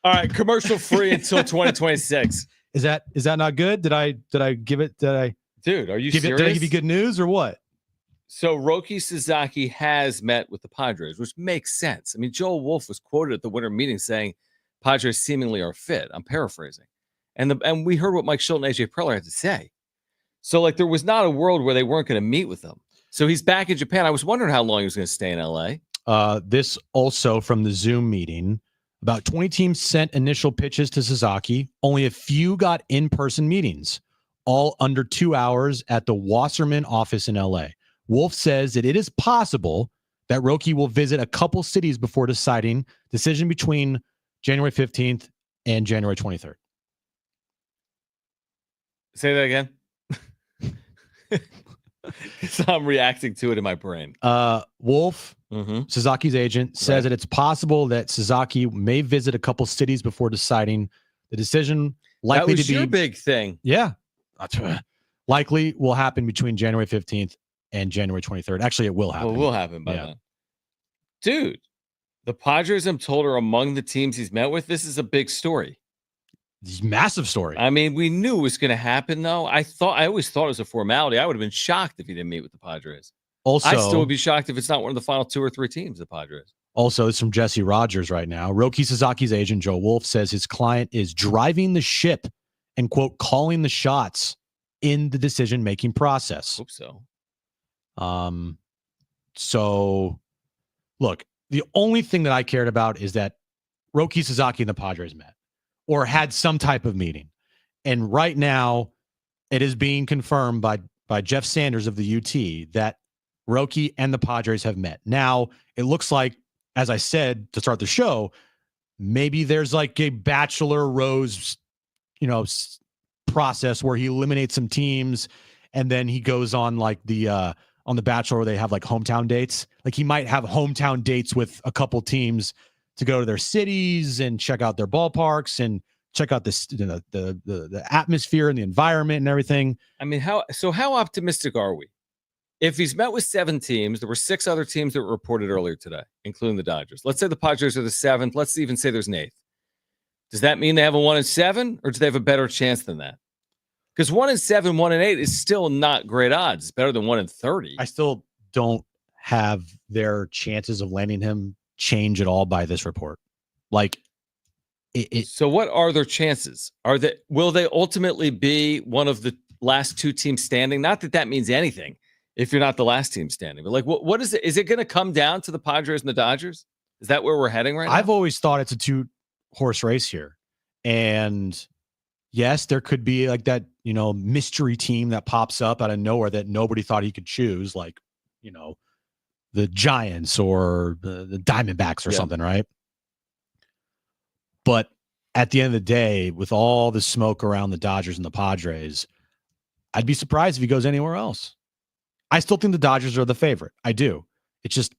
All right, commercial free until 2026. Is that not good? Did I give it? Dude, are you serious? Did I give you good news or what? So Roki Sasaki has met with the Padres, which makes sense. I mean, Joel Wolf was quoted at the winter meeting saying Padres seemingly are fit. I'm paraphrasing. And we heard what Mike Schultz and AJ Preller had to say. So like there was not a world where they weren't going to meet with them. So he's back in Japan. I was wondering how long he was going to stay in LA. This also from the Zoom meeting. About 20 teams sent initial pitches to Sasaki. Only a few got in-person meetings, all under 2 hours at the Wasserman office in LA. Wolf says that it is possible that Roki will visit a couple cities before deciding decision between January 15th and January 23rd. Say that again. So I'm reacting to it in my brain. Wolf, Sasaki's agent, says that it's possible that Sasaki may visit a couple cities before deciding the decision. Likely that was to be your big thing. Yeah, likely will happen between January 15th and January 23rd. Actually, it will happen. Well, it will happen by then. Dude, the Padres, I'm told, are among the teams he's met with. This is a big story. This massive story. I mean, we knew it was going to happen, though. I always thought it was a formality. I would have been shocked if he didn't meet with the Padres. Also, I still would be shocked if it's not one of the final 2 or 3 teams, the Padres. Also, it's from Jesse Rogers right now. Roki Sasaki's agent, Joe Wolf, says his client is driving the ship and, quote, calling the shots in the decision-making process. Hope so. So, look, the only thing that I cared about is that Roki Sasaki and the Padres met or had some type of meeting. And right now, it is being confirmed by Jeff Sanders of the UT that Roki and the Padres have met. Now, it looks like, as I said to start the show, maybe there's like a Bachelor Rose, process where he eliminates some teams and then he goes on like on the Bachelor where they have like hometown dates. Like he might have hometown dates with a couple teams to go to their cities and check out their ballparks and check out the atmosphere and the environment and everything. I mean, how optimistic are we? If he's met with 7 teams, there were 6 other teams that were reported earlier today, including the Dodgers. Let's say the Padres are the 7th. Let's even say there's an 8th. Does that mean they have a 1-7, or do they have a better chance than that? Because 1-7, 1-8 is still not great odds. It's better than 1-30. I still don't have their chances of landing him change at all by this report. Like, so what are their chances? Will they ultimately be one of the last 2 teams standing? Not that means anything if you're not the last team standing, but like, what is it? Is it going to come down to the Padres and the Dodgers? Is that where we're heading right now? I've always thought it's a 2-horse race here. And yes, there could be like that, mystery team that pops up out of nowhere that nobody thought he could choose, like, the Giants or the Diamondbacks or something, right? But at the end of the day, with all the smoke around the Dodgers and the Padres, I'd be surprised if he goes anywhere else. I still think the Dodgers are the favorite. I do. It's just,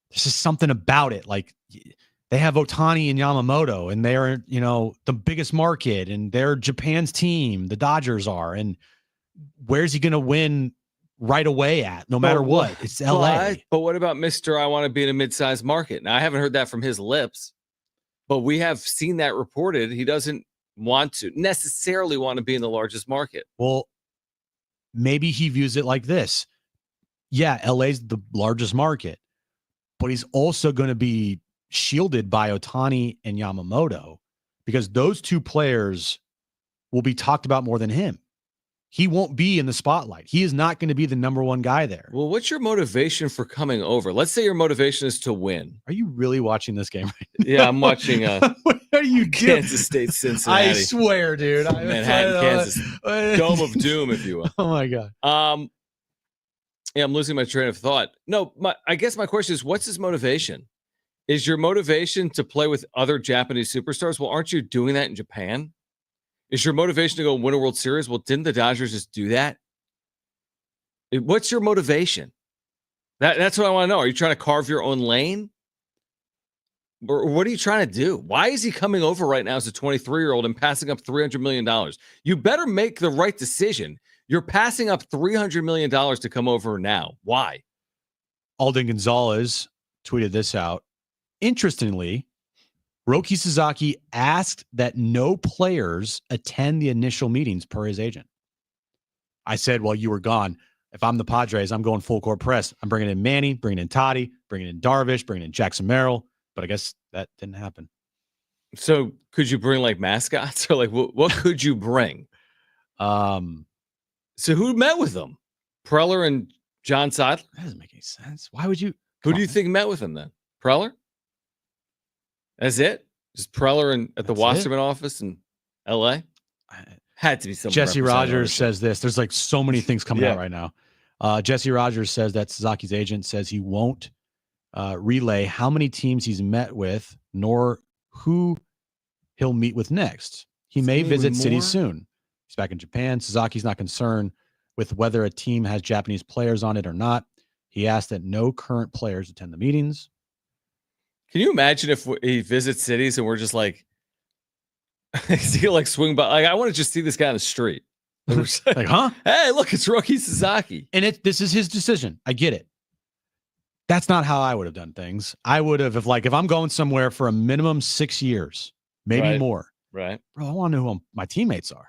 there's just something about it. Like, they have Ohtani and Yamamoto, and they're, the biggest market, and they're Japan's team. The Dodgers are. And where's he going to win right away at, no matter what? It's LA. But what about Mr. I want to be in a mid-sized market? Now, I haven't heard that from his lips, but we have seen that reported. He doesn't necessarily want to be in the largest market. Well, maybe he views it like this. Yeah, LA's the largest market, but he's also going to be shielded by Ohtani and Yamamoto because those two players will be talked about more than him. He won't be in the spotlight. He is not going to be the number one guy there. Well, what's your motivation for coming over? Let's say your motivation is to win. Are you really watching this game right now? Yeah, I'm watching what are you doing? Kansas State, Cincinnati. I swear, dude. Manhattan, Kansas. Dome of Doom, if you will. Oh, my God. Yeah, I'm losing my train of thought. No, I guess my question is, what's his motivation? Is your motivation to play with other Japanese superstars? Well, aren't you doing that in Japan? Is your motivation to go win a World Series? Well, didn't the Dodgers just do that? What's your motivation? That's what I want to know. Are you trying to carve your own lane? Or what are you trying to do? Why is he coming over right now as a 23-year-old and passing up $300 million? You better make the right decision. You're passing up $300 million to come over now. Why? Alden Gonzalez tweeted this out. Interestingly, Roki Sasaki asked that no players attend the initial meetings per his agent. I said, well, you were gone. If I'm the Padres, I'm going full court press. I'm bringing in Manny, bringing in Toddy, bringing in Darvish, bringing in Jackson Merrill. But I guess that didn't happen. So could you bring like mascots or like what could you bring? So who met with them? Preller and John Seidler? That doesn't make any sense. Why would you? Who do you think met with him then? Preller? That's it? Just Preller at the Wasserman office in L.A.? Had to be something. Jesse Rogers says this. There's like so many things coming out right now. Jesse Rogers says that Sasaki's agent says he won't relay how many teams he's met with, nor who he'll meet with next. He may visit cities soon. He's back in Japan. Sasaki's not concerned with whether a team has Japanese players on it or not. He asked that no current players attend the meetings. Can you imagine if he visits cities and we're just like, he like swing by? Like, I want to just see this guy on the street. Like, huh? Hey, look, it's Roki Sasaki. And this is his decision. I get it. That's not how I would have done things. I would have, if I'm going somewhere for a minimum 6 years, maybe more. Right. Bro, I want to know who my teammates are.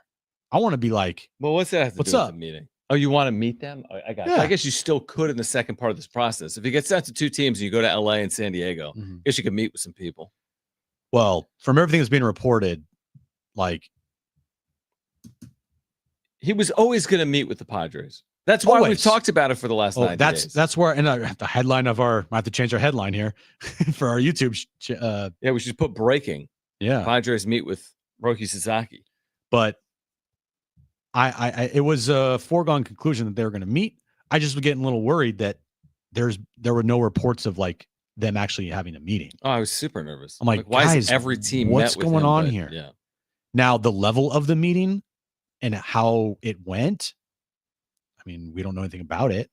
I want to be like, well, what's that have to what's do up? With the meeting? Oh, you want to meet them? I got you. I guess you still could in the second part of this process. If you get sent to two teams and you go to LA and San Diego, I guess you could meet with some people. Well, from everything that's being reported, like he was always going to meet with the Padres. That's why we've talked about it for the last 9 days. That's where, and the headline of I have to change our headline here for our YouTube. Yeah, we should put breaking. Yeah. Padres meet with Roki Sasaki. But it was a foregone conclusion that they were going to meet. I just was getting a little worried that there were no reports of like them actually having a meeting. Oh, I was super nervous. I'm like, why guys, is every team what's met with going him, on but, here? Yeah. Now the level of the meeting and how it went. I mean, we don't know anything about it.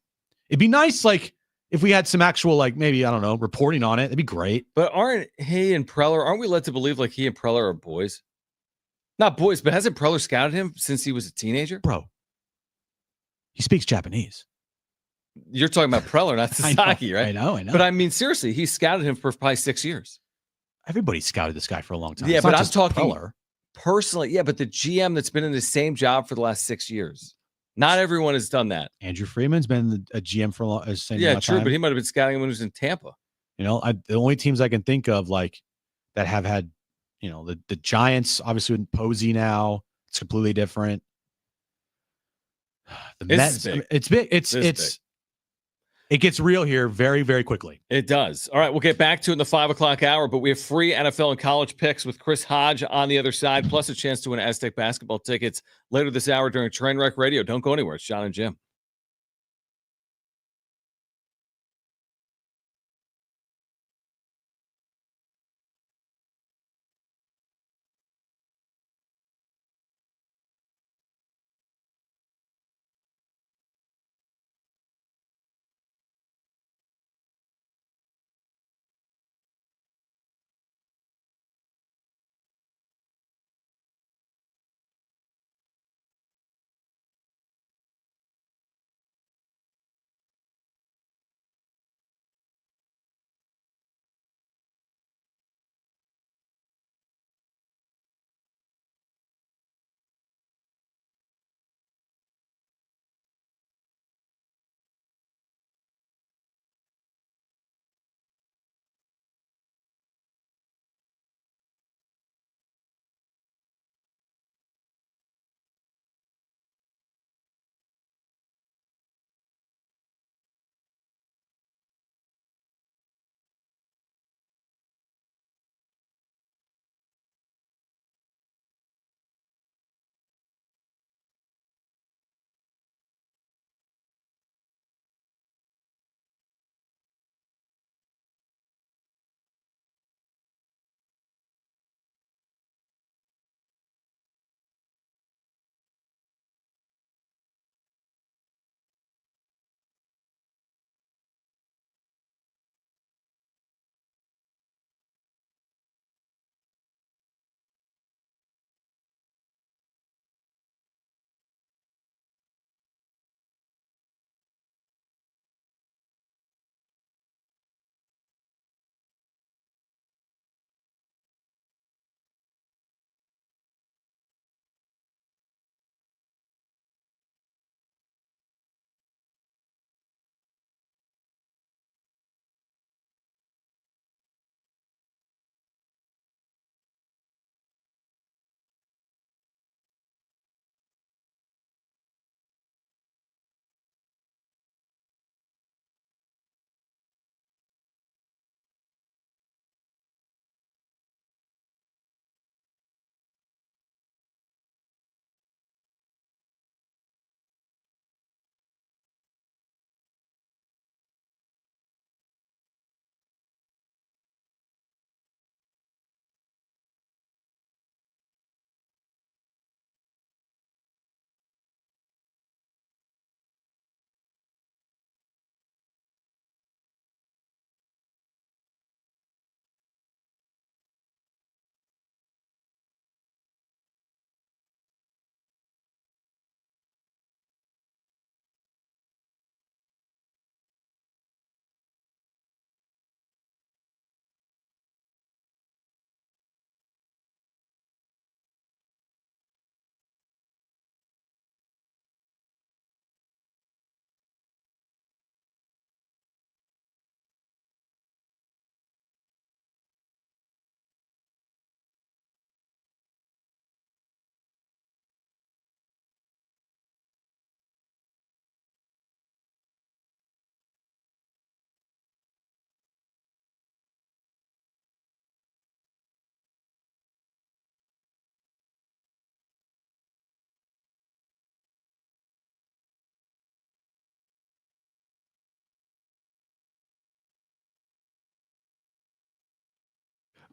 It'd be nice, like if we had some actual, like maybe I don't know, reporting on it. It'd be great. But aren't he and Preller? Aren't we led to believe like he and Preller are boys? Not boys, but hasn't Preller scouted him since he was a teenager? Bro, he speaks Japanese. You're talking about Preller, not Sasaki, right? I know. But I mean, seriously, he scouted him for probably 6 years. Everybody scouted this guy for a long time. Yeah, it's but not I'm just talking Preller. Personally. Yeah, but the GM that's been in the same job for the last 6 years. Not everyone has done that. Andrew Freeman's been a GM for a long time. Yeah, true, but he might have been scouting him when he was in Tampa. You know, the only teams I can think of like that have had, you know, the Giants, obviously with Posey now, it's completely different. The Mets, big. It's big. It gets real here very, very quickly. It does. All right, we'll get back to it in the 5 o'clock hour, but we have free NFL and college picks with Chris Hodge on the other side, plus a chance to win Aztec basketball tickets later this hour during Trainwreck Radio. Don't go anywhere. It's Jon and Jim.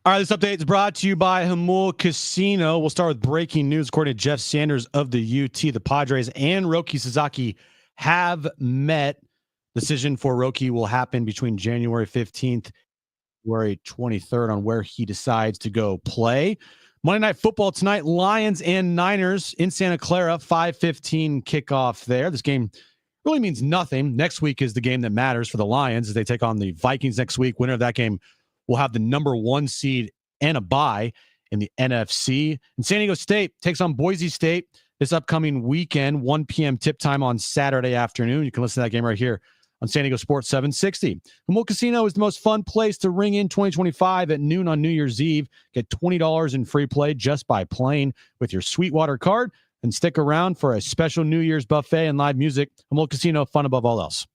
All right, this update is brought to you by Hamul Casino. We'll start with breaking news. According to Jeff Sanders of the UT, the Padres and Roki Sasaki have met. Decision for Roki will happen between January 15th, January 23rd on where he decides to go play. Monday Night Football tonight, Lions and Niners in Santa Clara, 5:15 kickoff there. This game really means nothing. Next week is the game that matters for the Lions as they take on the Vikings next week. Winner of that game will have the number 1 seed and a bye in the NFC. And San Diego State takes on Boise State this upcoming weekend, 1 p.m. tip time on Saturday afternoon. You can listen to that game right here on San Diego Sports 760. Hamul Casino is the most fun place to ring in 2025 at noon on New Year's Eve. Get $20 in free play just by playing with your Sweetwater card. And stick around for a special New Year's buffet and live music. Hamul Casino, fun above all else.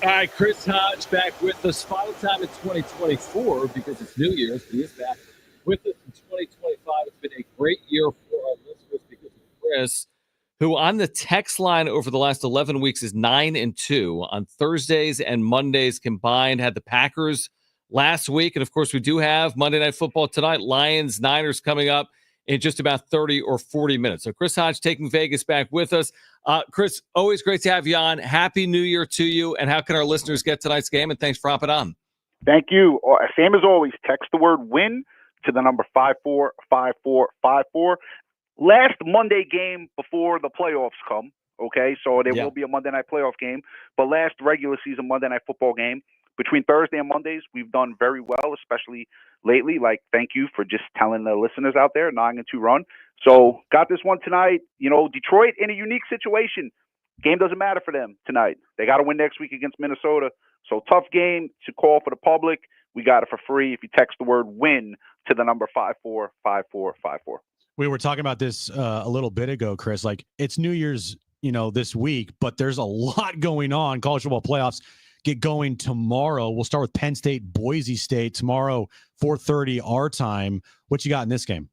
All right, Chris Hodge back with us. Final time in 2024 because it's New Year's. He is back with us in 2025. It's been a great year for our listeners because of Chris, who on the text line over the last 11 weeks is 9-2 on Thursdays and Mondays combined. Had the Packers last week. And of course, we do have Monday Night Football tonight, Lions, Niners coming up in just about 30 or 40 minutes. So Chris Hodge taking Vegas back with us. Chris, always great to have you on. Happy New Year to you. And how can our listeners get tonight's game? And thanks for hopping on. Thank you. Same as always, text the word win to the number 545454. Last Monday game before the playoffs come, okay? So there will be a Monday night playoff game. But last regular season Monday Night Football game, between Thursday and Mondays, we've done very well, especially lately. Like, thank you for just telling the listeners out there, 9-2 run. So got this one tonight. You know, Detroit in a unique situation. Game doesn't matter for them tonight. They got to win next week against Minnesota. So tough game to call for the public. We got it for free if you text the word win to the number 545454. We were talking about this a little bit ago, Chris. Like, it's New Year's, this week, but there's a lot going on. College football playoffs get going tomorrow. We'll start with Penn State, Boise State tomorrow, 4:30 our time. What you got in this game?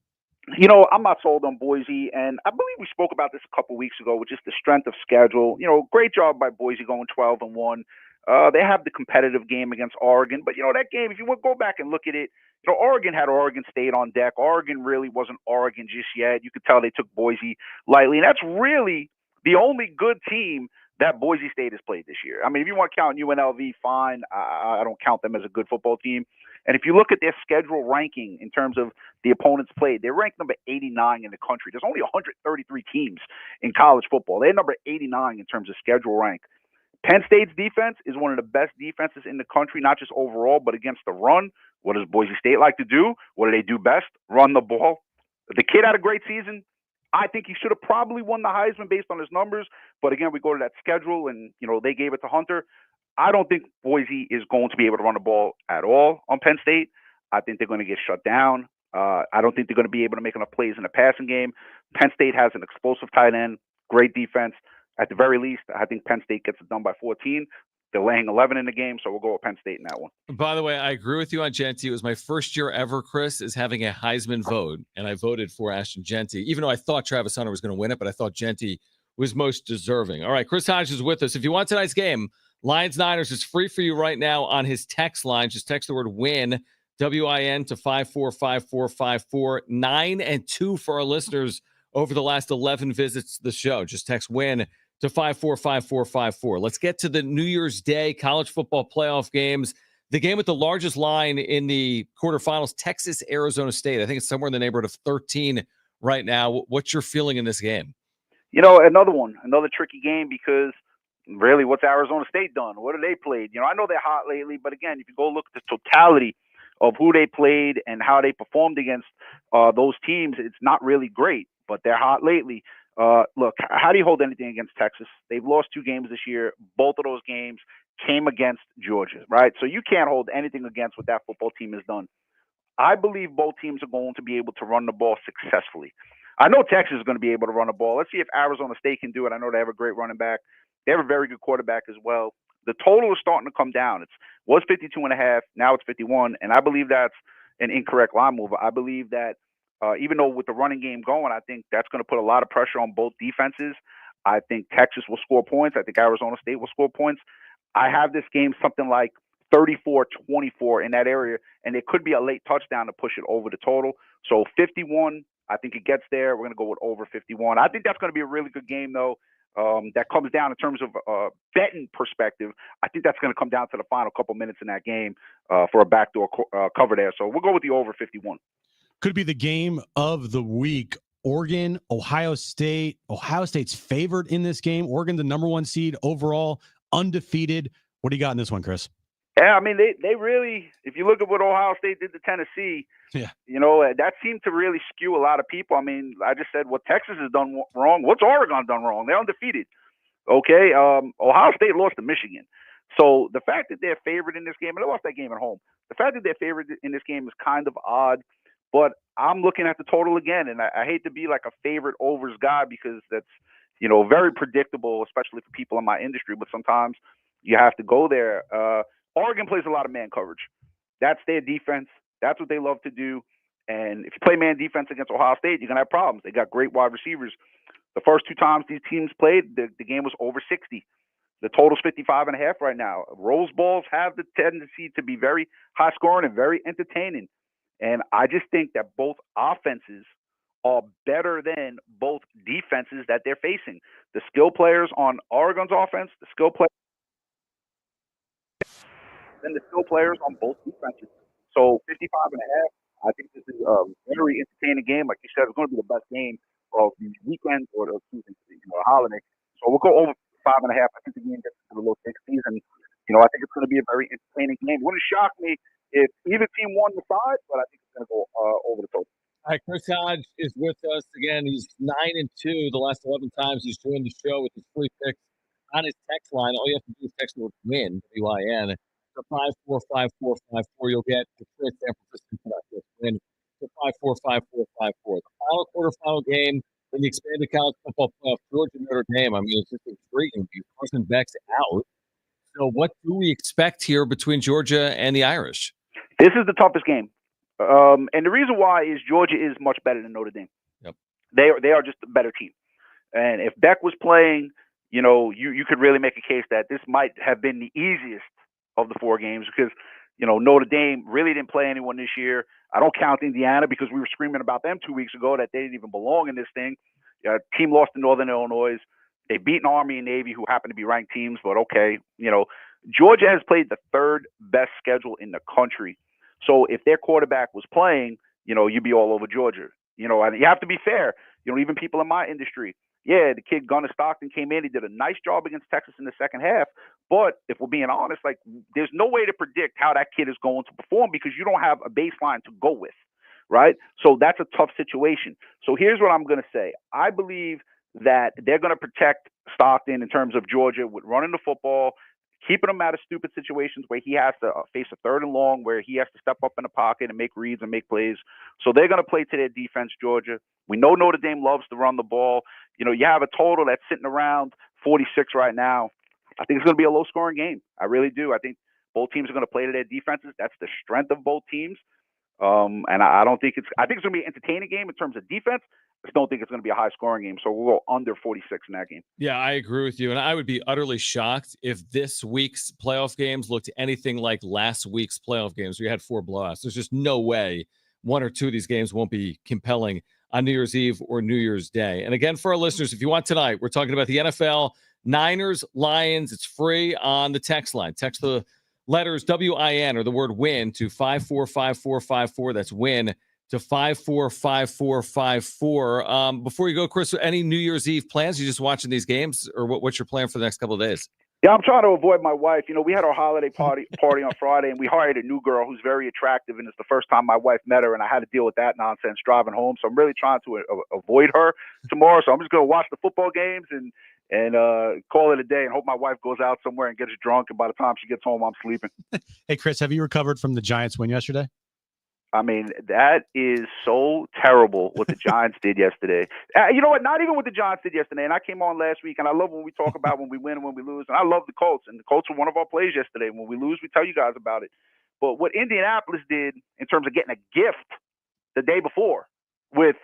I'm not sold on Boise, and I believe we spoke about this a couple weeks ago with just the strength of schedule. Great job by Boise going 12-1. They have the competitive game against Oregon, but that game, if you would go back and look at it, Oregon had Oregon State on deck. Oregon really wasn't Oregon just yet. You could tell they took Boise lightly, and that's really the only good team that Boise State has played this year. I mean, if you want to count UNLV, fine. I don't count them as a good football team. And if you look at their schedule ranking in terms of the opponents played, they're ranked number 89 in the country. There's only 133 teams in college football. They're number 89 in terms of schedule rank. Penn State's defense is one of the best defenses in the country, not just overall, but against the run. What does Boise State like to do? What do they do best? Run the ball. The kid had a great season. I think he should have probably won the Heisman based on his numbers. But again, we go to that schedule and, they gave it to Hunter. I don't think Boise is going to be able to run the ball at all on Penn State. I think they're going to get shut down. I don't think they're going to be able to make enough plays in the passing game. Penn State has an explosive tight end, great defense. At the very least, I think Penn State gets it done by 14. They're laying 11 in the game, so we'll go with Penn State in that one. By the way, I agree with you on Genty. It was my first year ever, Chris, is having a Heisman vote, and I voted for Ashton Genty, even though I thought Travis Hunter was going to win it, but I thought Genty was most deserving. All right, Chris Hodge is with us. If you want tonight's game, Lions-Niners is free for you right now on his text line. Just text the word WIN, W-I-N, to 545454. 9-2 for our listeners over the last 11 visits to the show. Just text WIN to 545454. Let's get to the New Year's Day college football playoff games. The game with the largest line in the quarterfinals, Texas, Arizona State. I think it's somewhere in the neighborhood of 13 right now. What's your feeling in this game? Another tricky game because really what's Arizona State done? What have they played? I know they're hot lately, but again, if you go look at the totality of who they played and how they performed against those teams, it's not really great, but they're hot lately. Look, how do you hold anything against Texas? They've lost 2 games this year. Both of those games came against Georgia, right? So you can't hold anything against what that football team has done. I believe both teams are going to be able to run the ball successfully. I know Texas is going to be able to run the ball. Let's see if Arizona State can do it. I know they have a great running back. They have a very good quarterback as well. The total is starting to come down. It was 52.5. Now it's 51. And I believe that's an incorrect line move. I believe that even though with the running game going, I think that's going to put a lot of pressure on both defenses. I think Texas will score points. I think Arizona State will score points. I have this game something like 34-24 in that area, and it could be a late touchdown to push it over the total. So 51, I think it gets there. We're going to go with over 51. I think that's going to be a really good game, though. That comes down in terms of betting perspective. I think that's going to come down to the final couple minutes in that game for a backdoor cover there. So we'll go with the over 51. Could be the game of the week. Oregon, Ohio State. Ohio State's favored in this game. Oregon, the number 1 seed overall, undefeated. What do you got in this one, Chris? Yeah, I mean, they really, if you look at what Ohio State did to Tennessee, that seemed to really skew a lot of people. I mean, I just said what Texas has done wrong. What's Oregon done wrong? They're undefeated. Okay, Ohio State lost to Michigan. So the fact that they're favored in this game, and they lost that game at home, the fact that they're favored in this game is kind of odd. But I'm looking at the total again, and I hate to be like a favorite overs guy because that's, very predictable, especially for people in my industry. But sometimes you have to go there. Oregon plays a lot of man coverage. That's their defense. That's what they love to do. And if you play man defense against Ohio State, you're going to have problems. They got great wide receivers. The first 2 times these teams played, the game was over 60. The total's 55.5 right now. Rose Bowls have the tendency to be very high scoring and very entertaining. And I just think that both offenses are better than both defenses that they're facing. The skill players on Oregon's offense, the skill players, and the skill players on both defenses. So 55.5, I think this is a very entertaining game. Like you said, it's going to be the best game of the weekend or the season, holiday. So we'll go over 5.5. I think the game gets to the low 60s, and I think it's going to be a very entertaining game. It wouldn't shock me if either team won the side, but I think it's going to go over the total. All right, Chris Hodge is with us again. He's 9-2 the last 11 times he's joined the show with his free picks on his text line. All you have to do is text the word WIN, W-I-N, to 545454. You'll get the Chris San Francisco WIN to 545454. The final quarterfinal game in the expanded college football playoff, Georgia Notre Dame. I mean, it's just intriguing. Carson Beck's out. So what do we expect here between Georgia and the Irish? This is the toughest game. And the reason why is Georgia is much better than Notre Dame. Yep. They are just a better team. And if Beck was playing, you could really make a case that this might have been the easiest of the 4 games because, Notre Dame really didn't play anyone this year. I don't count Indiana because we were screaming about them 2 weeks ago that they didn't even belong in this thing. Team lost to Northern Illinois. They beat an Army and Navy who happen to be ranked teams, but okay. Georgia has played the 3rd best schedule in the country. So if their quarterback was playing, you'd be all over Georgia. And you have to be fair. Even people in my industry, the kid Gunnar Stockton came in. He did a nice job against Texas in the second half. But if we're being honest, there's no way to predict how that kid is going to perform because you don't have a baseline to go with, right? So that's a tough situation. So here's what I'm going to say. I believe that they're going to protect Stockton in terms of Georgia with running the football, keeping him out of stupid situations where he has to face a 3rd and long, where he has to step up in the pocket and make reads and make plays. So they're going to play to their defense, Georgia. We know Notre Dame loves to run the ball. You have a total that's sitting around 46 right now. I think it's going to be a low-scoring game. I really do. I think both teams are going to play to their defenses. That's the strength of both teams. And I think it's going to be an entertaining game in terms of defense. I just don't think it's going to be a high-scoring game. So we'll go under 46 in that game. Yeah, I agree with you. And I would be utterly shocked if this week's playoff games looked anything like last week's playoff games. We had 4 blowouts. There's just no way 1 or 2 of these games won't be compelling on New Year's Eve or New Year's Day. And again, for our listeners, if you want tonight, we're talking about the NFL, Niners, Lions. It's free on the text line. Text the letters WIN or the word WIN to 545454. That's WIN to 545454. Before you go, Chris, any New Year's Eve plans? You just watching these games, or what's your plan for the next couple of days? Yeah, I'm trying to avoid my wife. We had our holiday party on Friday, and we hired a new girl who's very attractive, and it's the first time my wife met her, and I had to deal with that nonsense driving home. So I'm really trying to avoid her tomorrow. So I'm just going to watch the football games and call it a day and hope my wife goes out somewhere and gets drunk, and by the time she gets home, I'm sleeping. Hey, Chris, have you recovered from the Giants win yesterday? I mean, that is so terrible what the Giants did yesterday. You know what? Not even what the Giants did yesterday. And I came on last week, and I love when we talk about when we win and when we lose. And I love the Colts. And the Colts were one of our plays yesterday. When we lose, we tell you guys about it. But what Indianapolis did in terms of getting a gift the day before with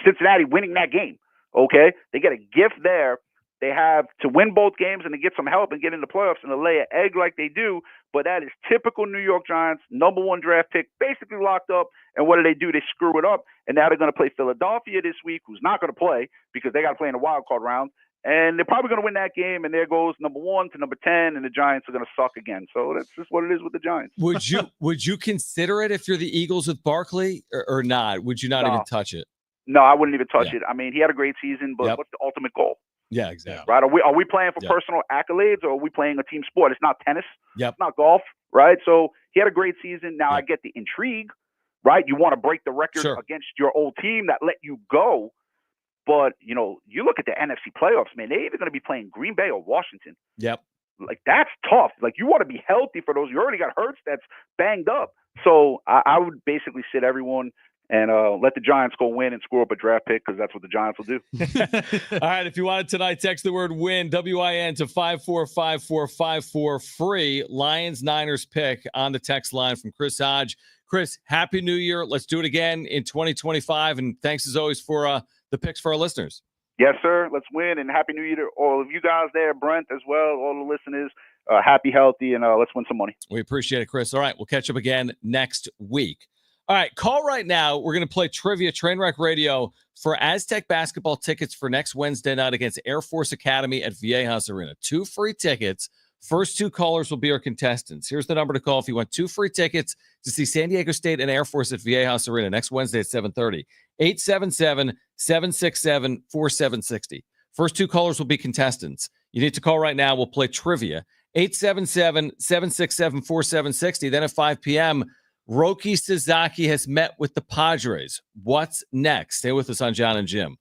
Cincinnati winning that game, okay? They get a gift there. they have to win both games and to get some help and get in the playoffs and to lay an egg like they do. But that is typical New York Giants, number 1 draft pick, basically locked up. And what do? They screw it up. And now they're going to play Philadelphia this week, who's not going to play because they got to play in the wild card round. And they're probably going to win that game. And there goes number 1 to number 10, and the Giants are going to suck again. So that's just what it is with the Giants. Would you consider it if you're the Eagles with Barkley or not? Would you not even touch it? No, I wouldn't even touch it. I mean, he had a great season, but what's the ultimate goal? Yeah, exactly. Right? Are we playing for personal accolades, or are we playing a team sport? It's not tennis. Yep. It's not golf, right? So he had a great season. Now I get the intrigue, right? You want to break the record against your old team that let you go. But, you look at the NFC playoffs, man, they're either going to be playing Green Bay or Washington. Yep. Like, that's tough. Like, you want to be healthy for those. You already got Hurts that's banged up. So I would basically sit everyone and let the Giants go win and screw up a draft pick, because that's what the Giants will do. All right, if you want it tonight, text the word WIN, W-I-N, to 545454, free Lions-Niners pick on the text line from Chris Hodge. Chris, Happy New Year. Let's do it again in 2025, and thanks as always for the picks for our listeners. Yes, sir. Let's win, and Happy New Year to all of you guys there, Brent as well, all the listeners. Happy, healthy, and let's win some money. We appreciate it, Chris. All right, we'll catch up again next week. All right, call right now. We're going to play Trivia Trainwreck Radio for Aztec basketball tickets for next Wednesday night against Air Force Academy at Viejas Arena. 2 free tickets. First 2 callers will be our contestants. Here's the number to call if you want 2 free tickets to see San Diego State and Air Force at Viejas Arena next Wednesday at 7:30. 877-767-4760. First 2 callers will be contestants. You need to call right now. We'll play Trivia. 877-767-4760. Then at 5 p.m., Roki Sasaki has met with the Padres. What's next? Stay with us on Jon and Jim.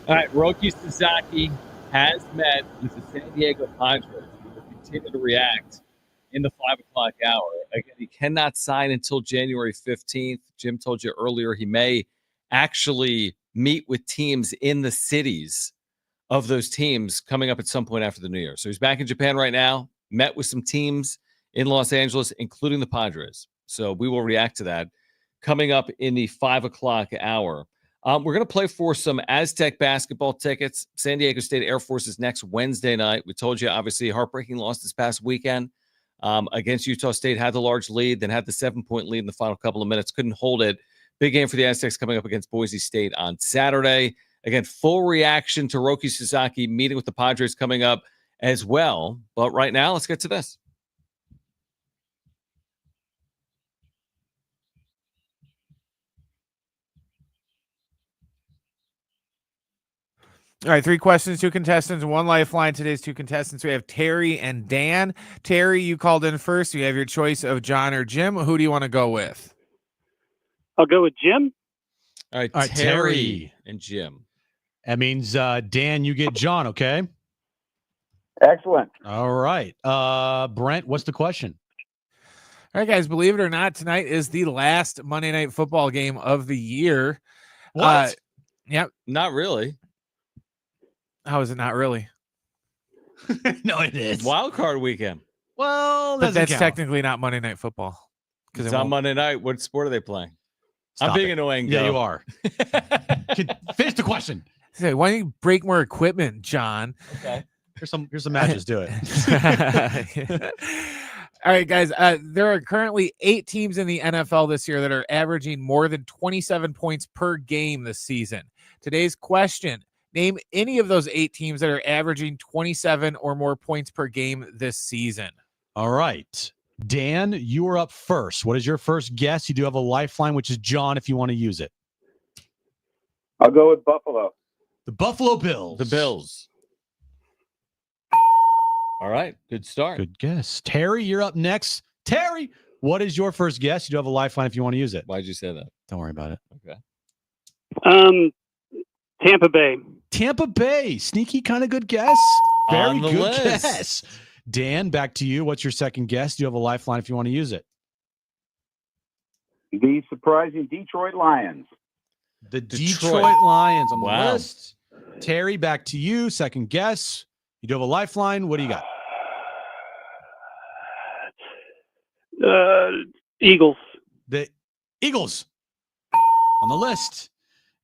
All right, Roki Sasaki has met with the San Diego Padres. He will continue to react in the 5 o'clock hour. Again, he cannot sign until January 15th. Jim told you earlier he may actually meet with teams in the cities of those teams coming up at some point after the new year. So he's back in Japan right now, met with some teams in Los Angeles, including the Padres. So we will react to that coming up in the 5 o'clock hour. We're going to play for some Aztec basketball tickets. San Diego State Air Force is next Wednesday night. We told you, obviously, heartbreaking loss this past weekend against Utah State. Had the large lead, then had the 7-point lead in the final couple of minutes. Couldn't hold it. Big game for the Aztecs coming up against Boise State on Saturday. Again, full reaction to Roki Sasaki meeting with the Padres coming up as well. But right now, let's get to this. All right, 3 questions, 2 contestants, 1 lifeline. Today's 2 contestants, we have Terry and Dan. Terry, you called in first. You have your choice of Jon or Jim. Who do you want to go with? I'll go with Jim. All right, Terry and Jim. That means, Dan, you get Jon, okay? Excellent. All right. Brent, what's the question? All right, guys, believe it or not, tonight is the last Monday Night Football game of the year. What? Yep. Not really. How is it not really? No, it is. Wild card weekend. Well, but that's technically not Monday Night Football. Because it's on Monday night. What sport are they playing? Stop I'm being it. annoying. Yeah, you are. Finish the question. Say, why don't you break more equipment, Jon? Okay. Here's some matches. Do it. All right, guys. There are currently 8 teams in the NFL this year that are averaging more than 27 points per game this season. Today's question: name any of those 8 teams that are averaging 27 or more points per game this season. All right. Dan, you are up first. What is your first guess? You do have a lifeline, which is Jon, if you want to use it. I'll go with Buffalo. The Buffalo Bills. The Bills. All right. Good start. Good guess. Terry, you're up next. Terry, what is your first guess? You do have a lifeline if you want to use it. Why'd you say that? Don't worry about it. Okay. Tampa Bay. Tampa Bay. Sneaky kind of good guess. Very good list. guess. Dan, back to you. What's your second guess? Do you have a lifeline if you want to use it? The surprising Detroit Lions. The Detroit Lions on the Wow. list. Terry, back to you. Second guess. You do have a lifeline. What do you got? Eagles. The Eagles on the list.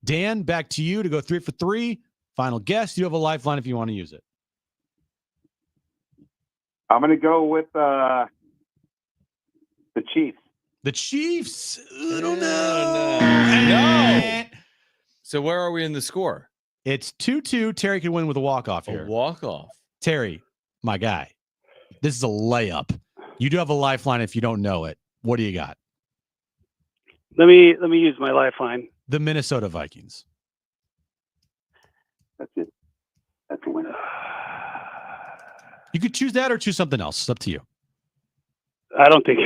Dan, back to you to go 3 for 3. Final guess. You have a lifeline if you want to use it. I'm going to go with the Chiefs. The Chiefs. I don't No. So where are we in the score? It's 2-2. Terry can win with a walk-off here. A walk-off. Terry, my guy, this is a layup. You do have a lifeline if you don't know it. What do you got? Let me use my lifeline. The Minnesota Vikings. That's it. That's a winner. You could choose that or choose something else. It's up to you. I don't think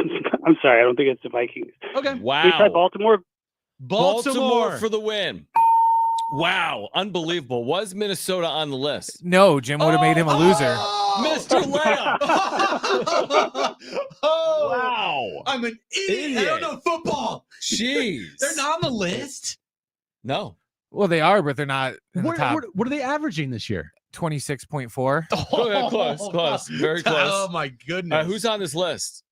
I'm sorry. I don't think it's the Vikings. Okay. Wow. Can we try Baltimore? Baltimore for the win. Wow. Unbelievable. Was Minnesota on the list? No, Jim would have made him a loser. Mr. Layup. Oh, Wow. I'm an idiot. I don't know football. Jeez. They're not on the list. No. Well, they are, but they're not in the top. What are they averaging this year? 26.4. Close. Very close. Oh, my goodness. Who's on this list?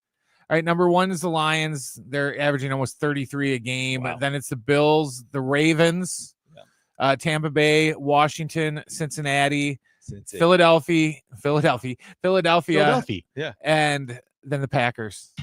All right, number 1 is the Lions. They're averaging almost 33 a game. Wow. Then it's the Bills, the Ravens, Tampa Bay, Washington, Cincinnati, Philadelphia, Yeah. and then the Packers.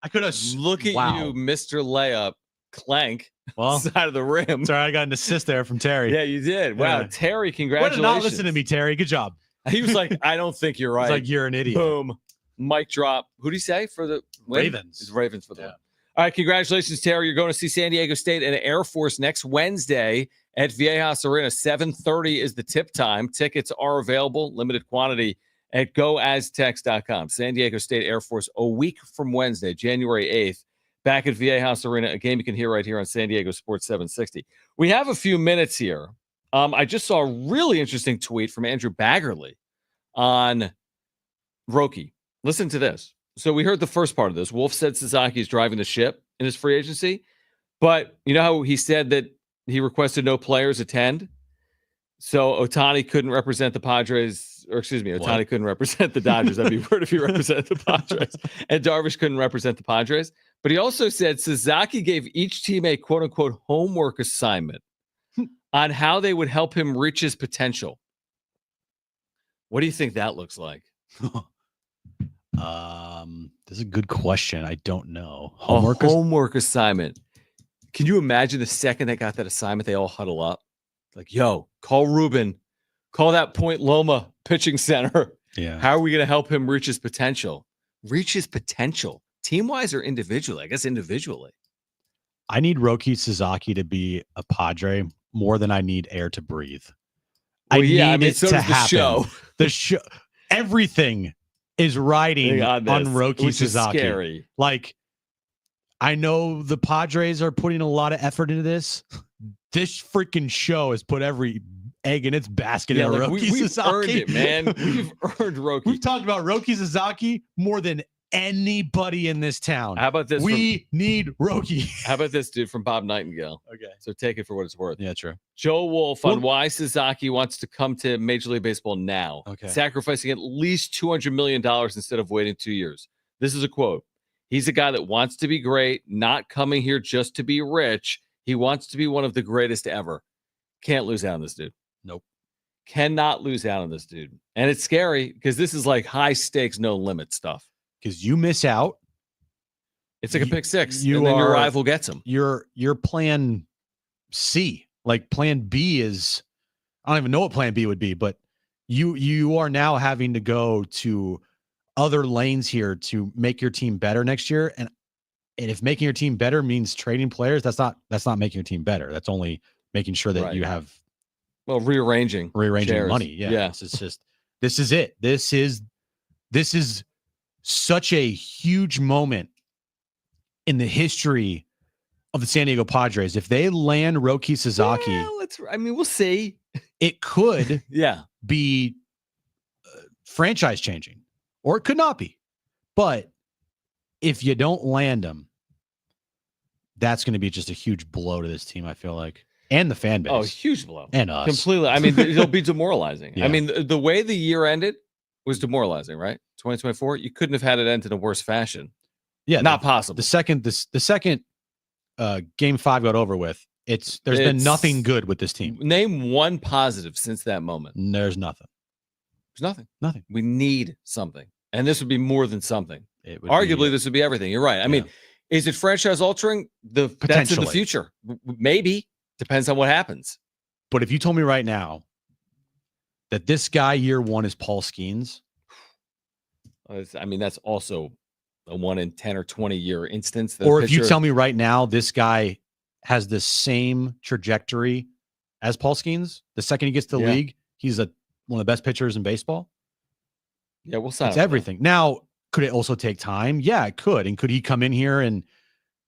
I could have. Look at you, Mr. Layup. Clank. Well, side of the rim. Sorry, I got an assist there from Terry. Yeah, you did. Wow, Yeah. Terry, Way congratulations. to not listen to me, Terry. Good job. He was like, I don't think you're right. It's like you're an idiot. Boom. Mic drop. Who did he say for the win? Ravens. It's Ravens for the win. All right, congratulations, Terry. You're going to see San Diego State and Air Force next Wednesday at Viejas Arena. 7:30 is the tip time. Tickets are available, limited quantity at goaztecs.com. San Diego State Air Force a week from Wednesday, January 8th, back at Viejas Arena, a game you can hear right here on San Diego Sports 760. We have a few minutes here I just saw a really interesting tweet from Andrew Baggerly on Roki. Listen to this. So we heard the first part of this. Wolf said Sasaki is driving the ship in his free agency, but you know how he said that he requested no players attend? So Ohtani couldn't represent the Padres, or excuse me, Ohtani couldn't represent the Dodgers. That'd be weird if he represented the Padres. And Darvish couldn't represent the Padres. But he also said Sasaki gave each team a quote-unquote homework assignment on how they would help him reach his potential. What do you think that looks like? This is a good question. I don't know. Homework assignment. Can you imagine the second they got that assignment, they all huddle up? Like, yo, call Ruben. Call that Point Loma pitching center. Yeah. How are we going to help him reach his potential? Reach his potential. Team-wise or individually? I guess individually. I need Roki Sasaki to be a Padre more than I need air to breathe. Well, I need it so to does happen. The show, everything is riding on Roki Sasaki. Scary. Like, I know the Padres are putting a lot of effort into this. This freaking show has put every egg in its basket in Roki Sasaki. We've earned it, man. We've earned Roki. We've talked about Roki Sasaki more than anybody in this town. How about this? We need Roki. How about this, dude, from Bob Nightingale? Okay. So take it for what it's worth. Yeah, true. Joe Wolf on why Sasaki wants to come to Major League Baseball now. Okay. Sacrificing at least $200 million instead of waiting 2 years. This is a quote. He's a guy that wants to be great, not coming here just to be rich. He wants to be one of the greatest ever. Can't lose out on this dude. Nope. Cannot lose out on this dude. And it's scary because this is like high stakes, no limit stuff. Because you miss out. It's like a pick six. And then your rival gets him. Your plan C. Like plan B is, I don't even know what plan B would be, but you are now having to go to other lanes here to make your team better next year. And if making your team better means trading players, that's not making your team better. That's only making sure that you have rearranging shares. Money. Yeah. This is it. This is such a huge moment in the history of the San Diego Padres. If they land Roki Sasaki, we'll see. It could be franchise changing, or it could not be. But if you don't land him, that's going to be just a huge blow to this team, I feel like. And the fan base. Oh, huge blow. And us. Completely. I mean, it'll be demoralizing. Yeah. I mean, the way the year ended was demoralizing, right? 2024, you couldn't have had it end in a worse fashion. Yeah. Not possible. The second game 5 got over with, there's been nothing good with this team. Name one positive since that moment. There's nothing. There's nothing. Nothing. We need something. And this would be more than something. Arguably, this would be everything. You're right. I mean, is it franchise altering? That's in the future. Maybe. Depends on what happens. But if you told me right now that this guy year 1 is Paul Skeens, I mean, that's also a 1 in 10 or 20 year instance. Or if you tell me right now this guy has the same trajectory as Paul Skeens, the second he gets to the league, he's one of the best pitchers in baseball. Yeah, we'll sign. It's everything. Now, could it also take time? Yeah, it could. And could he come in here and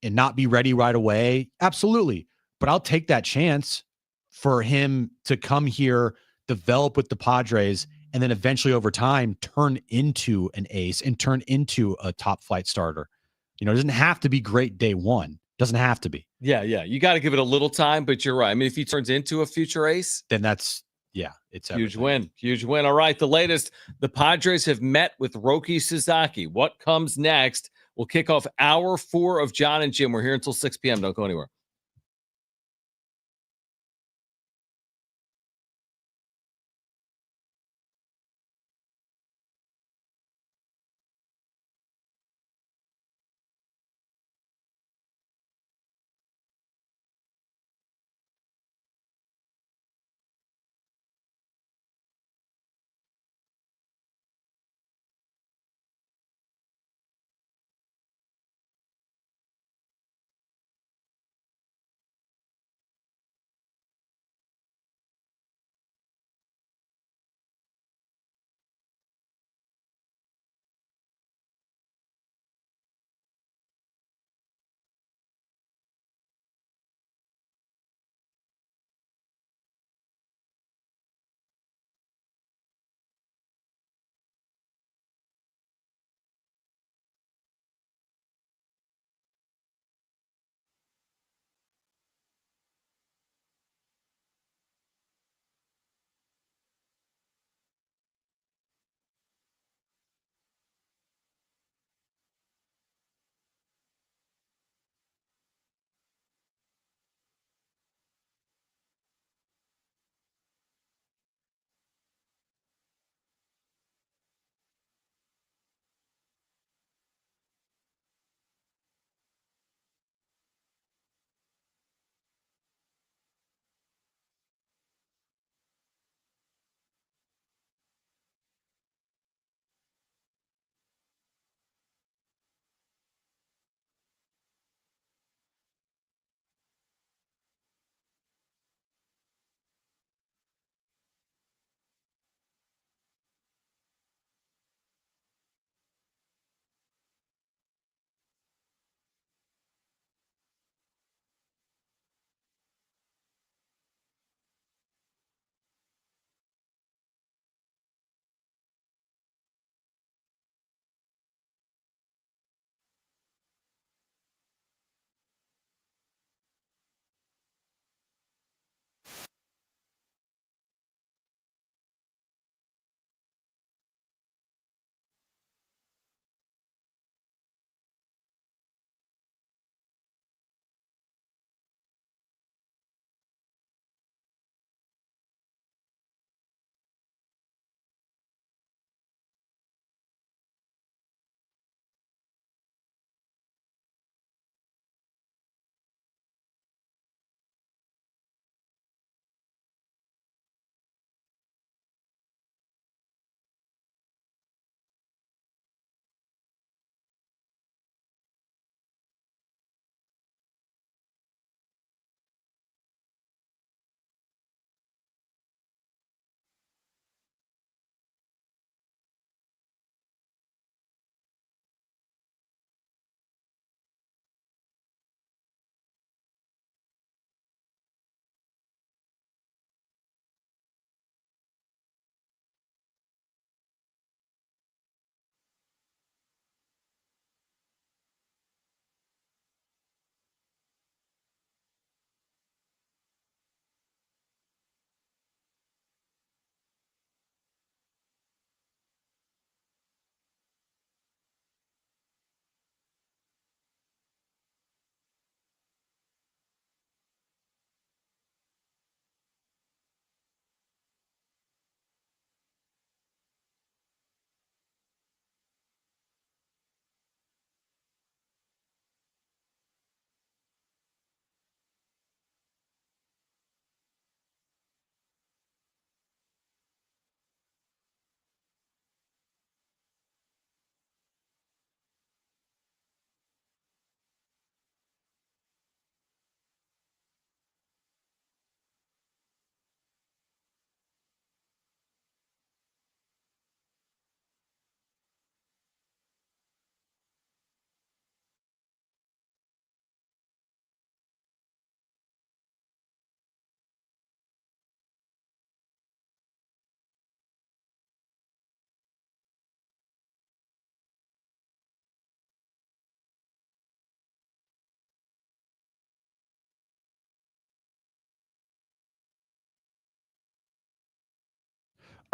not be ready right away? Absolutely. But I'll take that chance for him to come here, develop with the Padres, and then eventually over time turn into an ace and turn into a top flight starter. It doesn't have to be great day one. Doesn't have to be. Yeah. You got to give it a little time, but you're right. I mean, if he turns into a future ace, then it's huge win. Huge win. All right. The latest, the Padres have met with Roki Sasaki. What comes next? We'll kick off hour 4 of Jon and Jim. We're here until 6 p.m. Don't go anywhere.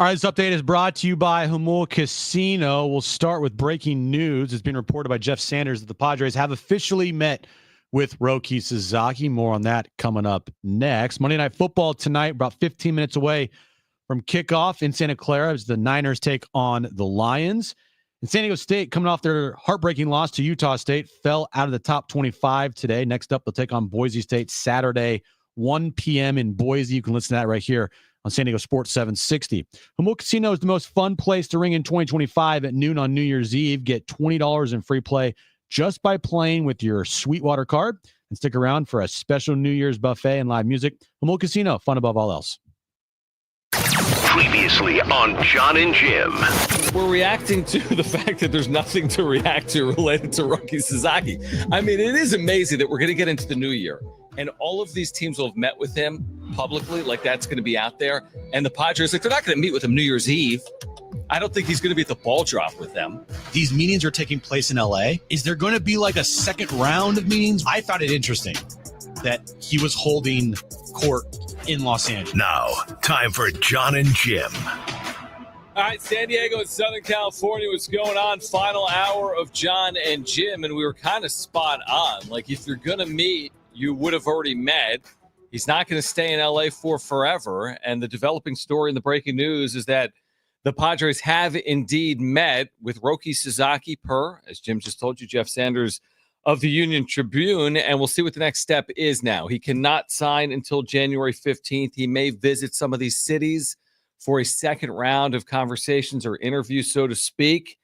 All right, this update is brought to you by Humul Casino. We'll start with breaking news. It's been reported by Jeff Sanders that the Padres have officially met with Roki Sasaki. More on that coming up next. Monday Night Football tonight, about 15 minutes away from kickoff in Santa Clara as the Niners take on the Lions. And San Diego State, coming off their heartbreaking loss to Utah State, fell out of the top 25 today. Next up, they'll take on Boise State Saturday, 1 p.m. in Boise. You can listen to that right here on San Diego Sports 760. Humul Casino is the most fun place to ring in 2025 at noon on New Year's Eve. Get $20 in free play just by playing with your Sweetwater card. And stick around for a special New Year's buffet and live music. Humul Casino, fun above all else. Previously on Jon and Jim. We're reacting to the fact that there's nothing to react to related to Roki Sasaki. I mean, it is amazing that we're going to get into the new year and all of these teams will have met with him publicly, like that's going to be out there. And the Padres, like, they're not going to meet with him New Year's Eve. I don't think he's going to be at the ball drop with them. These meetings are taking place in LA. Is there going to be like a second round of meetings? I found it interesting that he was holding court in Los Angeles. Now, time for Jon and Jim. All right, San Diego and Southern California, what's going on? Final hour of Jon and Jim, and we were kind of spot on. Like, if you're going to meet, you would have already met. He's not going to stay in LA for forever. And the developing story in the breaking news is that the Padres have indeed met with Roki Sasaki per, as Jim just told you, Jeff Sanders of the Union Tribune. And we'll see what the next step is now. He cannot sign until January 15th. He may visit some of these cities for a second round of conversations or interviews, so to speak.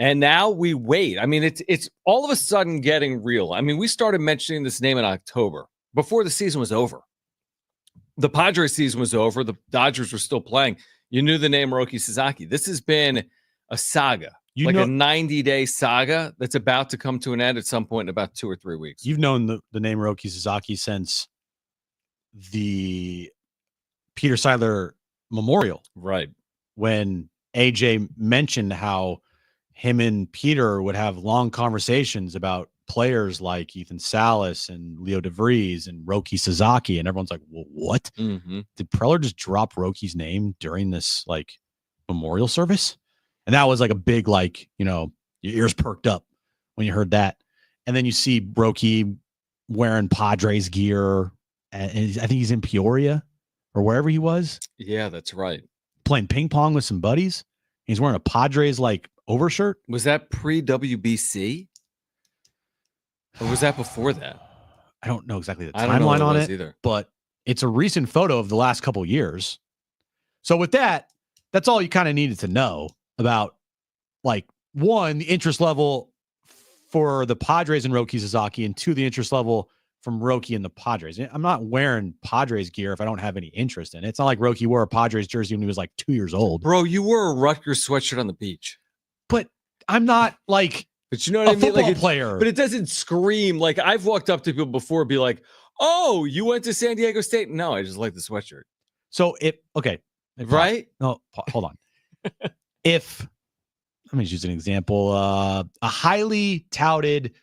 And now we wait. I mean, it's all of a sudden getting real. I mean, we started mentioning this name in October, before the season was over. The Padres season was over. The Dodgers were still playing. You knew the name Roki Sasaki. This has been a saga, a 90-day saga that's about to come to an end at some point in about 2 or 3 weeks. You've known the name Roki Sasaki since the Peter Seidler Memorial. Right. When AJ mentioned how him and Peter would have long conversations about players like Ethan Salas and Leo DeVries and Roki Sasaki, and everyone's like, well, what? Mm-hmm. Did Preller just drop Roki's name during this like memorial service? And that was like a big, like, you know, your ears perked up when you heard that. And then you see Roki wearing Padres gear, and I think he's in Peoria or wherever he was. Yeah, that's right. Playing ping pong with some buddies. He's wearing a Padres like overshirt. Was that pre-WBC? Or was that before that? I don't know exactly the timeline on it either, but it's a recent photo of the last couple of years. So with that, that's all you kind of needed to know about, like, one, the interest level for the Padres and Roki Sasaki, and two, the interest level from Roki and the Padres. I'm not wearing Padres gear if I don't have any interest in it. It's not like Roki wore a Padres jersey when he was like 2 years old. Bro, you wore a Rutgers sweatshirt on the beach. But I'm not like But you know what I mean? football Like player. But it doesn't scream. Like, I've walked up to people before, be like, oh, you went to San Diego State? No, I just like the sweatshirt. So right? No, hold on. Let me use an example. A highly touted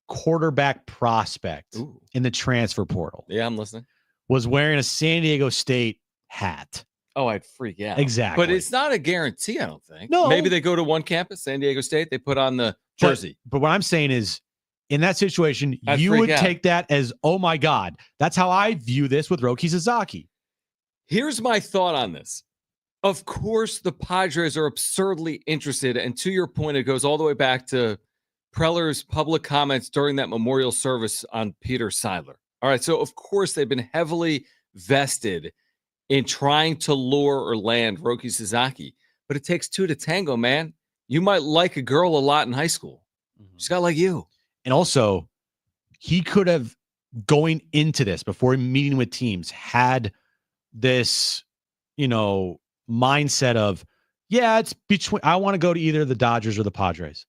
quarterback prospect in the transfer portal. Yeah, I'm listening. Was wearing a San Diego State hat. Oh, I'd freak out. Exactly. But it's not a guarantee, I don't think. No. Maybe they go to one campus, San Diego State, they put on the jersey. But what I'm saying is, in that situation, I'd you freak would out. take that as, oh my God. That's how I view this with Roki Sasaki. Here's my thought on this. Of course, the Padres are absurdly interested. And to your point, it goes all the way back to Preller's public comments during that memorial service on Peter Seidler. All right. So, of course, they've been heavily vested in trying to lure or land Roki Sasaki. But it takes two to tango, man. You might like a girl a lot in high school. She's got like you. And also, he could have, going into this, before meeting with teams, had this, mindset of, yeah, it's between, I want to go to either the Dodgers or the Padres.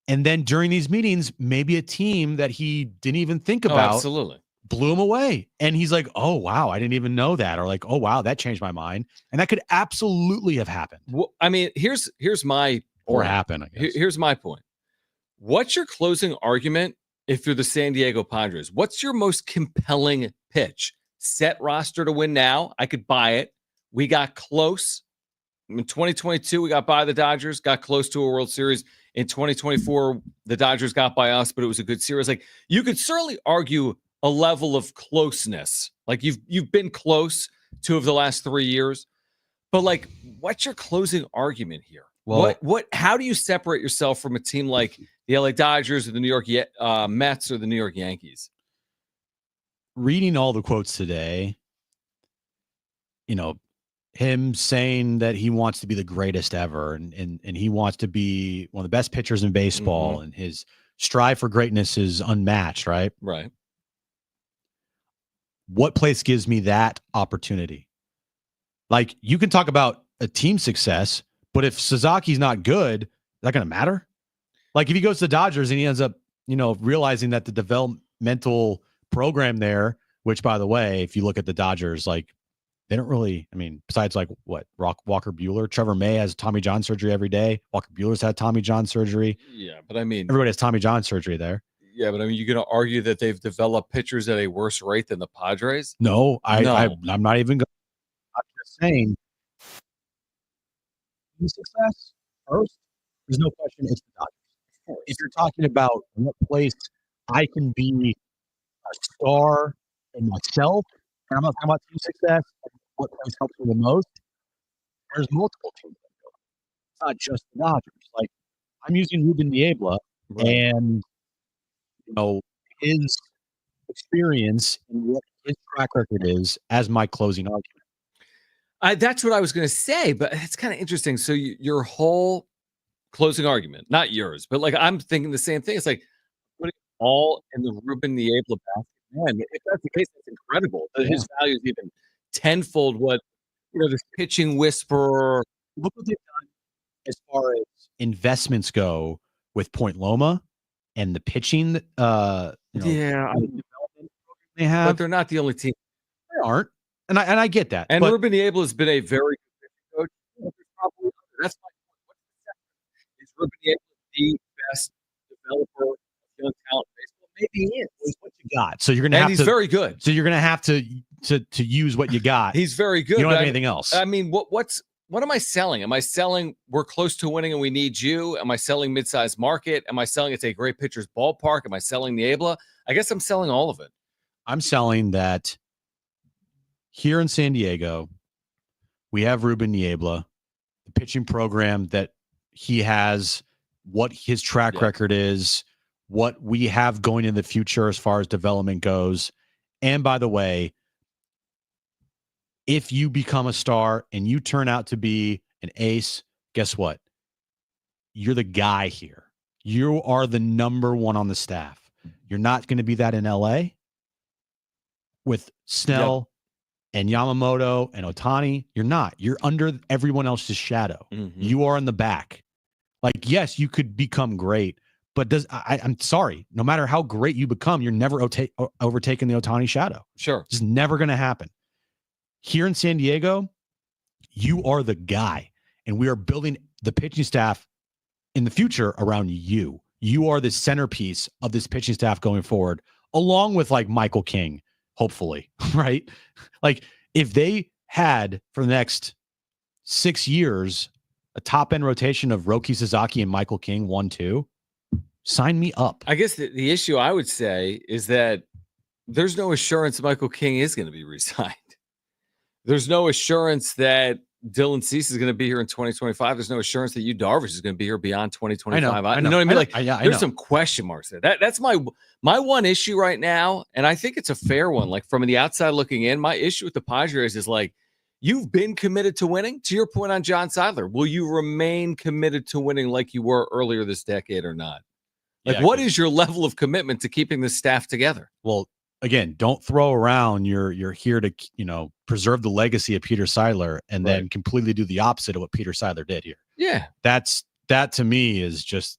And then during these meetings, maybe a team that he didn't even think about absolutely blew him away. And he's like, oh, wow, I didn't even know that. Or like, oh, wow, that changed my mind. And that could absolutely have happened. Well, I mean, here's my or point. happen, I guess. Here's my point. What's your closing argument if you're the San Diego Padres? What's your most compelling pitch? Set roster to win now. I could buy it. We got close. In 2022, we got by the Dodgers, got close to a World Series. In 2024, the Dodgers got by us, but it was a good series. Like, you could certainly argue a level of closeness. Like, you've been close 2 of the last 3 years, but like, what's your closing argument here? Well, How do you separate yourself from a team like the LA Dodgers or the New York Mets or the New York Yankees? Reading all the quotes today, him saying that he wants to be the greatest ever and he wants to be one of the best pitchers in baseball, and his strive for greatness is unmatched, right? Right. What place gives me that opportunity? Like, you can talk about a team success, but if Sasaki's not good, is that going to matter? Like, if he goes to the Dodgers and he ends up, realizing that the developmental program there, which, by the way, if you look at the Dodgers, like, they don't really, besides like what, Walker Buehler, Trevor May has Tommy John surgery every day. Walker Buehler's had Tommy John surgery. Yeah, but everybody has Tommy John surgery there. Yeah, but you're going to argue that they've developed pitchers at a worse rate than the Padres? No, I'm not even going. I'm just saying, success first. There's no question it's the Dodgers. If you're talking about what place I can be a star in myself, and I'm not talking about team success, what place helps me the most, there's multiple teams. It's not just the Dodgers. Like, I'm using Ruben Niebla, and his experience and what his track record is as my closing argument. That's what I was going to say, but it's kind of interesting. So your whole closing argument, not yours, but like, I'm thinking the same thing. It's like putting it all in the Ruben Niebla basket. Man, if that's the case, that's incredible. His value is even tenfold what this pitching whisperer. Look what they've done as far as investments go with Point Loma and the pitching. They have, but they're not the only team. They aren't, and I get that. And Ruben Niebla has been a very good coach. That's my point. Is Ruben Niebla the best developer of young talent in baseball? Maybe he is. It's what you got. So you're going to have to. He's very good. So you're going to have to use what you got. He's very good. You don't have anything else. What am I selling? Am I selling we're close to winning and we need you? Am I selling mid-sized market? Am I selling it's a great pitcher's ballpark? Am I selling Niebla? I guess I'm selling all of it. I'm selling that here in San Diego, we have Ruben Niebla, the pitching program that he has, what his track record is, what we have going in the future as far as development goes. And by the way, if you become a star and you turn out to be an ace, guess what? You're the guy here. You are the number one on the staff. You're not going to be that in LA with Snell and Yamamoto and Ohtani. You're not. You're under everyone else's shadow. You are in the back. Like, yes, you could become great, but I'm sorry. No matter how great you become, you're never overtaking the Ohtani shadow. Sure. It's never going to happen. Here in San Diego, you are the guy, and we are building the pitching staff in the future around you. You are the centerpiece of this pitching staff going forward, along with like Michael King, hopefully, right? Like, if they had for the next 6 years a top end rotation of Roki Sasaki and Michael King, 1-2, sign me up. I guess the issue I would say is that there's no assurance Michael King is going to be re-signed. There's no assurance that Dylan Cease is going to be here in 2025. There's no assurance that Yu Darvish is going to be here beyond 2025. I know. You know what I mean? Like, I there's some question marks there. That's my one issue right now, and I think it's a fair one. Like, from the outside looking in, my issue with the Padres is like, you've been committed to winning. To your point on John Seidler, will you remain committed to winning like you were earlier this decade or not? Like, what is your level of commitment to keeping this staff together? Well, again, don't throw around you're here to, preserve the legacy of Peter Seidler and then completely do the opposite of what Peter Seidler did here. Yeah. That to me is just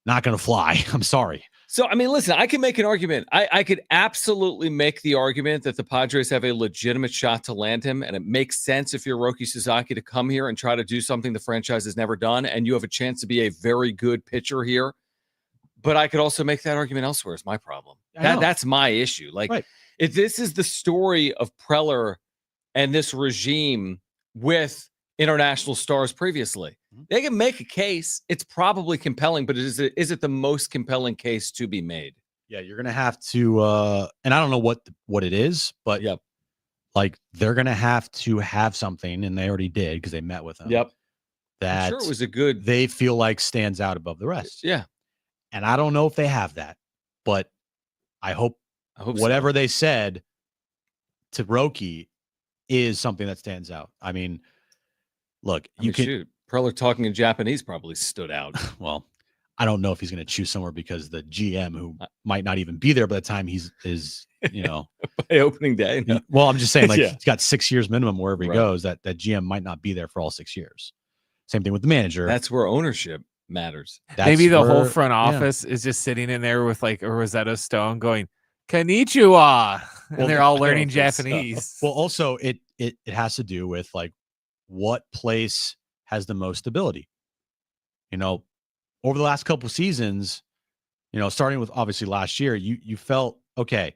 not going to fly. I'm sorry. So, listen, I can make an argument. I could absolutely make the argument that the Padres have a legitimate shot to land him, and it makes sense if you're Roki Sasaki to come here and try to do something the franchise has never done, and you have a chance to be a very good pitcher here. But I could also make that argument elsewhere is my problem. That's my issue. Like, if this is the story of Preller and this regime with international stars previously. They can make a case. It's probably compelling, but is it the most compelling case to be made? Yeah, you're gonna have to, and I don't know what it is, but like they're gonna have to have something, and they already did because they met with them. Yep, that I'm sure it was a good. They feel like stands out above the rest. Yeah, and I don't know if they have that, but I hope whatever they said to Roki is something that stands out. I mean, look, shoot, Preller talking in Japanese probably stood out. Well, I don't know if he's going to choose somewhere because the GM, who might not even be there by the time is by opening day. No. Well, I'm just saying, like he's got 6 years minimum wherever he goes. That GM might not be there for all 6 years. Same thing with the manager. That's where ownership matters. Maybe the whole front office is just sitting in there with like a Rosetta Stone going, "Konnichiwa," and they're all learning Japanese. Well, also it has to do with like what place has the most stability. Over the last couple seasons, starting with obviously last year, you felt okay.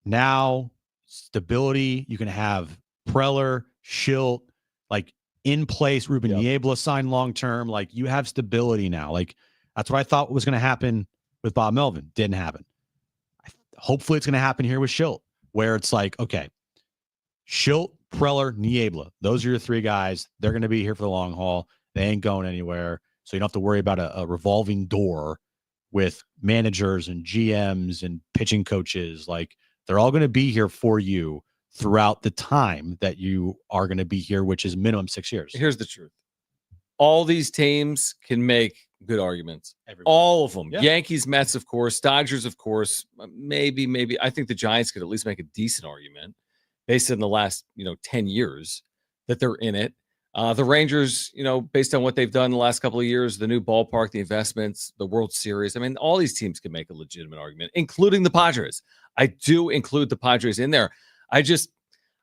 Now stability, you can have Preller, Schilt, like in place. Ruben Niebla signed long term. Like you have stability now. Like that's what I thought was going to happen with Bob Melvin. Didn't happen. Hopefully, it's going to happen here with Schilt, where it's like, okay, Schilt, Preller, Niebla. Those are your three guys. They're going to be here for the long haul. They ain't going anywhere. So you don't have to worry about a revolving door with managers and GMs and pitching coaches. Like they're all going to be here for you throughout the time that you are going to be here, which is minimum 6 years. Here's the truth. All these teams can make good arguments. All of them. Yeah. Yankees, Mets, of course. Dodgers, of course. Maybe. I think the Giants could at least make a decent argument based on the last, 10 years that they're in it. The Rangers, based on what they've done the last couple of years, the new ballpark, the investments, the World Series. I mean, all these teams can make a legitimate argument, including the Padres. I do include the Padres in there. I don't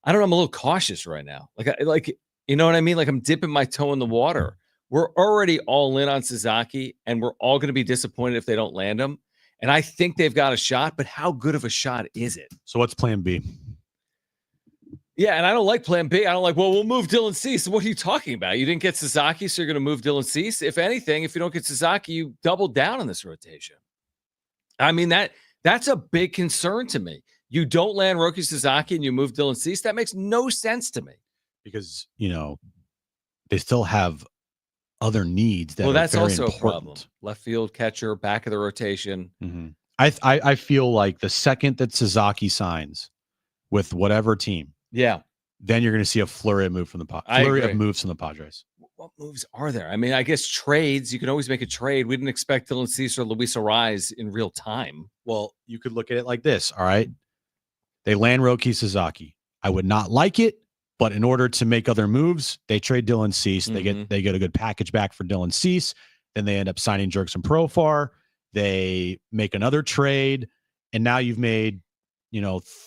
know. I'm a little cautious right now. Like, you know what I mean? Like I'm dipping my toe in the water. We're already all in on Sasaki, and we're all going to be disappointed if they don't land him. And I think they've got a shot, but how good of a shot is it? So what's plan B? Yeah, and I don't like plan B. I don't like, well, we'll move Dylan Cease. What are you talking about? You didn't get Sasaki, so you're going to move Dylan Cease? If anything, if you don't get Sasaki, you double down on this rotation. I mean, that's a big concern to me. You don't land Roki Sasaki and you move Dylan Cease. That makes no sense to me. Because, they still have other needs that that's very also important. A problem. Left field, catcher, back of the rotation. Mm-hmm. I feel like the second that Sasaki signs with whatever team, then you're going to see a flurry of moves from the Padres. What moves are there? I mean, I guess trades. You can always make a trade. We didn't expect Dylan Cease or Luis Ariz in real time. Well, you could look at it like this. All right, they land Roki Sasaki. I would not like it, but in order to make other moves, they trade Dylan Cease. Mm-hmm. They get a good package back for Dylan Cease. Then they end up signing Jurickson Profar. They make another trade, and now you've made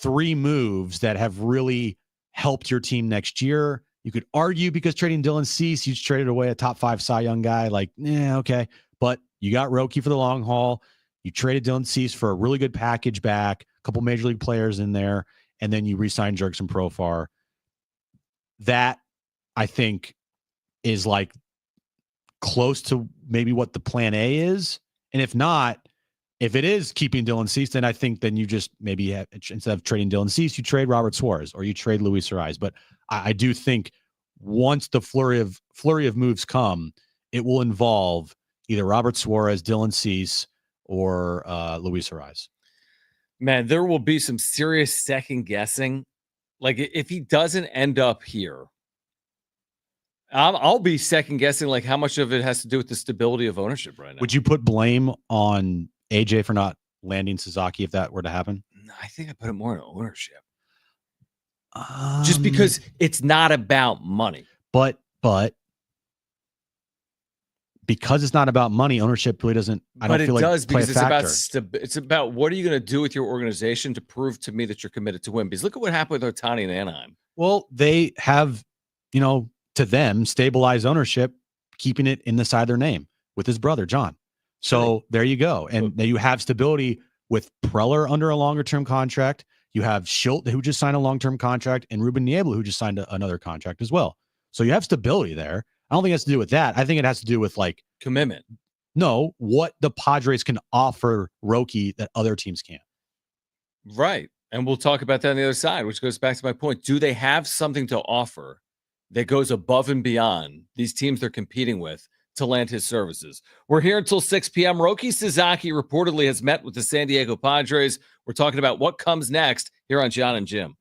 3 moves that have really helped your team next year. You could argue because trading Dylan Cease, you just traded away a top 5 Cy Young guy. Like, okay. But you got Roki for the long haul. You traded Dylan Cease for a really good package back, a couple major league players in there, and then you re-signed Jurickson Profar. That, I think, is like close to maybe what the plan A is. And if not, if it is keeping Dylan Cease, then I think then you just maybe have, instead of trading Dylan Cease, you trade Robert Suarez or you trade Luis Ariz. But I do think once the flurry of moves come, it will involve either Robert Suarez, Dylan Cease, or Luis Ariz. Man, there will be some serious second guessing. Like if he doesn't end up here, I'll be second guessing like how much of it has to do with the stability of ownership right now. Would you put blame on AJ for not landing Sasaki if that were to happen? No, I think I put it more on ownership. Just because it's not about money. But because it's not about money, ownership really doesn't. But it does because it's about what are you going to do with your organization to prove to me that you're committed to win? Because look at what happened with Ohtani in Anaheim. Well, they have, to them, stabilized ownership, keeping it in the side of their name with his brother, John. So there you go. And then you have stability with Preller under a longer term contract. You have Schilt, who just signed a long term contract, and Ruben Niebla, who just signed another contract as well. So you have stability there. I don't think it has to do with that. I think it has to do with like commitment. No, what the Padres can offer Roki that other teams can't. Right. And we'll talk about that on the other side, which goes back to my point. Do they have something to offer that goes above and beyond these teams they're competing with to land his services? We're here until 6 p.m. Roki Sasaki reportedly has met with the San Diego Padres. We're talking about what comes next here on Jon and Jim.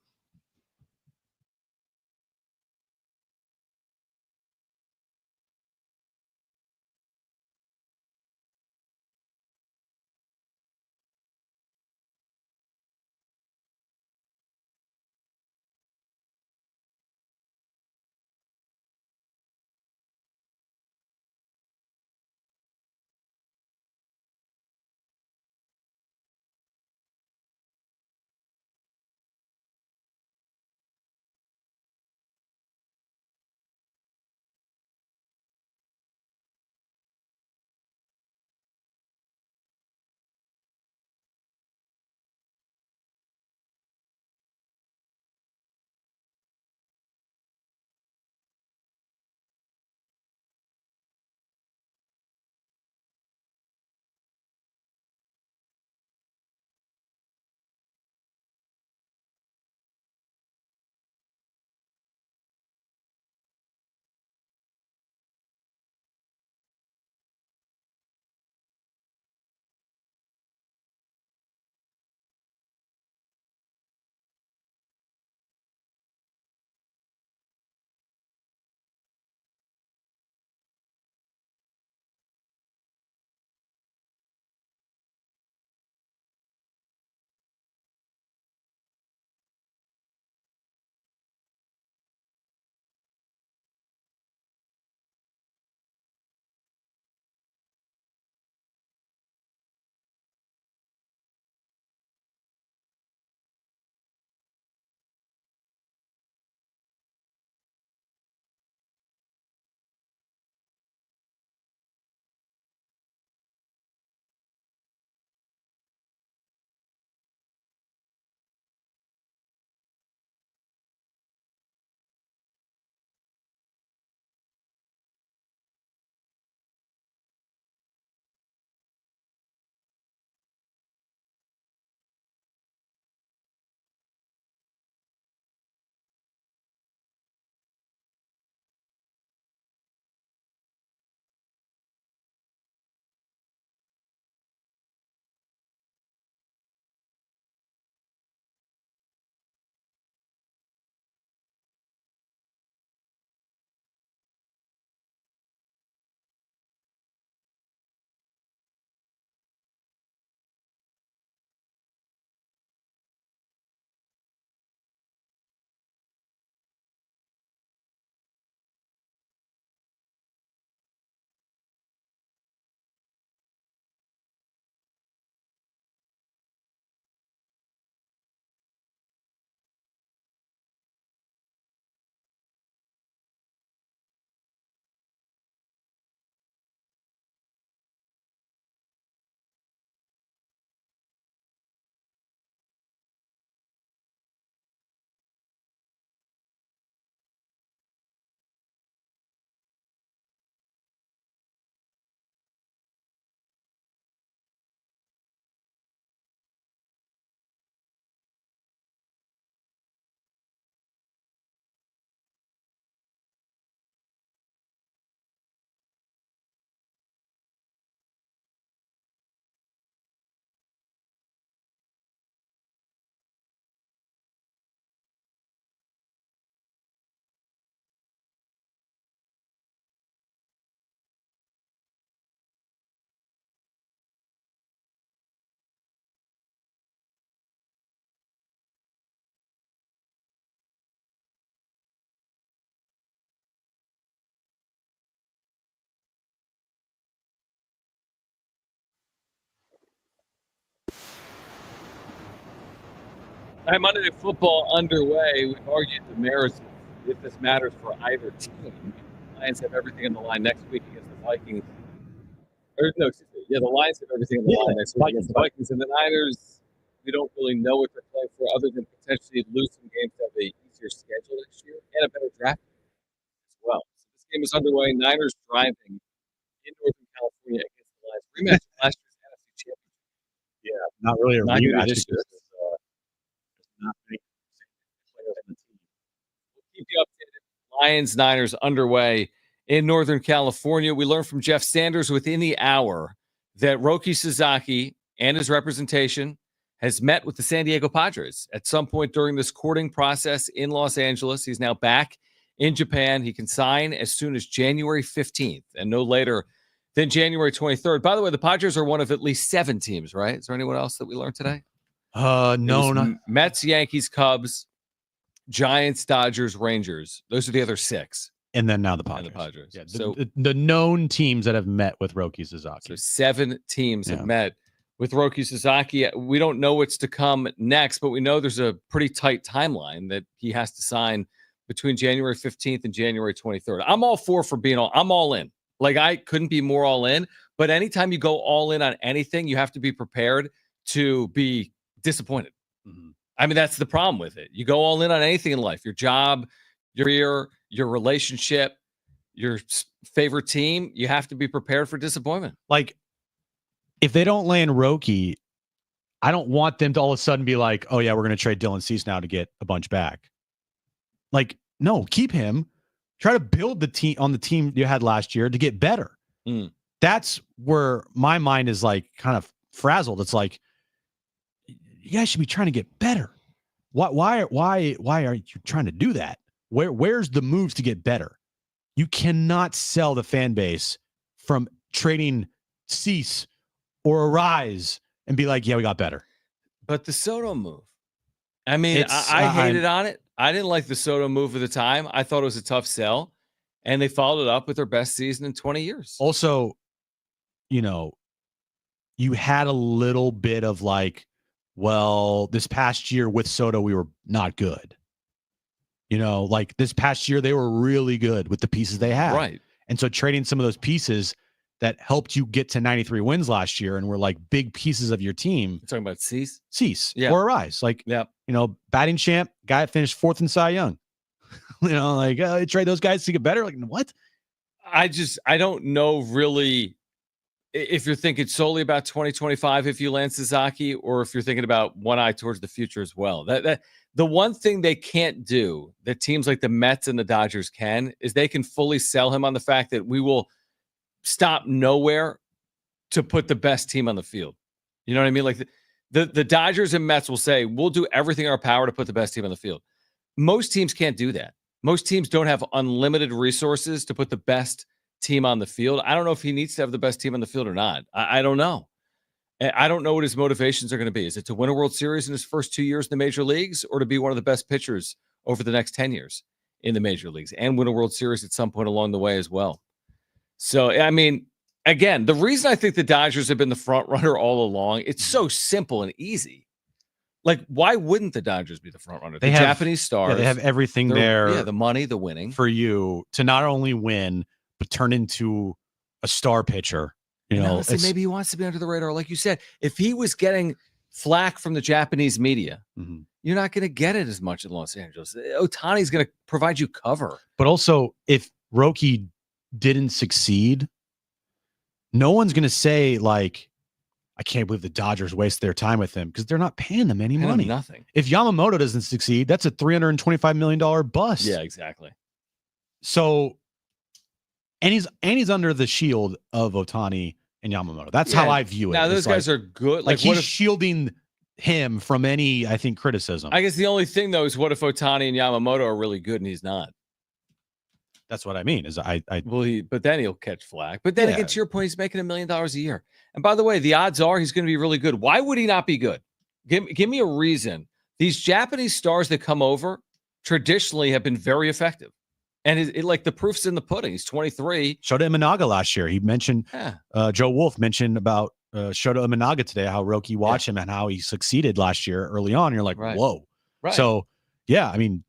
All right, Monday Night Football underway. We've argued the merits if this matters for either team. The Lions have everything on the line next week against the Vikings. Or no, excuse me. Yeah, the Lions have everything on the line next week against the Vikings. And the Niners, we don't really know what they're playing for other than potentially lose some games to have an easier schedule next year and a better draft as well. game is underway. Niners driving in Northern California against the Lions. Rematch of last year's NFC Championship. Yeah, not really a Not gonna be rematch. this year. Not many players on the team. We'll keep you updated. Lions Niners underway in Northern California. We learned from Jeff Sanders within the hour that Roki Sasaki and his representation has met with the San Diego Padres at some point during this courting process in Los Angeles. He's now back in Japan. He can sign as soon as January 15th and no later than January 23rd. By the way, the Padres are one of at least 7 teams, right? Is there anyone else that we learned today? No, not Mets, Yankees, Cubs, Giants, Dodgers, Rangers. Those are the other 6. And then now the Padres. Yeah, the known teams that have met with Roki Sasaki. So 7 teams have met with Roki Sasaki. We don't know what's to come next, but we know there's a pretty tight timeline that he has to sign between January 15th and January 23rd. I'm all for being I'm all in. Like, I couldn't be more all in, but anytime you go all in on anything, you have to be prepared to be disappointed. Mm-hmm. I mean, that's the problem with it. You go all in on anything in life, your job, your career, your relationship, your favorite team, you have to be prepared for disappointment. Like, if they don't land Roki, I don't want them to all of a sudden be like, oh, yeah, we're going to trade Dylan Cease now to get a bunch back. Like, no, keep him. Try to build the team on the team you had last year to get better. That's where my mind is like kind of frazzled. It's like, you guys should be trying to get better. Why are you trying to do that? Where's the moves to get better? You cannot sell the fan base from trading Cease or Arise and be like, yeah, we got better. But the Soto move, I mean, I hated on it. I didn't like the Soto move at the time. I thought it was a tough sell, and they followed it up with their best season in 20 years. Also, you had a little bit of like, well, this past year with Soto, we were not good. Like this past year, they were really good with the pieces they had. Right. And so trading some of those pieces that helped you get to 93 wins last year and were like big pieces of your team. You're talking about Cease? Cease or Arise. Like, batting champ, guy that finished 4th in Cy Young. Trade those guys to get better. Like, what? I don't know really if you're thinking solely about 2025 if you land Sasaki, or if you're thinking about one eye towards the future as well. That the one thing they can't do that teams like the Mets and the Dodgers can is they can fully sell him on the fact that we will stop nowhere to put the best team on the field. You know what I mean? Like the Dodgers and Mets will say, we'll do everything in our power to put the best team on the field. Most teams can't do that. Most teams don't have unlimited resources to put the best team on the field. I don't know if he needs to have the best team on the field or not. I don't know. I don't know what his motivations are going to be. Is it to win a World Series in his first 2 years in the major leagues, or to be one of the best pitchers over the next 10 years in the major leagues and win a World Series at some point along the way as well? So, I mean, again, the reason I think the Dodgers have been the front runner all along, it's so simple and easy. Like, why wouldn't the Dodgers be the front runner? They have Japanese stars. Yeah, they have everything there. Yeah, the money, the winning. For you to not only win, but turn into a star pitcher. Honestly, maybe he wants to be under the radar. Like you said, if he was getting flack from the Japanese media, you're not going to get it as much in Los Angeles. Ohtani's going to provide you cover. But also, if Roki didn't succeed, no one's going to say, like, I can't believe the Dodgers waste their time with him, because they're not paying them any money. Nothing. If Yamamoto doesn't succeed, that's a $325 million bust. Yeah, exactly. So, and he's under the shield of Ohtani and Yamamoto. That's how I view it. Now, those guys are good. Like he's shielding him from any, I think, criticism. I guess the only thing, though, is what if Ohtani and Yamamoto are really good and he's not? That's what I mean. Is but then he'll catch flack. But then again, to your point, he's making $1 million a year. And by the way, the odds are he's going to be really good. Why would he not be good? Give me a reason. These Japanese stars that come over traditionally have been very effective. And like the proof's in the pudding. He's 23. Shota Imanaga last year. He mentioned, Joe Wolf mentioned about Shota Imanaga today, how Roki watched him and how he succeeded last year early on. You're like, whoa. Right. So, yeah, I mean,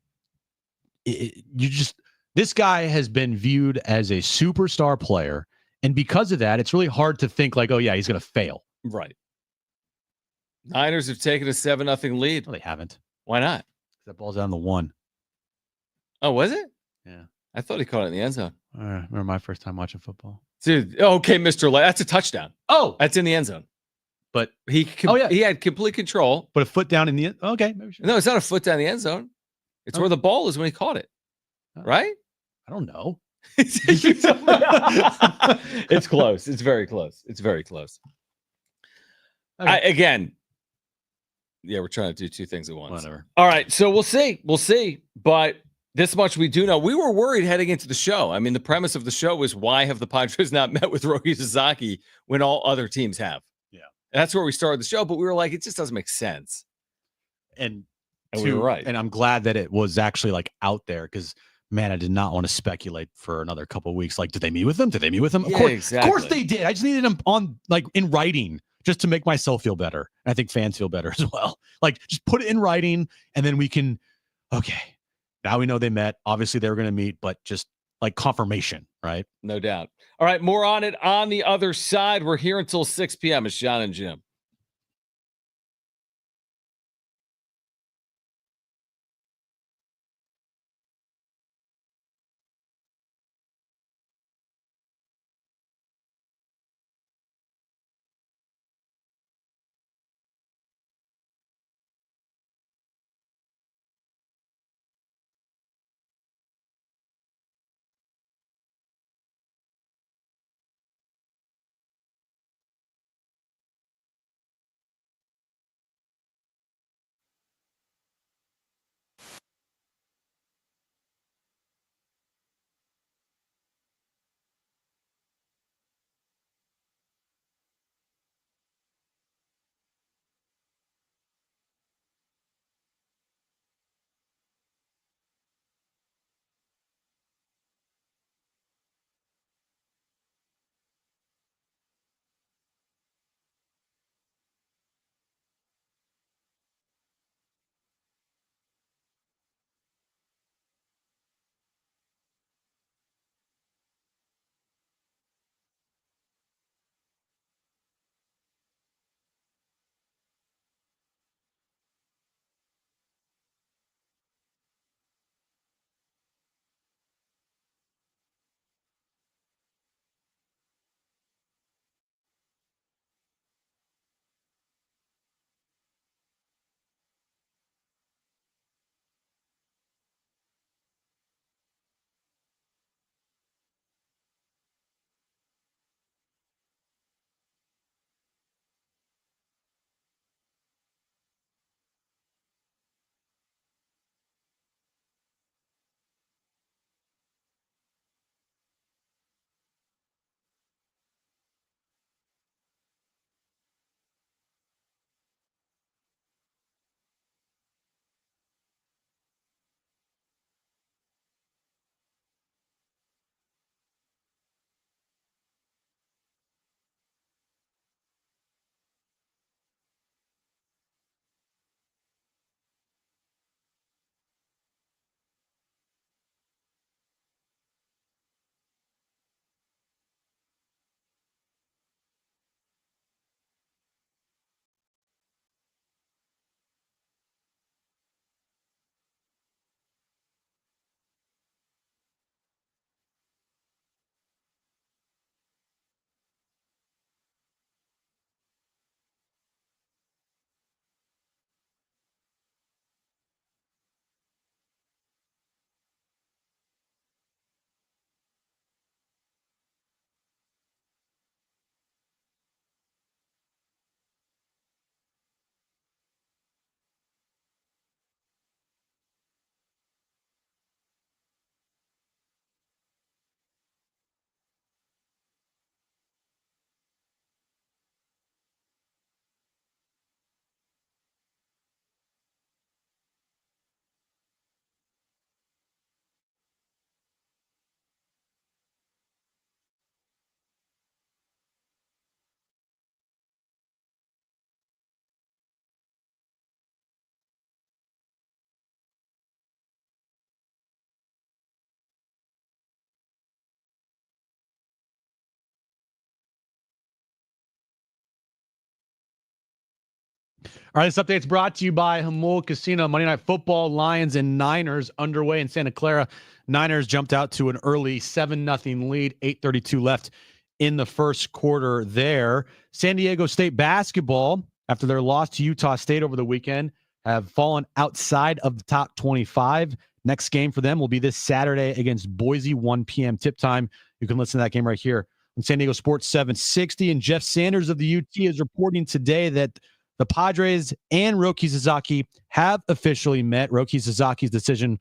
this guy has been viewed as a superstar player. And because of that, it's really hard to think like, oh, yeah, he's going to fail. Right. Niners have taken a 7-0 lead. No, they haven't. Why not? That ball's down the 1. Oh, was it? Yeah. I thought he caught it in the end zone. Remember my first time watching football. Dude, okay, Mr. That's a touchdown. Oh, that's in the end zone. But he had complete control. But a foot down in the end. Okay. No, it's not a foot down in the end zone. It's where the ball is when he caught it. Right? I don't know. It's close. It's very close. It's very close. Okay. Again, we're trying to do two things at once. Whatever. All right. So we'll see. We'll see. But this much we do know. We were worried heading into the show. I mean, the premise of the show was why have the Padres not met with Roki Sasaki when all other teams have? Yeah. And that's where we started the show. But we were like, it just doesn't make sense. And we were right. And I'm glad that it was actually like out there because, man, I did not want to speculate for another couple of weeks. Like, did they meet with them? Did they meet with them? Yeah, of course, exactly. Of course they did. I just needed them on like in writing just to make myself feel better. And I think fans feel better as well. Like, just put it in writing, and then we can. Okay, now we know they met. Obviously, they were going to meet, but just like confirmation, right? No doubt. All right, more on it on the other side. We're here until 6 p.m. It's Jon and Jim. All right, this update's brought to you by Hamul Casino. Monday Night Football, Lions and Niners underway in Santa Clara. Niners jumped out to an early 7-0 lead, 8:32 left in the first quarter there. San Diego State basketball, after their loss to Utah State over the weekend, have fallen outside of the top 25. Next game for them will be this Saturday against Boise, 1 p.m. tip time. You can listen to that game right here on San Diego Sports 760. And Jeff Sanders of the UT is reporting today that the Padres and Roki Sasaki have officially met. Roki Sasaki's decision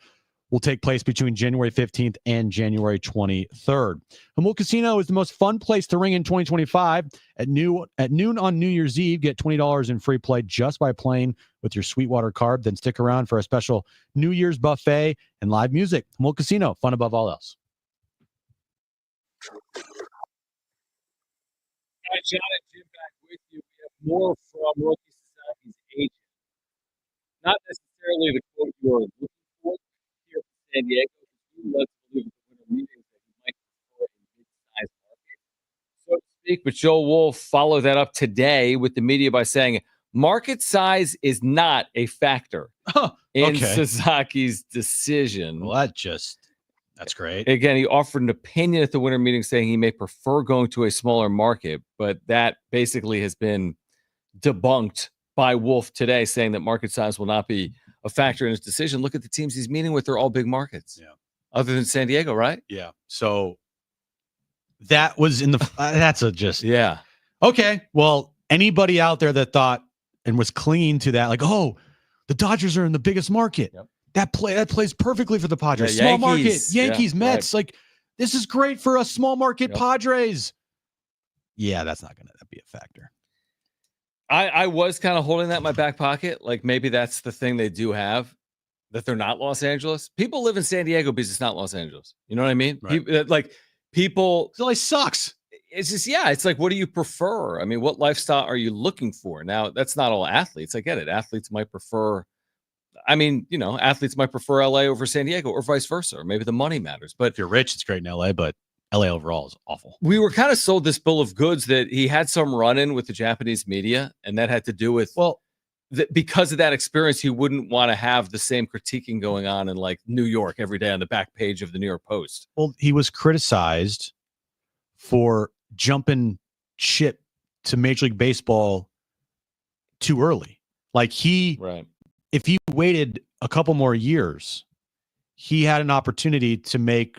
will take place between January 15th and January 23rd. Hamul Casino is the most fun place to ring in 2025. At noon on New Year's Eve, get $20 in free play just by playing with your Sweetwater card. Then stick around for a special New Year's buffet and live music. Hamul Casino, fun above all else. All right, Jon and Jim back with you. We have more from Roki Sasaki's agent. Not necessarily the quote you are looking for here in San Diego. Let's believe the winter meetings that he might prefer a mid-sized market, so to speak. But Joe Wolf followed that up today with the media by saying market size is not a factor in Sasaki's decision. Well, that's great. Again, he offered an opinion at the winter meeting saying he may prefer going to a smaller market, but that basically has been debunked by Wolf today, saying that market size will not be a factor in his decision. Look at the teams he's meeting with. They're all big markets. Yeah. Other than San Diego, right? Yeah. So that was in the that's a just yeah. Okay. Well, anybody out there that thought and was clinging to that, like, oh, the Dodgers are in the biggest market. Yep. That plays perfectly for the Padres. Yeah, small market, Yankees, Mets. Right. Like, this is great for us small market Padres. Yeah, that's not going to be a factor. I was kind of holding that in my back pocket. Like, maybe that's the thing they do have, that they're not Los Angeles. People live in San Diego because it's not Los Angeles. You know what I mean? Right. People. It always sucks. It's just, it's like, what do you prefer? I mean, what lifestyle are you looking for? Now, that's not all athletes. I get it. Athletes might prefer, athletes might prefer LA over San Diego or vice versa. Or maybe the money matters. But if you're rich, it's great in LA, but LA overall is awful. We were kind of sold this bill of goods that he had some run-in with the Japanese media, and that had to do with, because of that experience, he wouldn't want to have the same critiquing going on in like New York every day on the back page of the New York Post. Well, he was criticized for jumping ship to Major League Baseball too early. Like if he waited a couple more years, he had an opportunity to make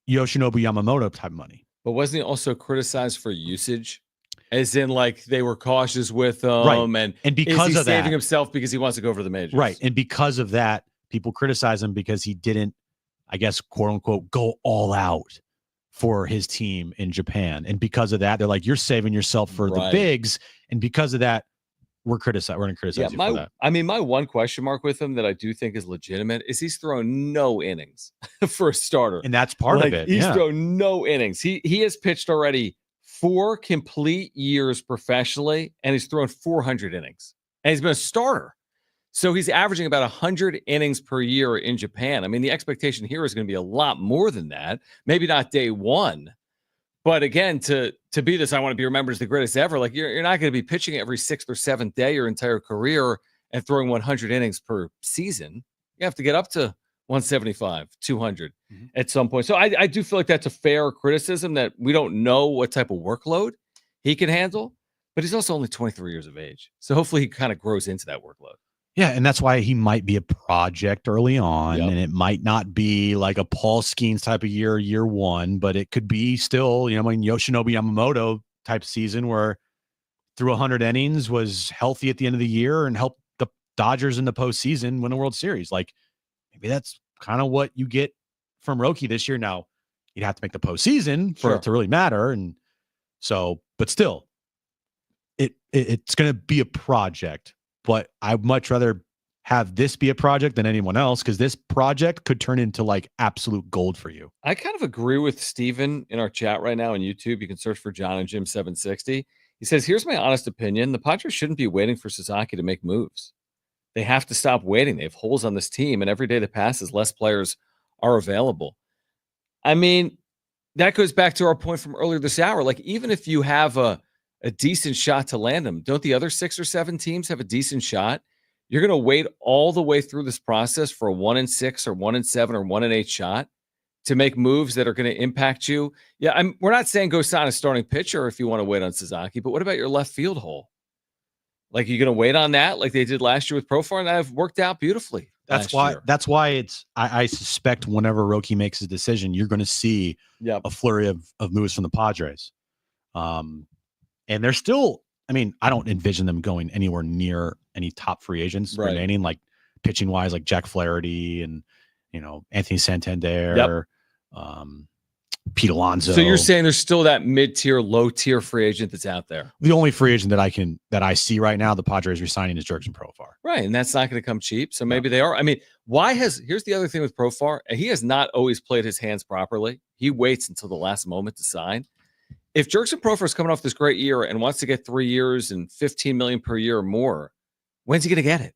Yoshinobu Yamamoto type money. But wasn't he also criticized for usage? As in, like, they were cautious with him, right. and because is he of saving that, himself because he wants to go for the majors, right? And because of that, people criticize him because he didn't, I guess, quote unquote, go all out for his team in Japan. And because of that, they're like, you're saving yourself for the bigs, and because of that, we're going to criticize you for that. I mean, my one question mark with him that I do think is legitimate is he's thrown no innings for a starter. And that's part of it. He's thrown no innings. He has pitched already 4 complete years professionally, and he's thrown 400 innings. And he's been a starter. So he's averaging about 100 innings per year in Japan. I mean, the expectation here is going to be a lot more than that. Maybe not day one. But again, to be this, I want to be remembered as the greatest ever. Like, you're not going to be pitching every 6th or 7th day your entire career and throwing 100 innings per season. You have to get up to 175, 200 at some point. So I do feel like that's a fair criticism, that we don't know what type of workload he can handle, but he's also only 23 years of age. So hopefully he kind of grows into that workload. Yeah, and that's why he might be a project early on, and it might not be like a Paul Skeens type of year one, but it could be still, Yoshinobu Yamamoto type season where through 100 innings, was healthy at the end of the year and helped the Dodgers in the postseason win a World Series. Like, maybe that's kind of what you get from Roki this year. Now, you'd have to make the postseason for it to really matter, and so, but still, it's going to be a project. But I'd much rather have this be a project than anyone else, because this project could turn into like absolute gold for you. I kind of agree with Steven in our chat right now on YouTube. You can search for Jon and Jim 760. He says, here's my honest opinion. The Padres shouldn't be waiting for Sasaki to make moves. They have to stop waiting. They have holes on this team, and every day that passes, less players are available. I mean, that goes back to our point from earlier this hour. Like, even if you have a a decent shot to land him. Don't the other 6 or 7 teams have a decent shot? You're going to wait all the way through this process for a 1-6 or 1-7 or 1-8 shot to make moves that are going to impact you. Yeah, we're not saying go sign a starting pitcher if you want to wait on Sasaki, but what about your left field hole? Like, you're going to wait on that like they did last year with Profar, and that have worked out beautifully. That's why it's I suspect whenever Roki makes a decision, you're going to see a flurry of moves from the Padres. And they're still, I mean, I don't envision them going anywhere near any top free agents remaining, like pitching wise, like Jack Flaherty and, Anthony Santander, Pete Alonso. So you're saying there's still that mid-tier, low-tier free agent that's out there? The only free agent that I see right now, the Padres resigning, is Jurickson Profar. Right, and that's not going to come cheap. So maybe they are. I mean, here's the other thing with Profar. He has not always played his hands properly. He waits until the last moment to sign. If Jurickson Profar is coming off this great year and wants to get 3 years and $15 million per year or more, when's he going to get it?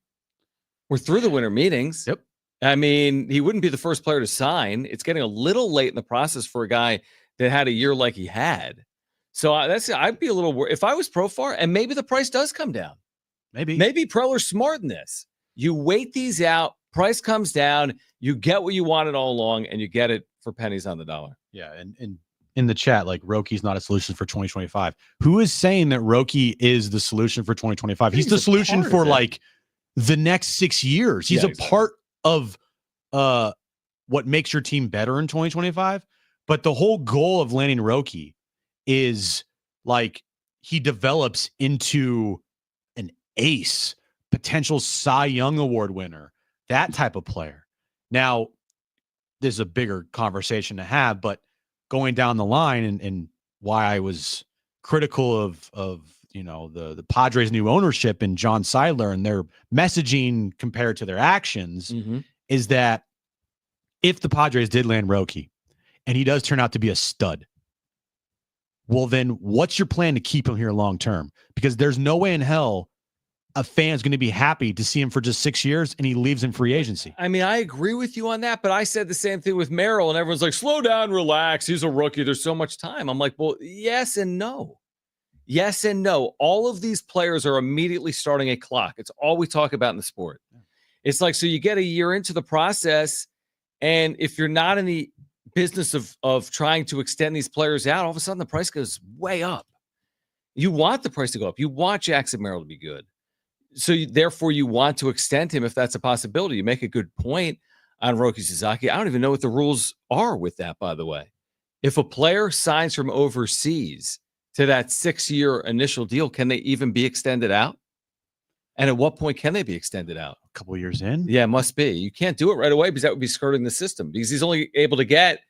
We're through the winter meetings. Yep. I mean, he wouldn't be the first player to sign. It's getting a little late in the process for a guy that had a year like he had. So I'd be a little worried if I was Profar, and maybe the price does come down. Maybe Preller's smart in this. You wait these out, price comes down, you get what you wanted all along, and you get it for pennies on the dollar. Yeah, and in the chat, like, Roki's not a solution for 2025. Who is saying that Roki is the solution for 2025? He's the solution for like the next 6 years. He's a part of what makes your team better in 2025. But the whole goal of landing Roki is like he develops into an ace, potential Cy Young Award winner, that type of player. Now, there's a bigger conversation to have, but going down the line and why I was critical of the Padres' new ownership and John Seidler and their messaging compared to their actions is that if the Padres did land Roki and he does turn out to be a stud, well, then what's your plan to keep him here long term? Because there's no way in hell a fan's going to be happy to see him for just 6 years and he leaves in free agency. I mean, I agree with you on that, but I said the same thing with Merrill, and everyone's like, slow down, relax. He's a rookie. There's so much time. I'm like, well, yes and no. Yes and no. All of these players are immediately starting a clock. It's all we talk about in the sport. It's like, so you get a year into the process, and if you're not in the business of trying to extend these players out, all of a sudden the price goes way up. You want the price to go up. You want Jackson Merrill to be good. So therefore you want to extend him if that's a possibility. You make a good point on Roki Sasaki. I don't even know what the rules are with that, by the way. If a player signs from overseas to that 6-year initial deal, can they even be extended out? And at what point can they be extended out? A couple of years in? Yeah, it must be. You can't do it right away because that would be skirting the system, because he's only able to get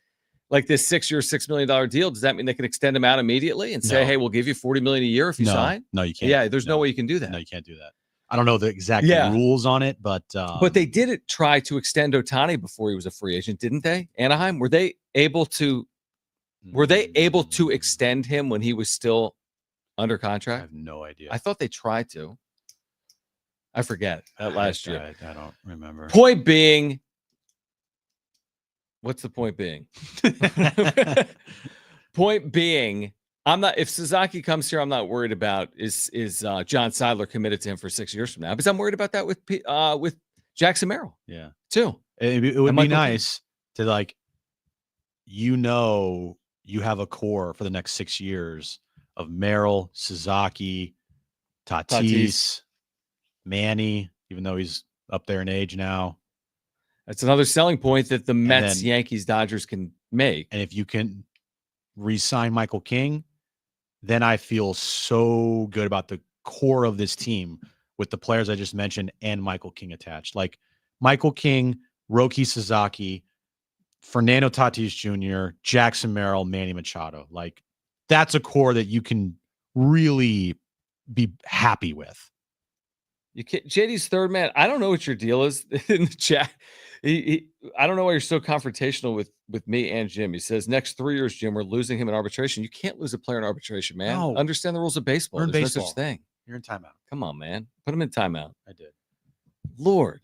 like this 6-year, $6 million deal. Does that mean they can extend him out immediately and say, hey, we'll give you $40 million a year if you sign? No, you can't. Yeah, there's no way you can do that. No, you can't do that. I don't know the exact rules on it, but they did try to extend Ohtani before he was a free agent, didn't they? Anaheim, were they able to extend him when he was still under contract? I have no idea. I thought they tried to. I forget that last year. I don't remember. Point being, what's the point being? Point being, I'm not. If Sasaki comes here, I'm not worried about is John Seidler committed to him for 6 years from now, because I'm worried about that with Jackson Merrill. Yeah, too. It would be nice to, like, you have a core for the next 6 years of Merrill, Sasaki, Tatis, Manny, even though he's up there in age now. That's another selling point that the Mets, Yankees, Dodgers can make. And if you can re-sign Michael King, then I feel so good about the core of this team with the players I just mentioned and Michael King attached. Like Michael King, Roki Sasaki, Fernando Tatis Jr., Jackson Merrill, Manny Machado. Like, that's a core that you can really be happy with. JD's third man. I don't know what your deal is in the chat. I don't know why you're so confrontational with me and Jim. He says, next 3 years, Jim, we're losing him in arbitration. You can't lose a player in arbitration, man. No. Understand the rules of baseball. There's no such thing. You're in timeout. Come on, man. Put him in timeout. I did. Lord.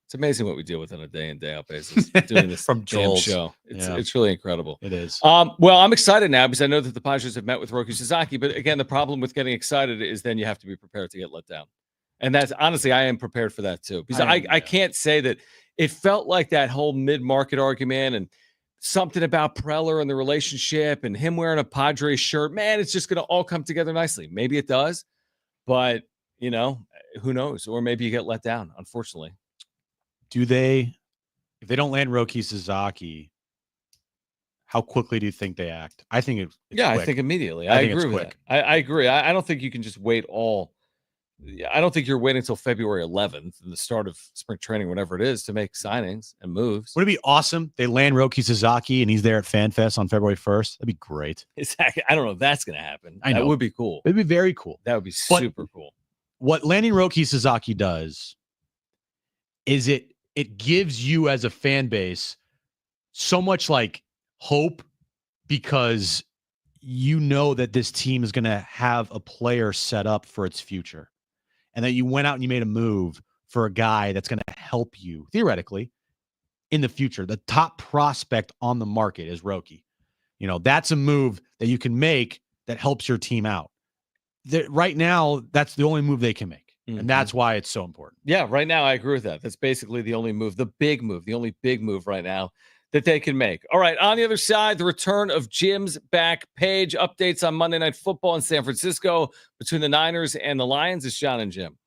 It's amazing what we deal with on a day in, day out basis doing this From damn trolls. show. It's really incredible. It is. Well, I'm excited now because I know that the Padres have met with Roki Sasaki. But again, the problem with getting excited is then you have to be prepared to get let down. And that's honestly, I am prepared for that too. Because I can't say that it felt like that whole mid-market argument and something about Preller and the relationship and him wearing a Padres shirt. Man, it's just going to all come together nicely. Maybe it does. But, who knows? Or maybe you get let down, unfortunately. If they don't land Roki Sasaki, how quickly do you think they act? I think it's quick. I think immediately. I agree with that. I agree. I don't think you can just wait I don't think you're waiting until February 11th and the start of spring training, whatever it is, to make signings and moves. Would it be awesome? They land Roki Sasaki and he's there at FanFest on February 1st. That'd be great. Exactly. I don't know if that's going to happen. I know. That would be cool. It'd be very cool. That would be super cool. What landing Roki Sasaki does is it gives you as a fan base so much like hope, because you know that this team is going to have a player set up for its future, and that you went out and you made a move for a guy that's going to help you theoretically in the future. The top prospect on the market is Roki. That's a move that you can make that helps your team out. Right now, that's the only move they can make. Mm-hmm. And that's why it's so important. Yeah, right now I agree with that. That's basically the only move, the only big move right now that they can make. All right, on the other side, the return of Jim's back page. Updates on Monday Night Football in San Francisco between the Niners and the Lions. It's Jon and Jim.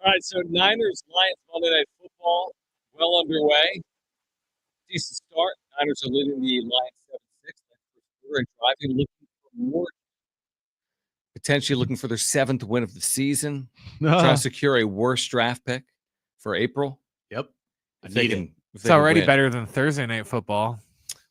All right, so Niners Lions Monday Night Football well underway. Decent start. Niners are leading the Lions 7-6. We're driving, looking for more. Potentially looking for their 7th win of the season. Trying to secure a worse draft pick for April. Yep. It's already better than Thursday Night Football.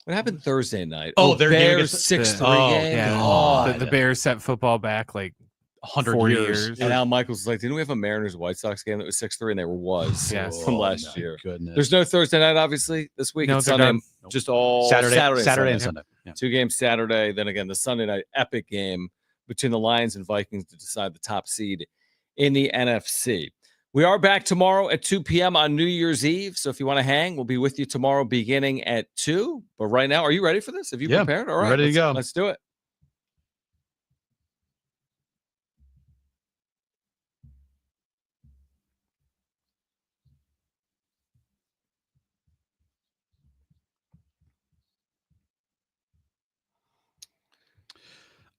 What happened Thursday night? Oh, they're Bears 6-3 game. Yeah, the Bears set football back like 100 years. And Al Michaels was like, didn't we have a Mariners White Sox game that was 6-3? And there was from last year. Goodness. There's no Thursday night, obviously, this week. No, it's Sunday, Nope. just all Saturday and Sunday. Yeah. 2 games Saturday. Then again, the Sunday night epic game between the Lions and Vikings to decide the top seed in the NFC. We are back tomorrow at 2 p.m. on New Year's Eve. So if you want to hang, we'll be with you tomorrow beginning at 2. But right now, are you ready for this? Have you prepared? All right. Ready to go. Let's do it.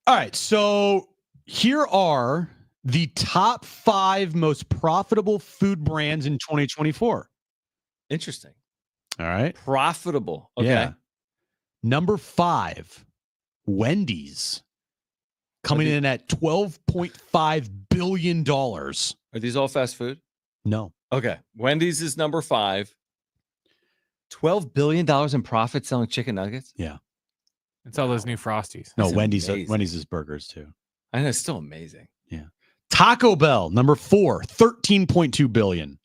All right. So here are the top 5 most profitable food brands in 2024. Interesting. All right. Profitable. Okay. Yeah. Number 5, Wendy's, coming in at $12.5 billion. Are these all fast food? No. Okay. Wendy's is number 5. $12 billion in profit selling chicken nuggets? Yeah. It's all those new Frosties. No, That's Wendy's amazing. Wendy's is burgers too. I know, it's still amazing. Yeah. Taco Bell, number 4, $13.2 billion.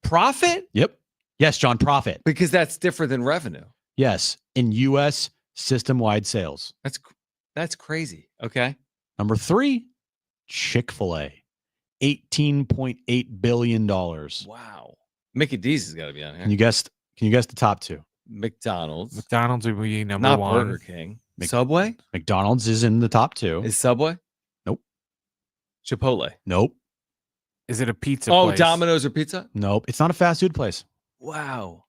Profit? Yep. Yes, John, profit. Because that's different than revenue. Yes, in U.S. system-wide sales. That's crazy. Okay. Number 3, Chick-fil-A, $18.8 billion. Wow. Mickey D's has got to be on here. Can you guess the top 2? McDonald's. McDonald's would be number Not 1. Burger King. Subway? McDonald's is in the top 2. Is Subway? Nope. Chipotle? Nope. Is it a pizza Oh, place? Domino's or pizza? Nope. It's not a fast food place. Wow.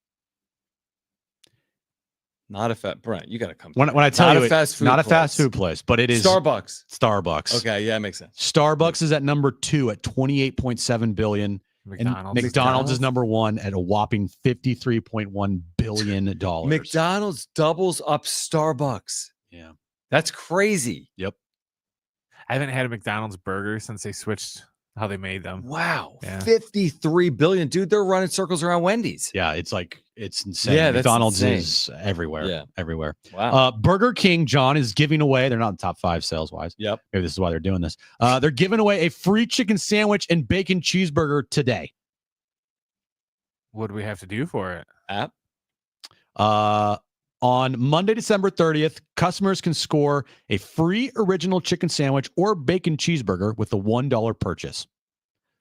Not a fast Brent, you got to come. When I tell not you a fast food not a place. fast food place, but it is Starbucks. Okay, yeah, makes sense. Starbucks is at number 2 at $28.7 billion. McDonald's. And McDonald's is number 1 at a whopping $53.1 billion. McDonald's doubles up Starbucks. Yeah. That's crazy. Yep. I haven't had a McDonald's burger since they switched how they made them. Wow. Yeah. 53 billion. Dude, they're running circles around Wendy's. Yeah, it's insane. Yeah, that's McDonald's insane. is everywhere. Yeah. Everywhere. Wow. Burger King, John, is giving away. They're not in the top 5 sales wise. Yep. Maybe this is why they're doing this. They're giving away a free chicken sandwich and bacon cheeseburger today. What do we have to do for it? App. On Monday, December 30th, customers can score a free original chicken sandwich or bacon cheeseburger with a $1 purchase.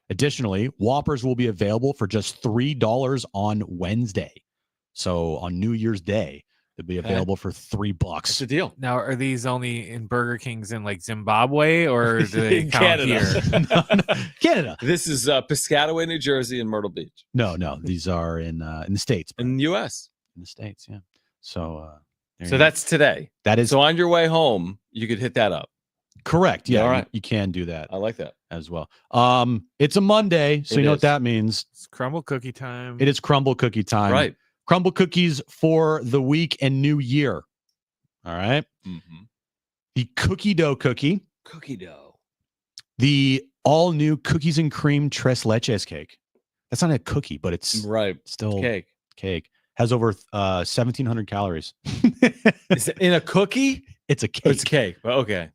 Additionally, Whoppers will be available for just $3 on Wednesday. So on New Year's Day, they'll be available for $3. That's a deal. Now, are these only in Burger Kings in like Zimbabwe or do they In count Canada. here? Canada. This is Piscataway, New Jersey, and Myrtle Beach. No, these are in the States. In the U.S. In the States, yeah. So, So that's today. That is so on your way home, you could hit that up. correct. Yeah, All right. you can do that I like that. as well. It's a Monday, so It you know is. what that means. It's crumble cookie time. It is crumble cookie time. Right. Crumble cookies for the week and new year. All right. Mm-hmm. The cookie dough cookie. Cookie dough. The all new cookies and cream tres leches cake. That's not a cookie, but it's Right. still Cake. Cake. Has over 1,700 calories. Is it in a cookie? It's a cake. It's cake. But okay.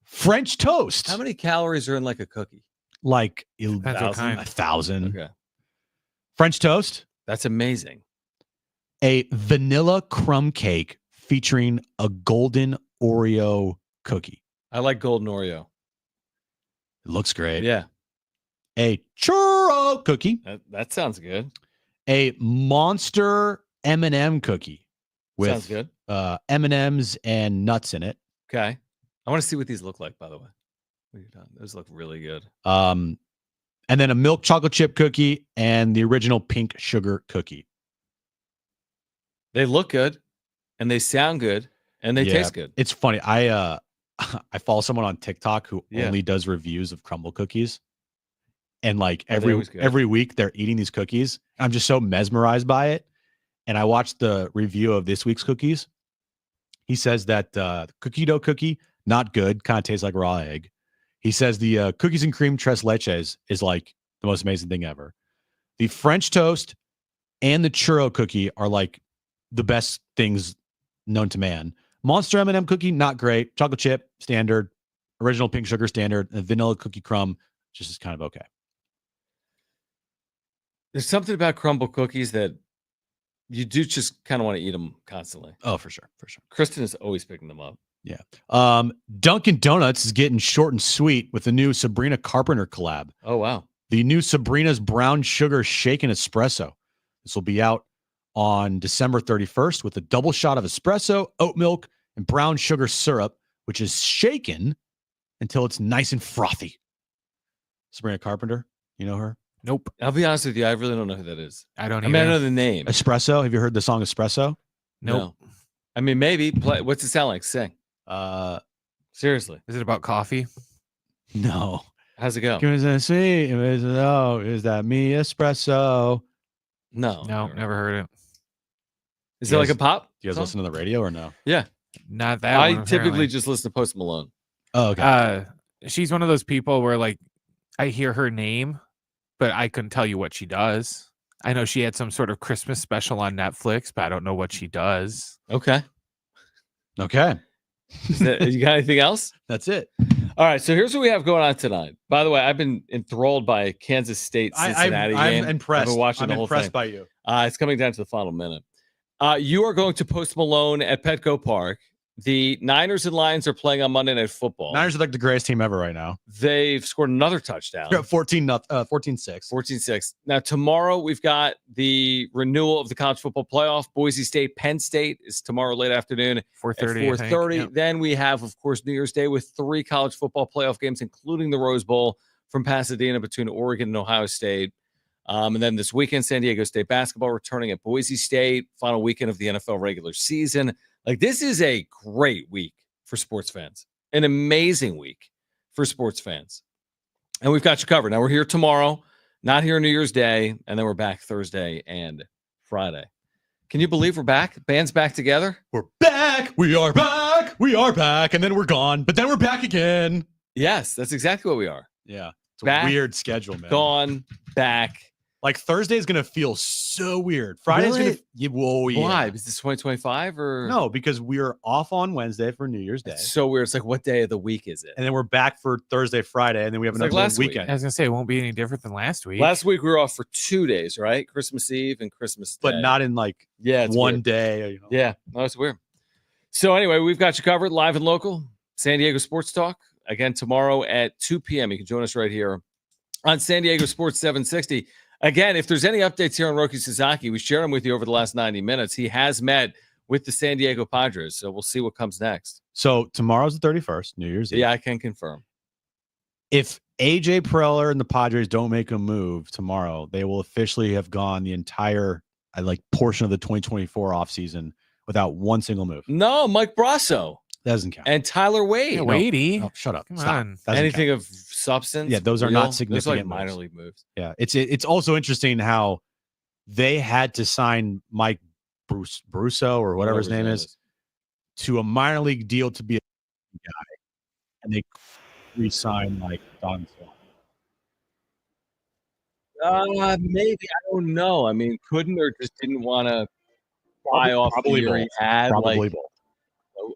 French toast. How many calories are in like a cookie? Like Depends what kind. 1,000. Okay. French toast. That's amazing. A vanilla crumb cake featuring a golden Oreo cookie. I like golden Oreo. It looks great. Yeah. A churro cookie. That sounds good. A monster M&M cookie Sounds with good. M&Ms and nuts in it. Okay. I want to see what these look like, by the way. What have you done? Those look really good. And then a milk chocolate chip cookie and the original pink sugar cookie. They look good and they sound good and they taste good. It's funny. I I follow someone on TikTok who only does reviews of crumble cookies. And like every week they're eating these cookies. I'm just so mesmerized by it. And I watched the review of this week's cookies. He says that cookie dough cookie, not good, kind of tastes like raw egg. He says the cookies and cream tres leches is like the most amazing thing ever. The French toast and the churro cookie are like the best things known to man. Monster M&M cookie, not great. Chocolate chip, standard. Original pink sugar, standard. And vanilla cookie crumb, just is kind of okay. There's something about crumble cookies that you do just kind of want to eat them constantly. Oh, for sure. For sure. Kristen is always picking them up. Yeah. Dunkin' Donuts is getting short and sweet with the new Sabrina Carpenter collab. Oh, wow. The new Sabrina's Brown Sugar Shaken Espresso. This will be out on December 31st with a double shot of espresso, oat milk, and brown sugar syrup, which is shaken until it's nice and frothy. Sabrina Carpenter, you know her? Nope. I'll be honest with you. I really don't know who that is. I don't I mean, I know the name. Espresso. Have you heard the song Espresso? Nope. No. I mean, maybe. What's it sound like? Sing. Seriously. Is it about coffee? No. How's it go? Is that me espresso? No. Never heard it. Is it like a pop? Do you guys listen to the radio or no? Yeah. Not that I one, typically apparently. just listen to Post Malone. Oh, okay. She's one of those people where like I hear her name, but I couldn't tell you what she does. I know she had some sort of Christmas special on Netflix, but I don't know what she does. Okay. Okay. You got anything else? That's it. All right. So here's what we have going on tonight. By the way, I've been enthralled by Kansas State Cincinnati game. I'm impressed. I've been watching the whole impressed thing. by you. It's coming down to the final minute. You are going to Post Malone at Petco Park. The Niners and Lions are playing on Monday Night Football. Niners are like the greatest team ever right now. They've scored another touchdown. 14-6. 14-6. Now, tomorrow we've got the renewal of the college football playoff. Boise State, Penn State is tomorrow late afternoon 4:30. at 4:30. Yep. Then we have, of course, New Year's Day with 3 college football playoff games, including the Rose Bowl from Pasadena between Oregon and Ohio State. And then this weekend, San Diego State basketball returning at Boise State, final weekend of the NFL regular season. Like, this is a great week for sports fans, an amazing week for sports fans. And we've got you covered. Now, we're here tomorrow, not here New Year's Day, and then we're back Thursday and Friday. Can you believe we're back? Band's back together? We're back. We are back. We are back. And then we're gone, but then we're back again. Yes, that's exactly what we are. Yeah. It's back, a weird schedule, man. Gone, back. Like Thursday is going to feel so weird. Friday's Really? going to whoa, yeah. Why? Is this 2025 or no? Because we're off on Wednesday for New Year's Day. It's so weird. It's like, what day of the week is it? And then we're back for Thursday, Friday, and then we have another last weekend. I was gonna say it won't be any different than last week. Last week we were off for 2 days, right? Christmas Eve and Christmas Day. But not in like it's one weird. day. You know. Yeah, no, it's weird. So anyway, we've got you covered live and local. San Diego Sports Talk again tomorrow at 2 p.m. You can join us right here on San Diego Sports 760. Again, if there's any updates here on Roki Sasaki, we shared them with you over the last 90 minutes. He has met with the San Diego Padres, so we'll see what comes next. So tomorrow's the 31st, New Year's Eve. Yeah, I can confirm. If AJ Preller and the Padres don't make a move tomorrow, they will officially have gone the entire portion of the 2024 offseason without one single move. No, Mike Brasso. That doesn't count. And Tyler Wade. Yeah, Wadey. Oh, shut up. Come Stop. on. Anything count. of substance? Yeah, those are real? not significant Those are like moves. minor league moves. Yeah, it's also interesting how they had to sign Mike Brusso or whatever his name is to a minor league deal to be a guy, and they re-signed like Don Swan. Maybe. I don't know. I mean, couldn't or just didn't want to buy off the year he had. Probably like,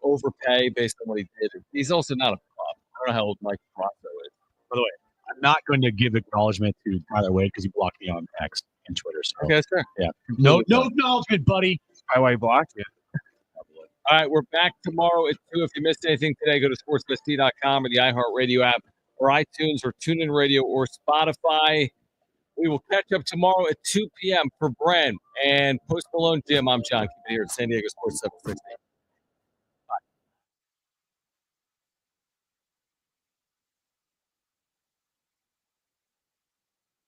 overpay based on what he did. He's also not a prop. I don't know how old Mike Brasso is. By the way, I'm not going to give acknowledgement to Tyler Wade because he blocked me on X and Twitter. So. Okay, that's fair. Yeah. No acknowledgement, buddy. Why I blocked you? All right, we're back tomorrow at 2. If you missed anything today, go to sportsbest.com or the iHeartRadio app or iTunes or TuneIn Radio or Spotify. We will catch up tomorrow at 2 p.m. for Brent and Post Malone Jim. I'm John. Keep it here at San Diego Sports 760.